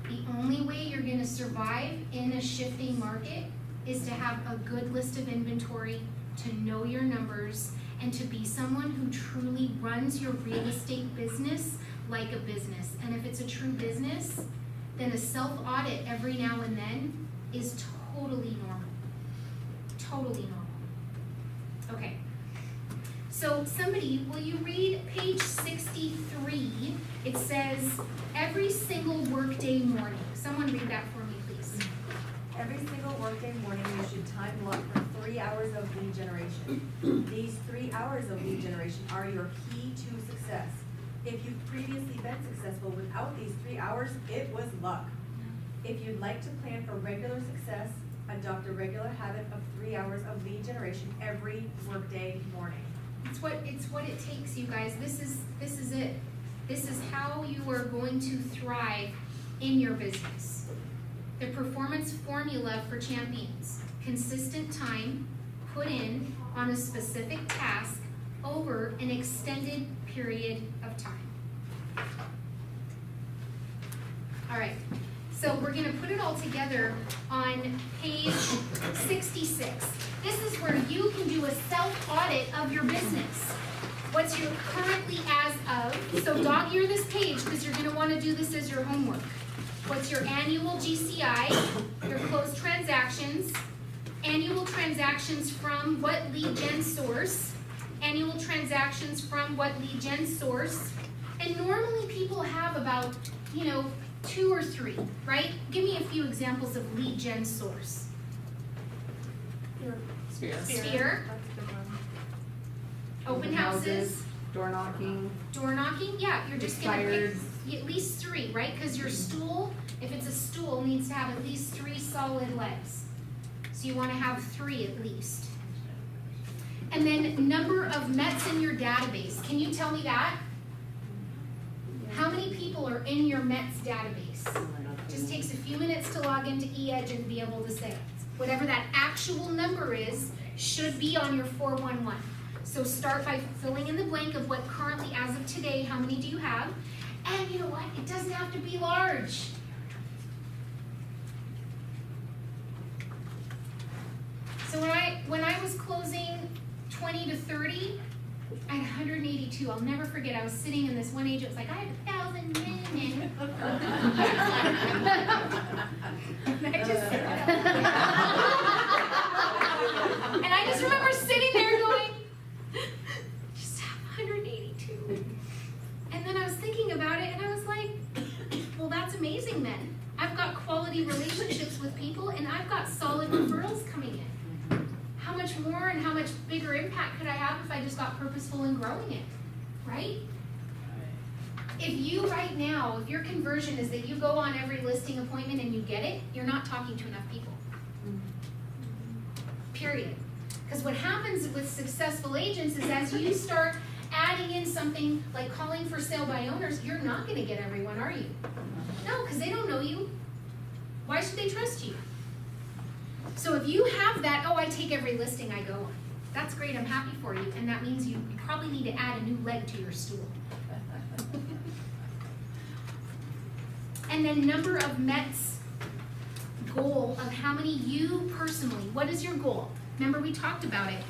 The only way you're going to survive in a shifting market is to have a good list of inventory, to know your numbers, and to be someone who truly runs your real estate business like a business. And if it's a true business, then a self-audit every now and then is totally normal. Totally normal. Okay. So somebody, will you read page 63? It says, every single workday morning. Someone read that for me, please. Every single workday morning, you should time block for 3 hours of lead generation. These 3 hours of lead generation are your key to success. If you've previously been successful without these 3 hours, it was luck. If you'd like to plan for regular success, adopt a regular habit of 3 hours of lead generation every workday morning. It's what it takes, you guys. This is it. This is how you are going to thrive in your business. The performance formula for champions: consistent time put in on a specific task over an extended period of time. All right, so we're gonna put it all together on page 66. This is where you can do a self-audit of your business. What's your currently as of, so dog ear this page because you're gonna wanna do this as your homework. What's your annual GCI, your closed transactions, annual transactions from what lead gen source, annual transactions from what lead gen source, and normally people have about, 2 or 3, right? Give me a few examples of lead gen source. Sphere. Open houses. Door knocking. Door knocking, yeah, you're just gonna pick Expireds. at least 3, right? Because your stool, if it's a stool, needs to have at least 3 solid legs. So you wanna have 3 at least. And then number of Mets in your database. Can you tell me that? How many people are in your Mets database? Just takes a few minutes to log into eEdge and be able to say it. Whatever that actual number is, should be on your 411. So start by filling in the blank of what currently, as of today, how many do you have? And you know what? It doesn't have to be large. So when I was closing 20 to 30, I had 182. I'll never forget. I was sitting in this one agent was like, I have 1,000 men. And I just remember purposeful in growing it, right? If you right now, if your conversion is that you go on every listing appointment and you get it, you're not talking to enough people. Period. Because what happens with successful agents is as you start adding in something like calling for sale by owners, you're not going to get everyone, are you? No, because they don't know you. Why should they trust you? So if you have that, oh, I take every listing I go on, that's great, I'm happy for you, and that means you probably need to add a new leg to your stool. And then number of Mets goal of how many you personally, what is your goal? Remember we talked about it.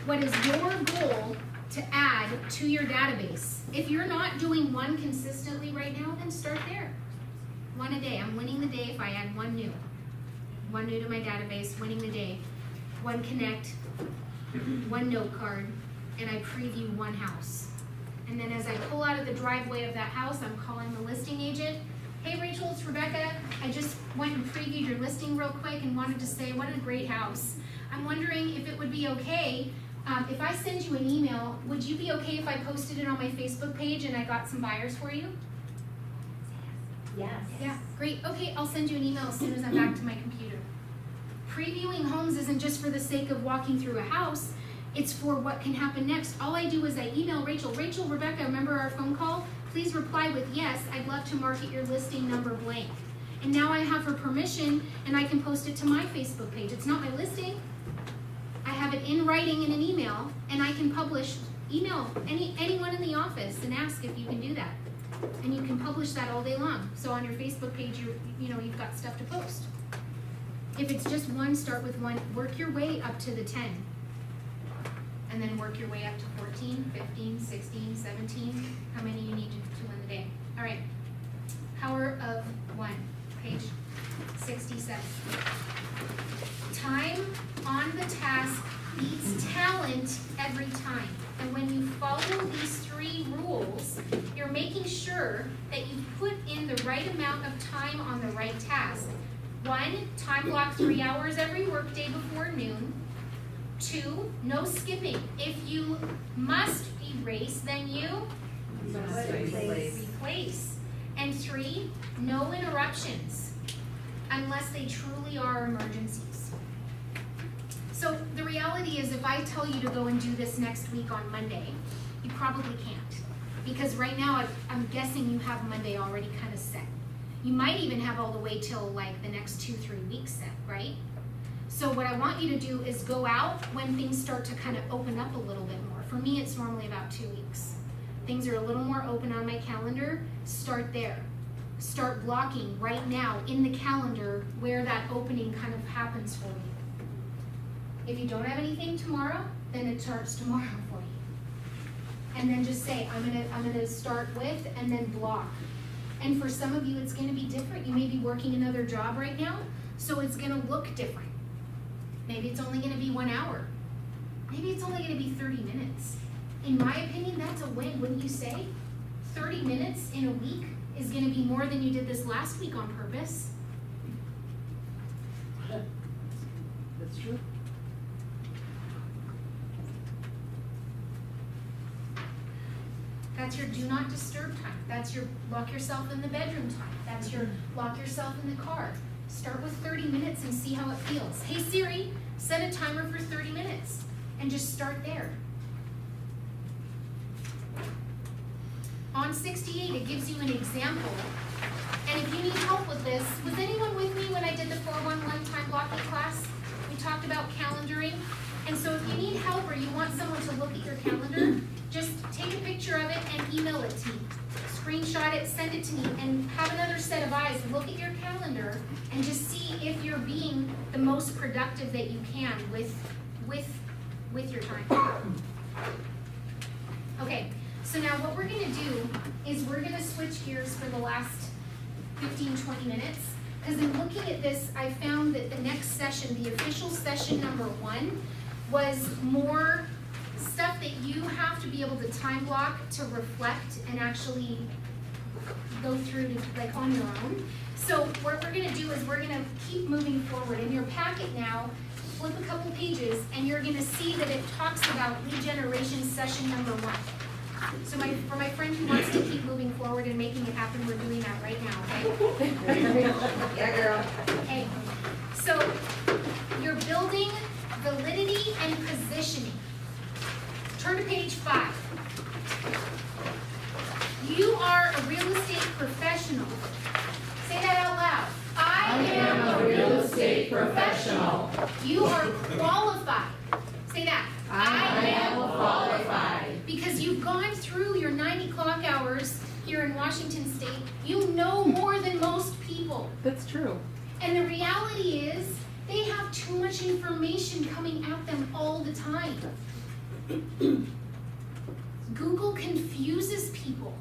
What is your goal to add to your database? If you're not doing one consistently right now, then start there. One a day. I'm winning the day if I add one new. One new to my database, winning the day. One connect, one note card, and I preview one house. And then as I pull out of the driveway of that house, I'm calling the listing agent. Hey Rachel, it's Rebecca. I just went and previewed your listing real quick and wanted to say what a great house. I'm wondering if it would be okay, if I send you an email, would you be okay if I posted it on my Facebook page and I got some buyers for you? Yes. Yeah, great. Okay, I'll send you an email as soon as I'm back to my computer. Previewing homes isn't just for the sake of walking through a house, it's for what can happen next. All I do is I email Rachel, Rebecca, remember our phone call? Please reply with yes, I'd love to market your listing number blank. And now I have her permission and I can post it to my Facebook page. It's not my listing. I have it in writing in an email and I can publish, email anyone in the office and ask if you can do that. And you can publish that all day long. So on your Facebook page, you've got stuff to post. If it's just one, start with one. Work your way up to the 10. And then work your way up to 14, 15, 16, 17, how many you need to win the day. All right, power of one, page 67. Time on the task beats talent every time. And when you follow these 3 rules, you're making sure that you put in the right amount of time on the right task. 1, time block 3 hours every workday before noon. 2, no skipping. If you must erase, then you replace. And 3, no interruptions unless they truly are emergencies. So the reality is if I tell you to go and do this next week on Monday, you probably can't. Because right now I'm guessing you have Monday already kind of set. You might even have all the way till like the next 2-3 weeks set, right? So what I want you to do is go out when things start to kind of open up a little bit more. For me, it's normally about 2 weeks. Things are a little more open on my calendar. Start there. Start blocking right now in the calendar where that opening kind of happens for you. If you don't have anything tomorrow, then it starts tomorrow for you. And then just say, I'm gonna start with and then block. And for some of you, it's gonna be different. You may be working another job right now, so it's gonna look different. Maybe it's only gonna be 1 hour. Maybe it's only gonna be 30 minutes. In my opinion, that's a win, wouldn't you say? 30 minutes in a week is gonna be more than you did this last week on purpose. That's true. That's your do not disturb time. That's your lock yourself in the bedroom time. That's your lock yourself in the car. Start with 30 minutes and see how it feels. Hey Siri, set a timer for 30 minutes and just start there. On 68, it gives you an example. And if you need help with this, was anyone with me when I did the 411 time blocking class? We talked about calendaring. And so if you need help or you want someone to look at your calendar, just take a picture of it and email it to me. Screenshot it, send it to me, and have another set of eyes. Look at your calendar and just see if you're being the most productive that you can with your time. Okay, so now what we're gonna do is we're gonna switch gears for the last 15, 20 minutes. Because in looking at this, I found that the next session, the official session number 1, was more stuff that you have to be able to time block to reflect and actually go through to, like on your own. So what we're gonna do is we're gonna keep moving forward. In your packet now, flip a couple pages, and you're gonna see that it talks about lead generation session number 1. So for my friend who wants to keep moving forward and making it happen, we're doing that right now, okay? Yeah, girl. Okay, so you're building validity and positioning. Turn to page 5. You are a real estate professional. Say that out loud. I am a real estate professional. You are qualified. Say that. I am qualified. Because you've gone through your 90 clock hours here in Washington State. You know more than most people. That's true. And the reality is, they have too much information coming at them all the time. Google confuses people.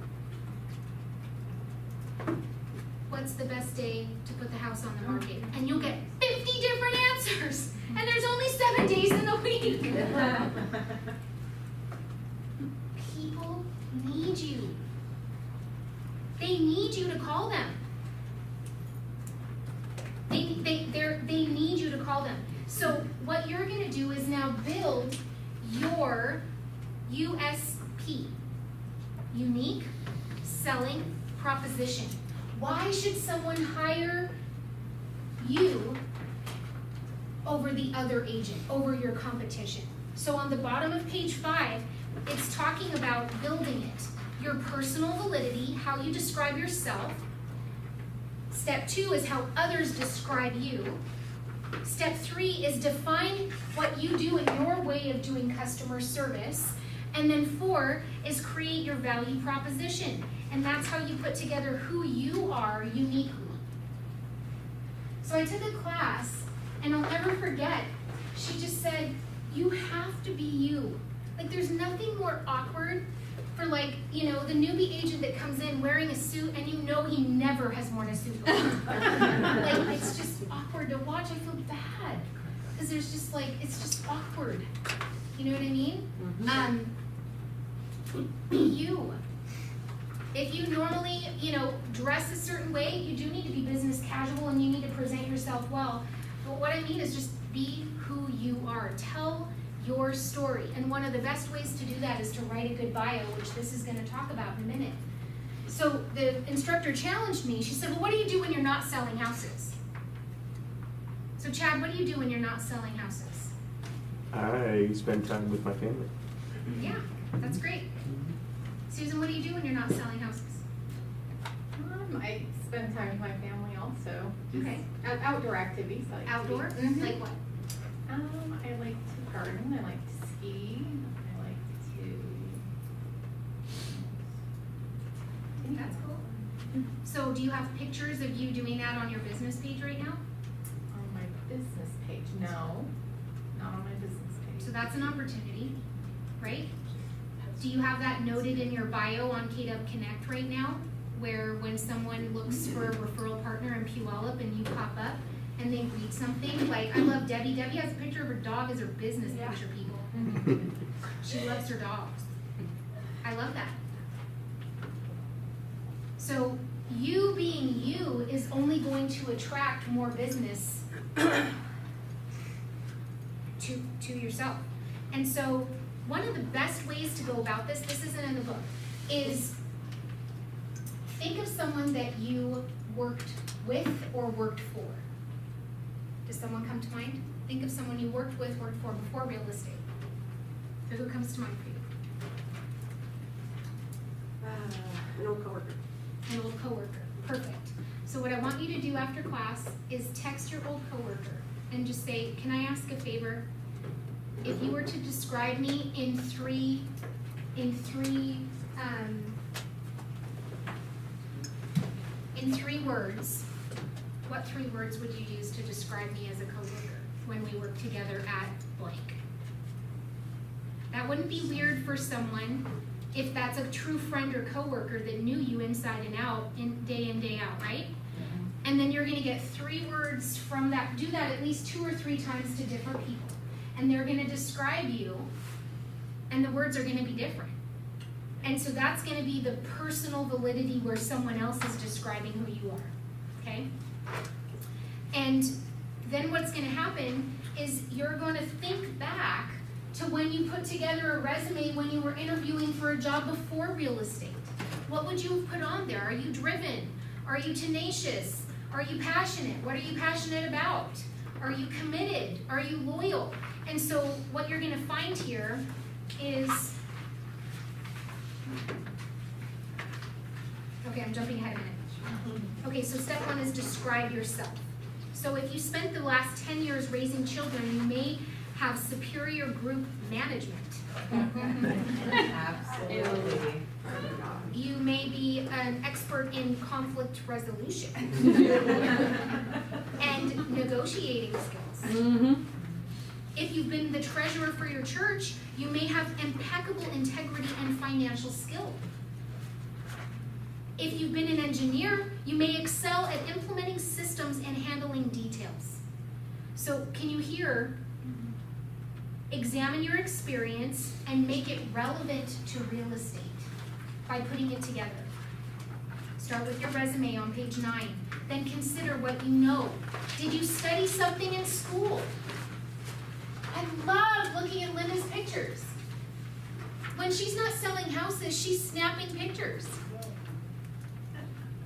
What's the best day to put the house on the market? And you'll get 50 different answers. And there's only 7 days in the week. People need you. They need you to call them. They need you to call them. So what you're going to do is now build your USP, unique selling proposition. Why should someone hire you over the other agent, over your competition? So on the bottom of page 5, it's talking about building it. Your personal validity, how you describe yourself. Step 2 is how others describe you. Step 3 is define what you do in your way of doing customer service. And then 4 is create your value proposition. And that's how you put together who you are uniquely. So I took a class, and I'll never forget, she just said, you have to be you. Like, there's nothing more awkward for, like, you know, the newbie agent that comes in wearing a suit and you know he never has worn a suit before. Like, it's just awkward to watch. I feel bad because there's just like, it's just awkward. You know what I mean? Be you. If you normally, you know, dress a certain way, you do need to be business casual and you need to present yourself well. But what I mean is just be who you are. Tell your story. And one of the best ways to do that is to write a good bio, which this is going to talk about in a minute. So the instructor challenged me. She said, well, what do you do when you're not selling houses? So Chad, what do you do when you're not selling houses? I spend time with my family. Yeah, that's great. Susan, what do you do when you're not selling houses? I spend time with my family also. Okay. Outdoor activities. I like to Outdoor? do. Mhm. Like what? I like to garden. I like to ski. I like to. That's cool. So do you have pictures of you doing that on your business page right now? On my business page, no, not on my business page. So that's an opportunity, right? Do you have that noted in your bio on KW Connect right now? Where when someone looks for a referral partner in Puyallup and you pop up and they read something, like I love Debbie. Debbie has a picture of her dog as her business picture, people. She loves her dogs. I love that. So you being you is only going to attract more business to yourself. And so one of the best ways to go about this isn't in the book, is think of someone that you worked with or worked for. Does someone come to mind? Think of someone you worked with, worked for before real estate. So who comes to mind for you? An old coworker. An old coworker. Perfect. So what I want you to do after class is text your old coworker and just say, can I ask a favor? If you were to describe me in three words, what 3 words would you use to describe me as a coworker when we work together at blank? That wouldn't be weird for someone if that's a true friend or coworker that knew you inside and out, in day out, right? And then you're gonna get 3 words from that. Do that at least 2 or 3 times to different people. And they're gonna describe you, and the words are gonna be different. And so that's gonna be the personal validity where someone else is describing who you are, okay? And then what's gonna happen is you're gonna think back to when you put together a resume when you were interviewing for a job before real estate. What would you have put on there? Are you driven? Are you tenacious? Are you passionate? What are you passionate about? Are you committed? Are you loyal? And so what you're gonna find here is, okay, I'm jumping ahead a minute. Okay, so step one is describe yourself. So if you spent the last 10 years raising children, you may have superior group management. Absolutely. You may be an expert in conflict resolution and negotiating skills. If you've been the treasurer for your church, you may have impeccable integrity and financial skill. If you've been an engineer, you may excel at implementing systems and handling details. So can you hear? Examine your experience and make it relevant to real estate by putting it together. Start with your resume on page 9. Then consider what you know. Did you study something in school? I love looking at Linda's pictures. When she's not selling houses, she's snapping pictures.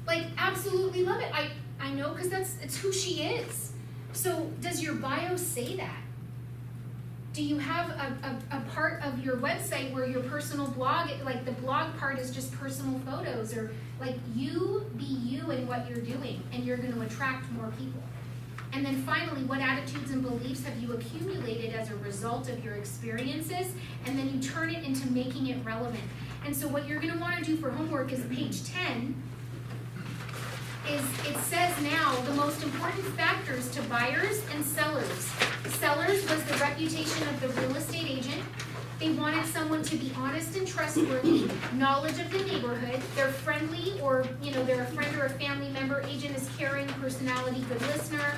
Like, absolutely love it. I know, because it's who she is. So does your bio say that? Do you have a part of your website where your personal blog, like the blog part is just personal photos, or like you be you in what you're doing, and you're going to attract more people? And then finally, what attitudes and beliefs have you accumulated as a result of your experiences? And then you turn it into making it relevant. And so what you're going to want to do for homework is page 10. It says now the most important factors to buyers and sellers. Sellers was the reputation of the real estate agent. They wanted someone to be honest and trustworthy, knowledge of the neighborhood, they're friendly, or they're a friend or a family member. Agent is caring, personality, good listener.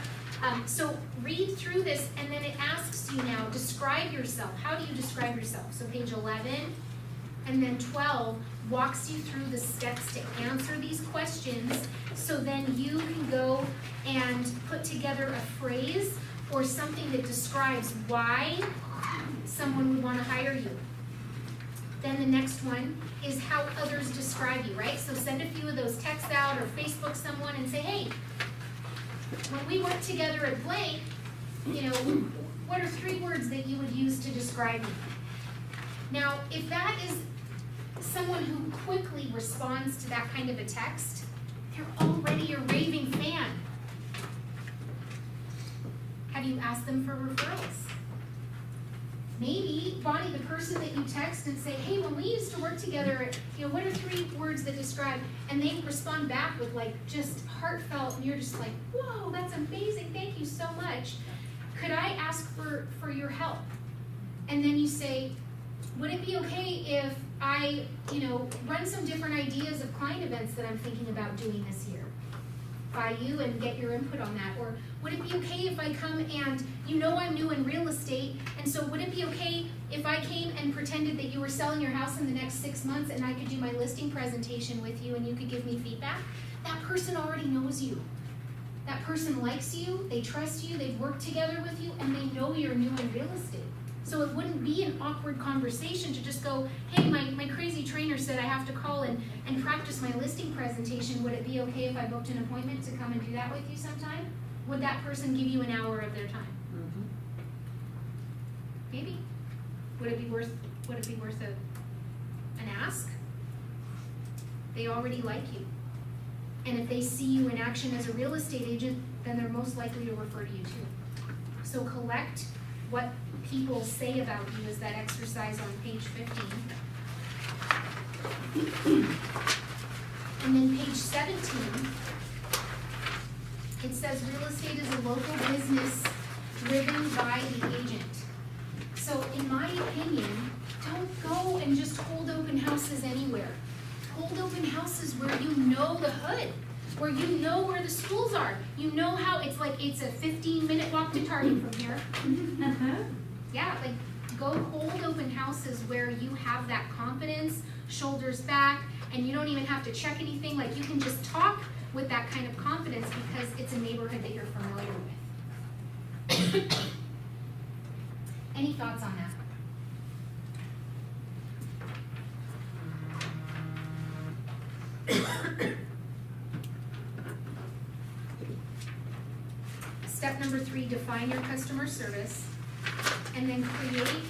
So read through this, and then it asks you now, describe yourself. How do you describe yourself? So page 11 and then 12 walks you through the steps to answer these questions, so then you can go and put together a phrase or something that describes why someone would want to hire you. Then the next one is how others describe you, right? So send a few of those texts out or Facebook someone and say, hey, when we work together at blank, what are 3 words that you would use to describe me? Now, if that is someone who quickly responds to that kind of a text, they're already a raving fan. Have you asked them for referrals? Maybe, Bonnie, the person that you text and say, hey, when we used to work together, what are 3 words that describe, and they respond back with just heartfelt, and you're just like, whoa, that's amazing, thank you so much. Could I ask for your help? And then you say, would it be okay if I, run some different ideas of client events that I'm thinking about doing this year by you and get your input on that? Or would it be okay if I come and, I'm new in real estate, and so would it be okay if I came and pretended that you were selling your house in the next 6 months and I could do my listing presentation with you and you could give me feedback? That person already knows you. That person likes you, they trust you, they've worked together with you, and they know you're new in real estate. So it wouldn't be an awkward conversation to just go, hey, my crazy trainer said I have to call and practice my listing presentation. Would it be okay if I booked an appointment to come and do that with you sometime? Would that person give you an hour of their time? Maybe. Would it be worth an ask? They already like you. And if they see you in action as a real estate agent, then they're most likely to refer to you too. So collect what people say about you is that exercise on page 15. And then page 17, it says real estate is a local business driven by the agent. So in my opinion, don't go and just hold open houses anywhere. Hold open houses where you know the hood, where you know where the schools are. You know how it's a 15-minute walk to Target from here. Yeah, go hold open houses where you have that confidence, shoulders back, and you don't even have to check anything. You can just talk with that kind of confidence because it's a neighborhood that you're familiar with. Any thoughts on that? Step number 3, define your customer service, and then create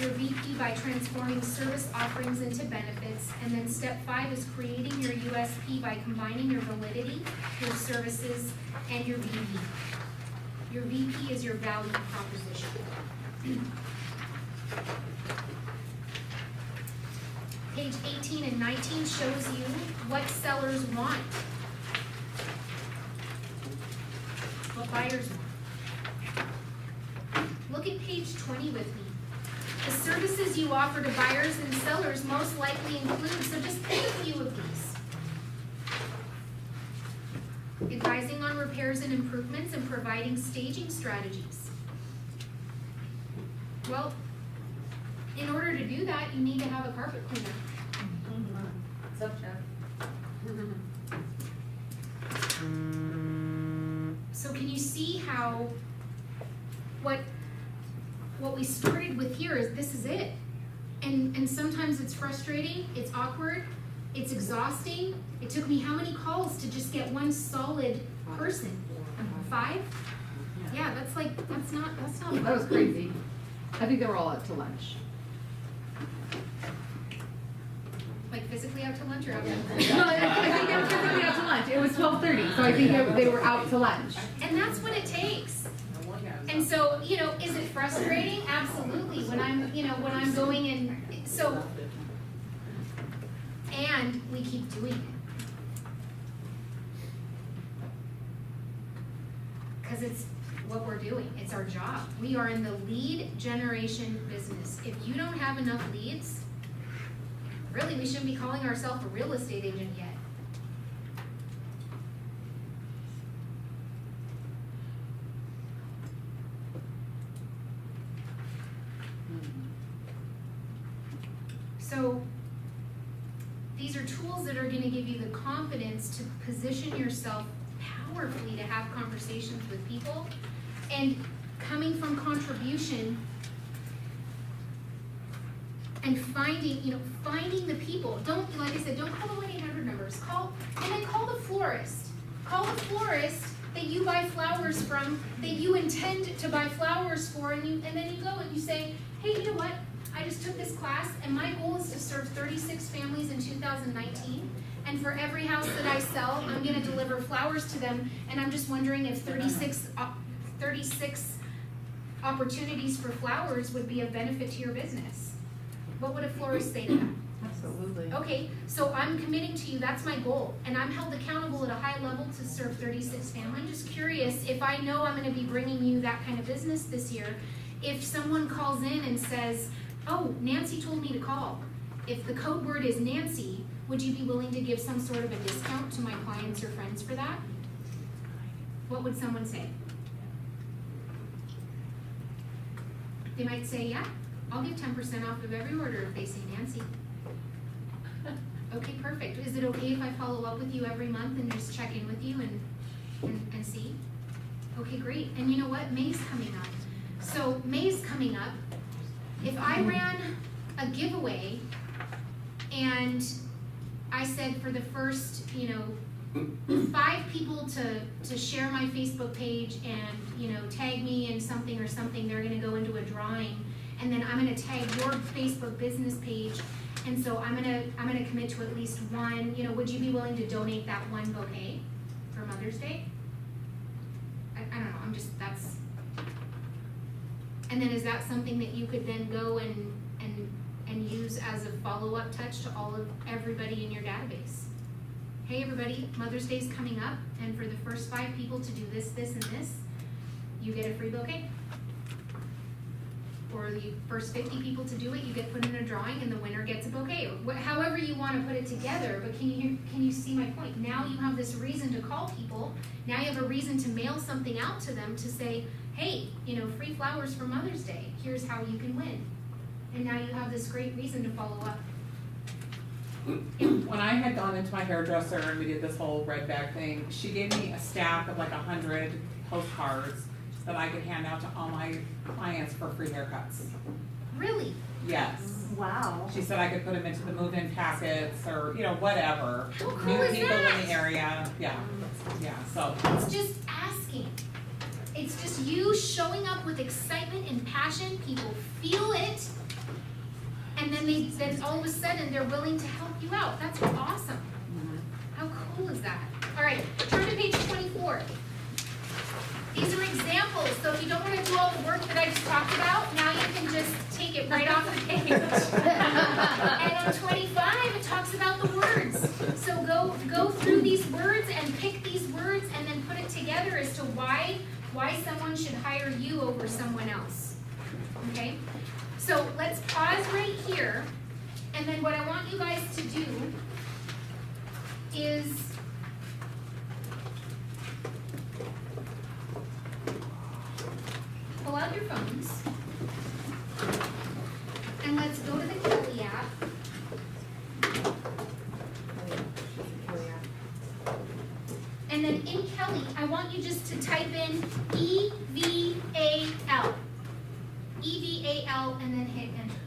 your VP by transforming service offerings into benefits. And then step 5 is creating your USP by combining your validity, your services, and your VP. Your VP is your value proposition. Page 18 and 19 shows you what sellers want, what buyers want. Look at page 20 with me. The services you offer to buyers and sellers most likely include, so just pick a few of these. Advising on repairs and improvements and providing staging strategies. Well, in order to do that, you need to have a carpet cleaner. What's up, Jeff? So can you see how what we started with here is this is it. And sometimes it's frustrating, it's awkward, it's exhausting. It took me how many calls to just get one solid person? 5? Yeah, that's not That was crazy. I think they were all out to lunch. Like physically out to lunch or out to No, I think they were physically out to lunch. It was 12:30, so I think they were out to lunch. And that's what it takes. And so, is it frustrating? Absolutely. When I'm going in, so, and we keep doing it. Because it's what we're doing. It's our job. We are in the lead generation business. If you don't have enough leads, really, we shouldn't be calling ourselves a real estate agent yet. So these are tools that are going to give you the confidence to position yourself powerfully to have conversations with people. And coming from contribution and finding the people. Don't, like I said, don't call the 1-800 numbers. Call the florist. Call the florist that you buy flowers from, that you intend to buy flowers for, and then you go and you say, hey, you know what? I just took this class, and my goal is to serve 36 families in 2019. And for every house that I sell, I'm going to deliver flowers to them. And I'm just wondering if 36 opportunities for flowers would be of benefit to your business. What would a florist say to that? Absolutely. Okay, so I'm committing to you, that's my goal, and I'm held accountable at a high level to serve 36 families. I'm just curious, if I know I'm going to be bringing you that kind of business this year, if someone calls in and says, oh, Nancy told me to call. If the code word is Nancy, would you be willing to give some sort of a discount to my clients or friends for that? What would someone say? They might say, yeah, I'll give 10% off of every order if they say Nancy. Okay, perfect. Is it okay if I follow up with you every month and just check in with you and see? Okay, great. And you know what? May's coming up. So May's coming up. If I ran a giveaway and I said for the first, 5 people to share my Facebook page and, tag me in something or something, they're gonna go into a drawing. And then I'm gonna tag your Facebook business page. And so I'm gonna commit to at least one, would you be willing to donate that one bouquet for Mother's Day? I don't know, that's. And then is that something that you could then go and use as a follow-up touch to everybody in your database? Hey everybody, Mother's Day's coming up, and for the first 5 people to do this, this, and this, you get a free bouquet. Or the first 50 people to do it, you get put in a drawing and the winner gets a bouquet. Or however you want to put it together, but can you see my point? Now you have this reason to call people. Now you have a reason to mail something out to them to say, hey, free flowers for Mother's Day. Here's how you can win. And now you have this great reason to follow up. When I had gone into my hairdresser and we did this whole red bag thing, she gave me a stack of like 100 postcards that I could hand out to all my clients for free haircuts. Really? Yes. Wow. She said I could put them into the move-in packets or, you know, whatever. How cool New is people that? in the area, yeah, so. It's just asking. It's just you showing up with excitement and passion. People feel it. And then all of a sudden they're willing to help you out. That's awesome. How cool is that? All right, turn to page 24. These are examples, so if you don't want to do all the work that I just talked about, now you can just take it right off the page. And on 25, it talks about the words. So go through these words and pick these words and then put it together as to why someone should hire you over someone else. Okay? So let's pause right here, and then what I want you guys to do is pull out your phones, and let's go to the Kelly app. And then in Kelly, I want you just to type in EVAL. EVAL, and then hit enter.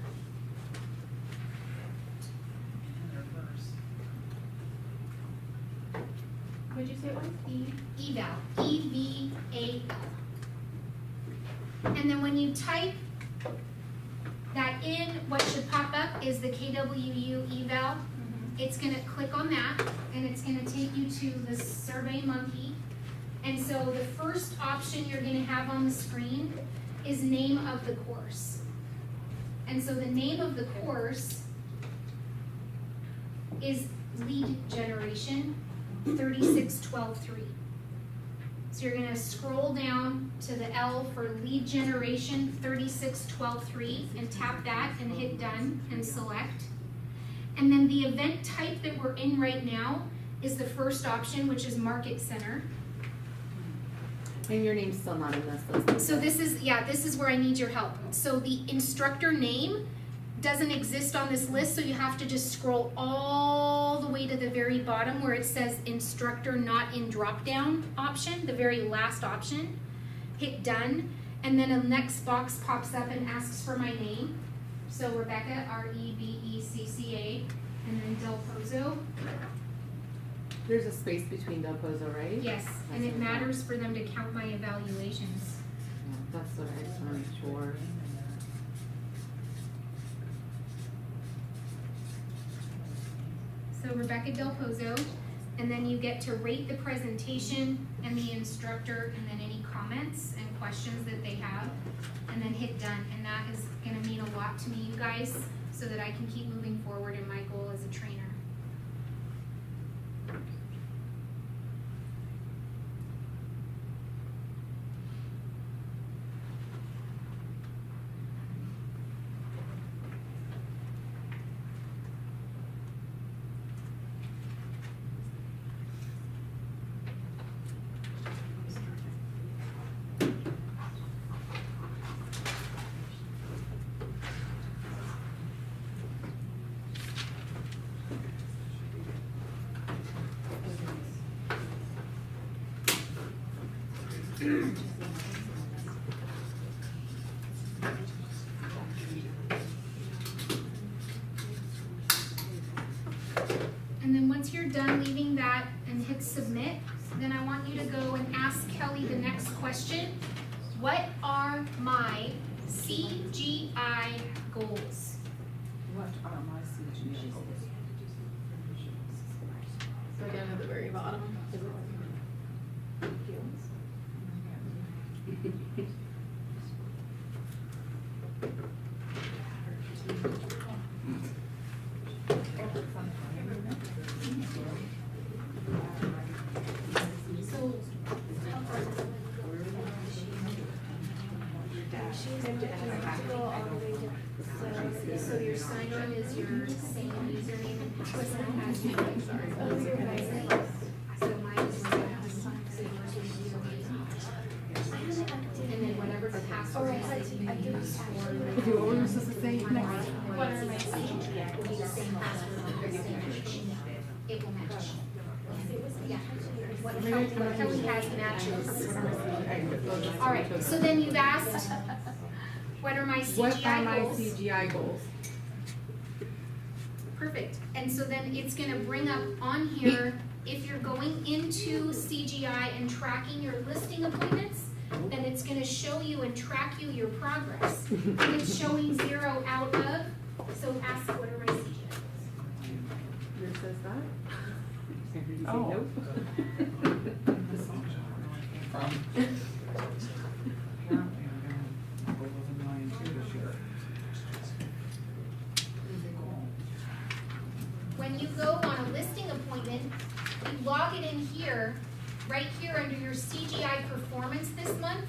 What'd you say it was? Eval. EVAL. And then when you type that in, what should pop up is the KWU eval. It's gonna click on that, and it's gonna take you to the Survey Monkey. And so the first option you're gonna have on the screen is name of the course. And so the name of the course is Lead Generation 36123. So you're gonna scroll down to the L for Lead Generation 36123 and tap that and hit done and select. And then the event type that we're in right now is the first option, which is Market Center. And your name's still not in this list. So this is where I need your help. So the instructor name doesn't exist on this list, so you have to just scroll all the way to the very bottom where it says instructor not in drop-down option, the very last option. Hit done, and then a next box pops up and asks for my name. So Rebecca, REBECCA, and then Del Pozo. There's a space between Del Pozo, right? Yes, and it matters for them to count my evaluations. Yeah, that's what I just want to make sure. So Rebecca Del Pozo, and then you get to rate the presentation and the instructor, and then any comments and questions that they have, and then hit done. And that is gonna mean a lot to me, you guys, so that I can keep moving forward in my goal as a trainer. And then once you're done leaving that and hit submit, then I want you to go and ask Kelly the next question. What are my CGI goals? What are my CGI goals? Go down to the very bottom. So your sign-on is your same username and password as your So mine is and then whatever the password is that you use for Okay, what were we supposed to say? what are my CGI will be the same password on your same page. It will match. Yeah. What Kelly has matches. All right, so then you've asked, what are my What are CGI my goals? CGI goals? Perfect, and so then it's gonna bring up on here, if you're going into CGI and tracking your listing appointments, then it's gonna show you and track you your progress. And it's showing 0 out of, so ask, what are my CGI goals? Yours says that? You say Oh. nope. When you go on a listing appointment, you log it in here, right here under your CGI performance this month.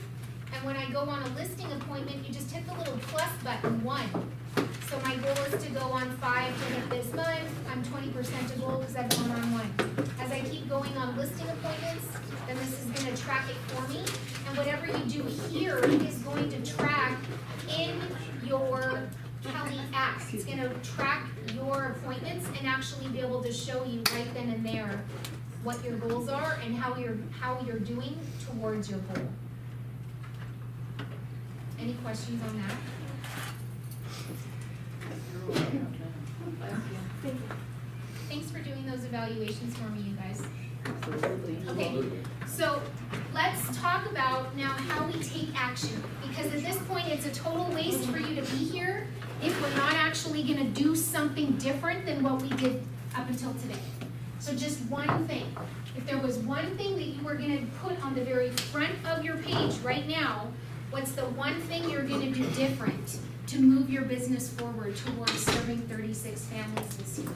And when I go on a listing appointment, you just hit the little plus button, 1. So my goal is to go on 5 to hit this month. I'm 20% to goal because I've gone on 1. As I keep going on listing appointments, then this is gonna track it for me. And whatever you do here is going to track in your Kelly app. It's gonna track your appointments and actually be able to show you right then and there what your goals are and how you're doing towards your goal. Any questions on that? Thanks for doing those evaluations for me, you guys. Absolutely. Okay, so let's talk about now how we take action, because at this point, it's a total waste for you to be here if we're not actually gonna do something different than what we did up until today. So just one thing, if there was one thing that you were gonna put on the very front of your page right now, what's the one thing you're gonna do different to move your business forward towards serving 36 families this year?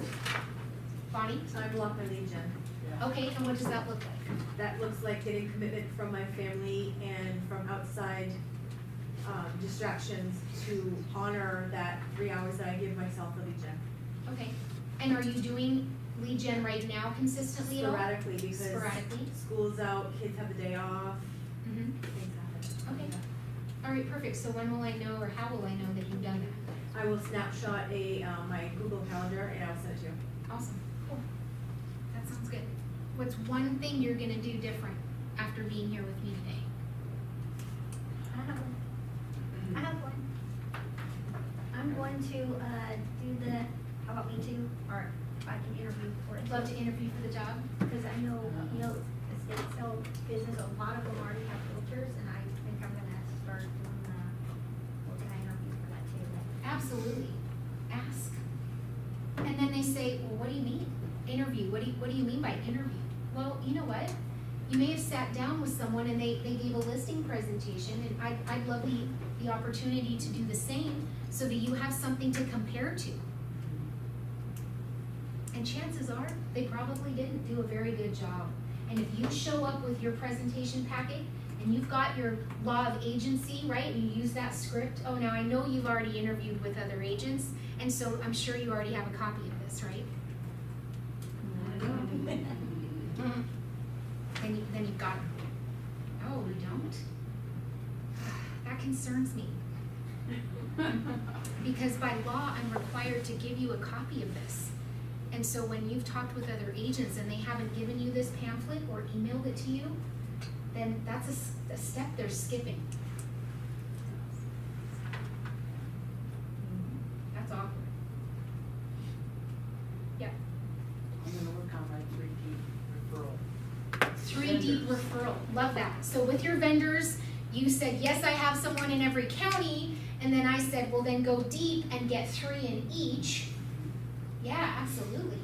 Bonnie? Sidewalk and lead gen. Okay, and what does that look like? That looks like getting commitment from my family and from outside distractions to honor that 3 hours that I give myself for lead gen. Okay, and are you doing lead gen right now consistently at all? Sporadically, because Sporadically? school's out, kids have the day off, Mm-hmm. things happen. Okay. All right, perfect. So when will I know, or how will I know that you've done that? I will snapshot my Google Calendar and I'll send it to you. Awesome, cool. That sounds good. What's one thing you're gonna do different after being here with me today? I have one. I'm going to do the, how about me too, or if I can interview for it. I'd love to interview for the job. Because I know, the state sell business, a lot of them already have filters, and I think I'm gonna start doing what can I interview for that too? Absolutely. Ask. And then they say, well, what do you mean? Interview. What do you mean by interview? Well, you know what? You may have sat down with someone and they gave a listing presentation, and I'd love the opportunity to do the same so that you have something to compare to. And chances are, they probably didn't do a very good job. And if you show up with your presentation packet and you've got your law of agency, right, and you use that script, oh, now I know you've already interviewed with other agents, and so I'm sure you already have a copy of this, right? Then you've got it. Oh, we don't? That concerns me. Because by law, I'm required to give you a copy of this. And so when you've talked with other agents and they haven't given you this pamphlet or emailed it to you, then that's a step they're skipping. That's awkward. Yeah. I'm gonna work on my 3D referral. 3D referral, love that. So with your vendors, you said, yes, I have someone in every county, and then I said, well, then go deep and get 3 in each. Yeah, absolutely.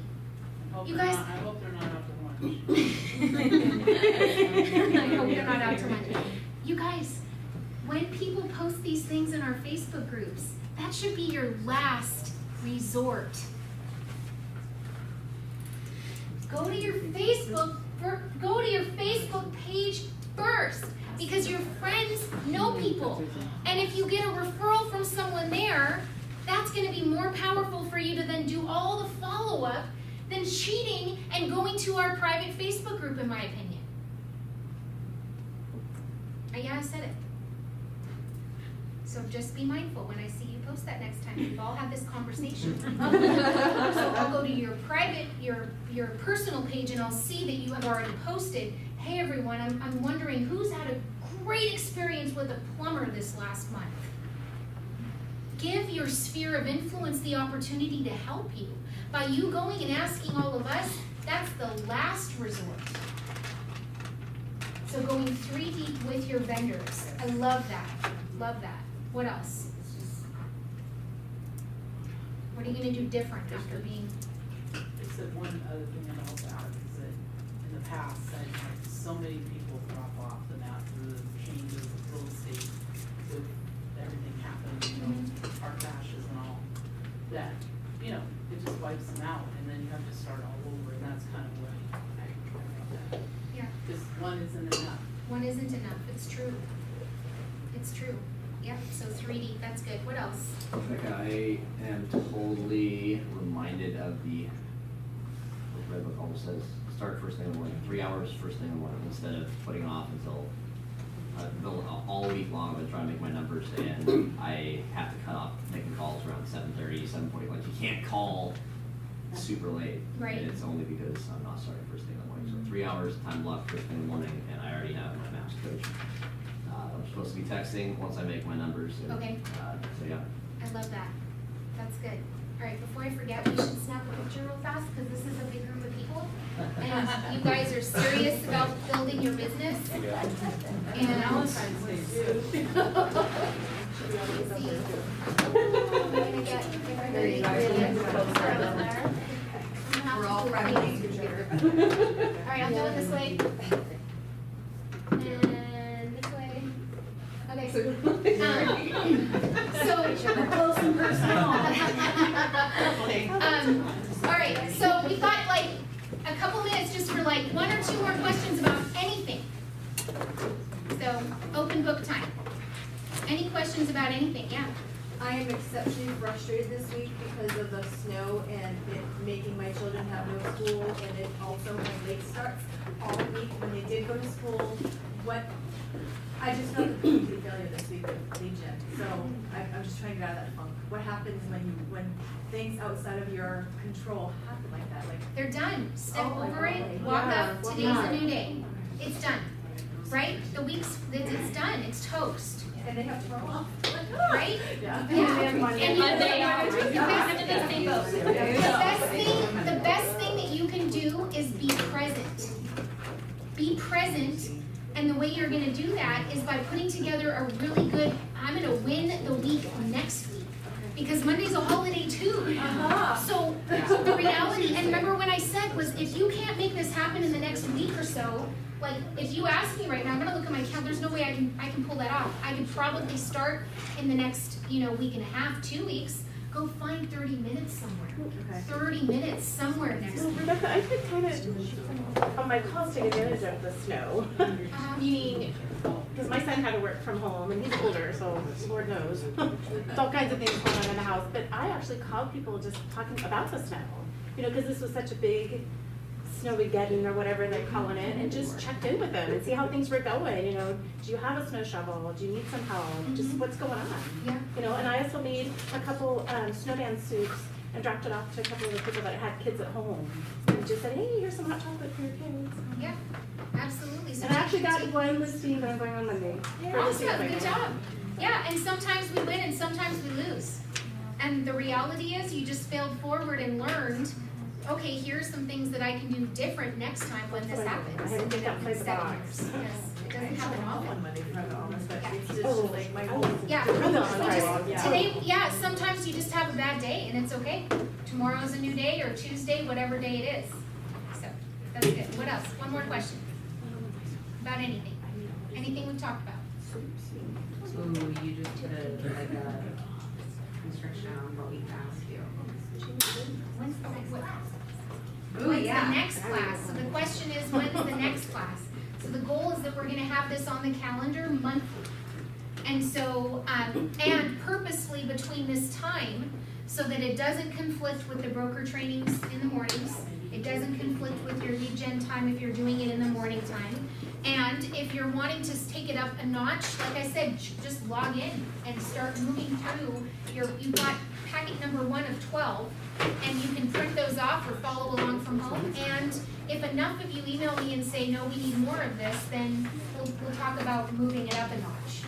You guys. I hope they're not out to lunch. I hope they're not out to lunch. You guys, when people post these things in our Facebook groups, that should be your last resort. Go to your Facebook page first, because your friends know people. And if you get a referral from someone there, that's gonna be more powerful for you to then do all the follow-up than cheating and going to our private Facebook group, in my opinion. Yeah, I said it. So just be mindful when I see you post that next time. We've all had this conversation. So I'll go to your private, your personal page, and I'll see that you have already posted, hey everyone, I'm wondering who's had a great experience with a plumber this last month. Give your sphere of influence the opportunity to help you. By you going and asking all of us, that's the last resort. So going 3 deep with your vendors. I love that. Love that. What else? What are you gonna do different after being? Just that one other thing about that is that in the past, I've had so many people drop off the map through the changes of real estate with everything happening, you know, car crashes and all, that, you know, it just wipes them out, and then you have to start all over, and that's kind of what I think that. Yeah. Because one isn't enough. One isn't enough. It's true. It's true. Yep. So 3 deep. That's good. What else? Like I am totally reminded of the red book almost says start first thing in the morning, 3 hours first thing in the morning instead of putting it off until all week long. I've been trying to make my numbers, and I have to cut off making calls around 7:30, 7:40. Like you can't call super late, Right. and it's only because I'm not starting first thing in the morning. So 3 hours time block first thing in the morning, and I already have my maps coach. I'm supposed to be texting once I make my numbers. And, Okay. So yeah. I love that. That's good. All right. Before I forget, we should snap a picture real fast because this is a big group of people, and you guys are serious about building your business. And Valentine's Day too. We're all friendly. Alright, I'll do it this way. And this way. Okay. So close and personal. Alright, so we've got like a couple minutes just for like 1 or 2 more questions about anything. So, open book time. Any questions about anything? Yeah. I am exceptionally frustrated this week because of the snow and it making my children have no school, and it also my late starts all week when they did go to school. I just felt a complete failure this week with Legion, so I'm just trying to get out of that funk. What happens when things outside of your control happen like that? Like They're done. Step over it, okay. walk Yeah. up, today's a new day. It's done. Right? It's done, it's toast. And they have to roll off. Right? Yeah. And Monday off. the best thing that you can do is be present. Be present, and the way you're gonna do that is by putting together a really good, I'm gonna win the week next week. Because Monday's a holiday too. So the reality, and remember when I said was if you can't make this happen in the next week or so, like if you ask me right now, I'm gonna look at my calendar, there's no way I can pull that off. I could probably start in the next, week and a half, 2 weeks, go find 30 minutes somewhere. Okay. 30 minutes somewhere next week. Rebecca, I could kind of, on my calls, take advantage of the snow. Meaning, because my son had to work from home and he's older, so Lord knows. There's all kinds of things going on in the house. But I actually called people just talking about the snow. Because this was such a big Snowmageddon or whatever they're calling it, and just checked in with them and see how things were going. Do you have a snow shovel? Do you need some help? Just what's going on? Yeah. And I also made a couple snowman soups and dropped it off to a couple of the people that had kids at home, and just said, hey, here's some hot chocolate for your kids. Yeah, absolutely. So And I actually got one listing, but I'm going on Monday. Awesome, good job. Yeah, and sometimes we win and sometimes we lose. And the reality is you just failed forward and learned, okay, here's some things that I can do different next time when this happens. I had to think outside the 7 box. years. Yes, it doesn't happen often. On Monday for honest, but it's just like my whole. Yeah, today, sometimes you just have a bad day and it's okay. Tomorrow's a new day or Tuesday, whatever day it is. So, that's good. What else? One more question. About anything. Anything we've talked about. So you just put a construction on what we asked you. When's the next class? Ooh, When's yeah. the next class? So the question is, when's the next class? So the goal is that we're gonna have this on the calendar monthly. And so, and purposely between this time, so that it doesn't conflict with the broker trainings in the mornings, It doesn't conflict with your lead gen time if you're doing it in the morning time. And if you're wanting to take it up a notch, like I said, just log in and start moving through you've got packet number 1 of 12, and you can print those off or follow along from home. And if enough of you email me and say, no, we need more of this, then we'll talk about moving it up a notch.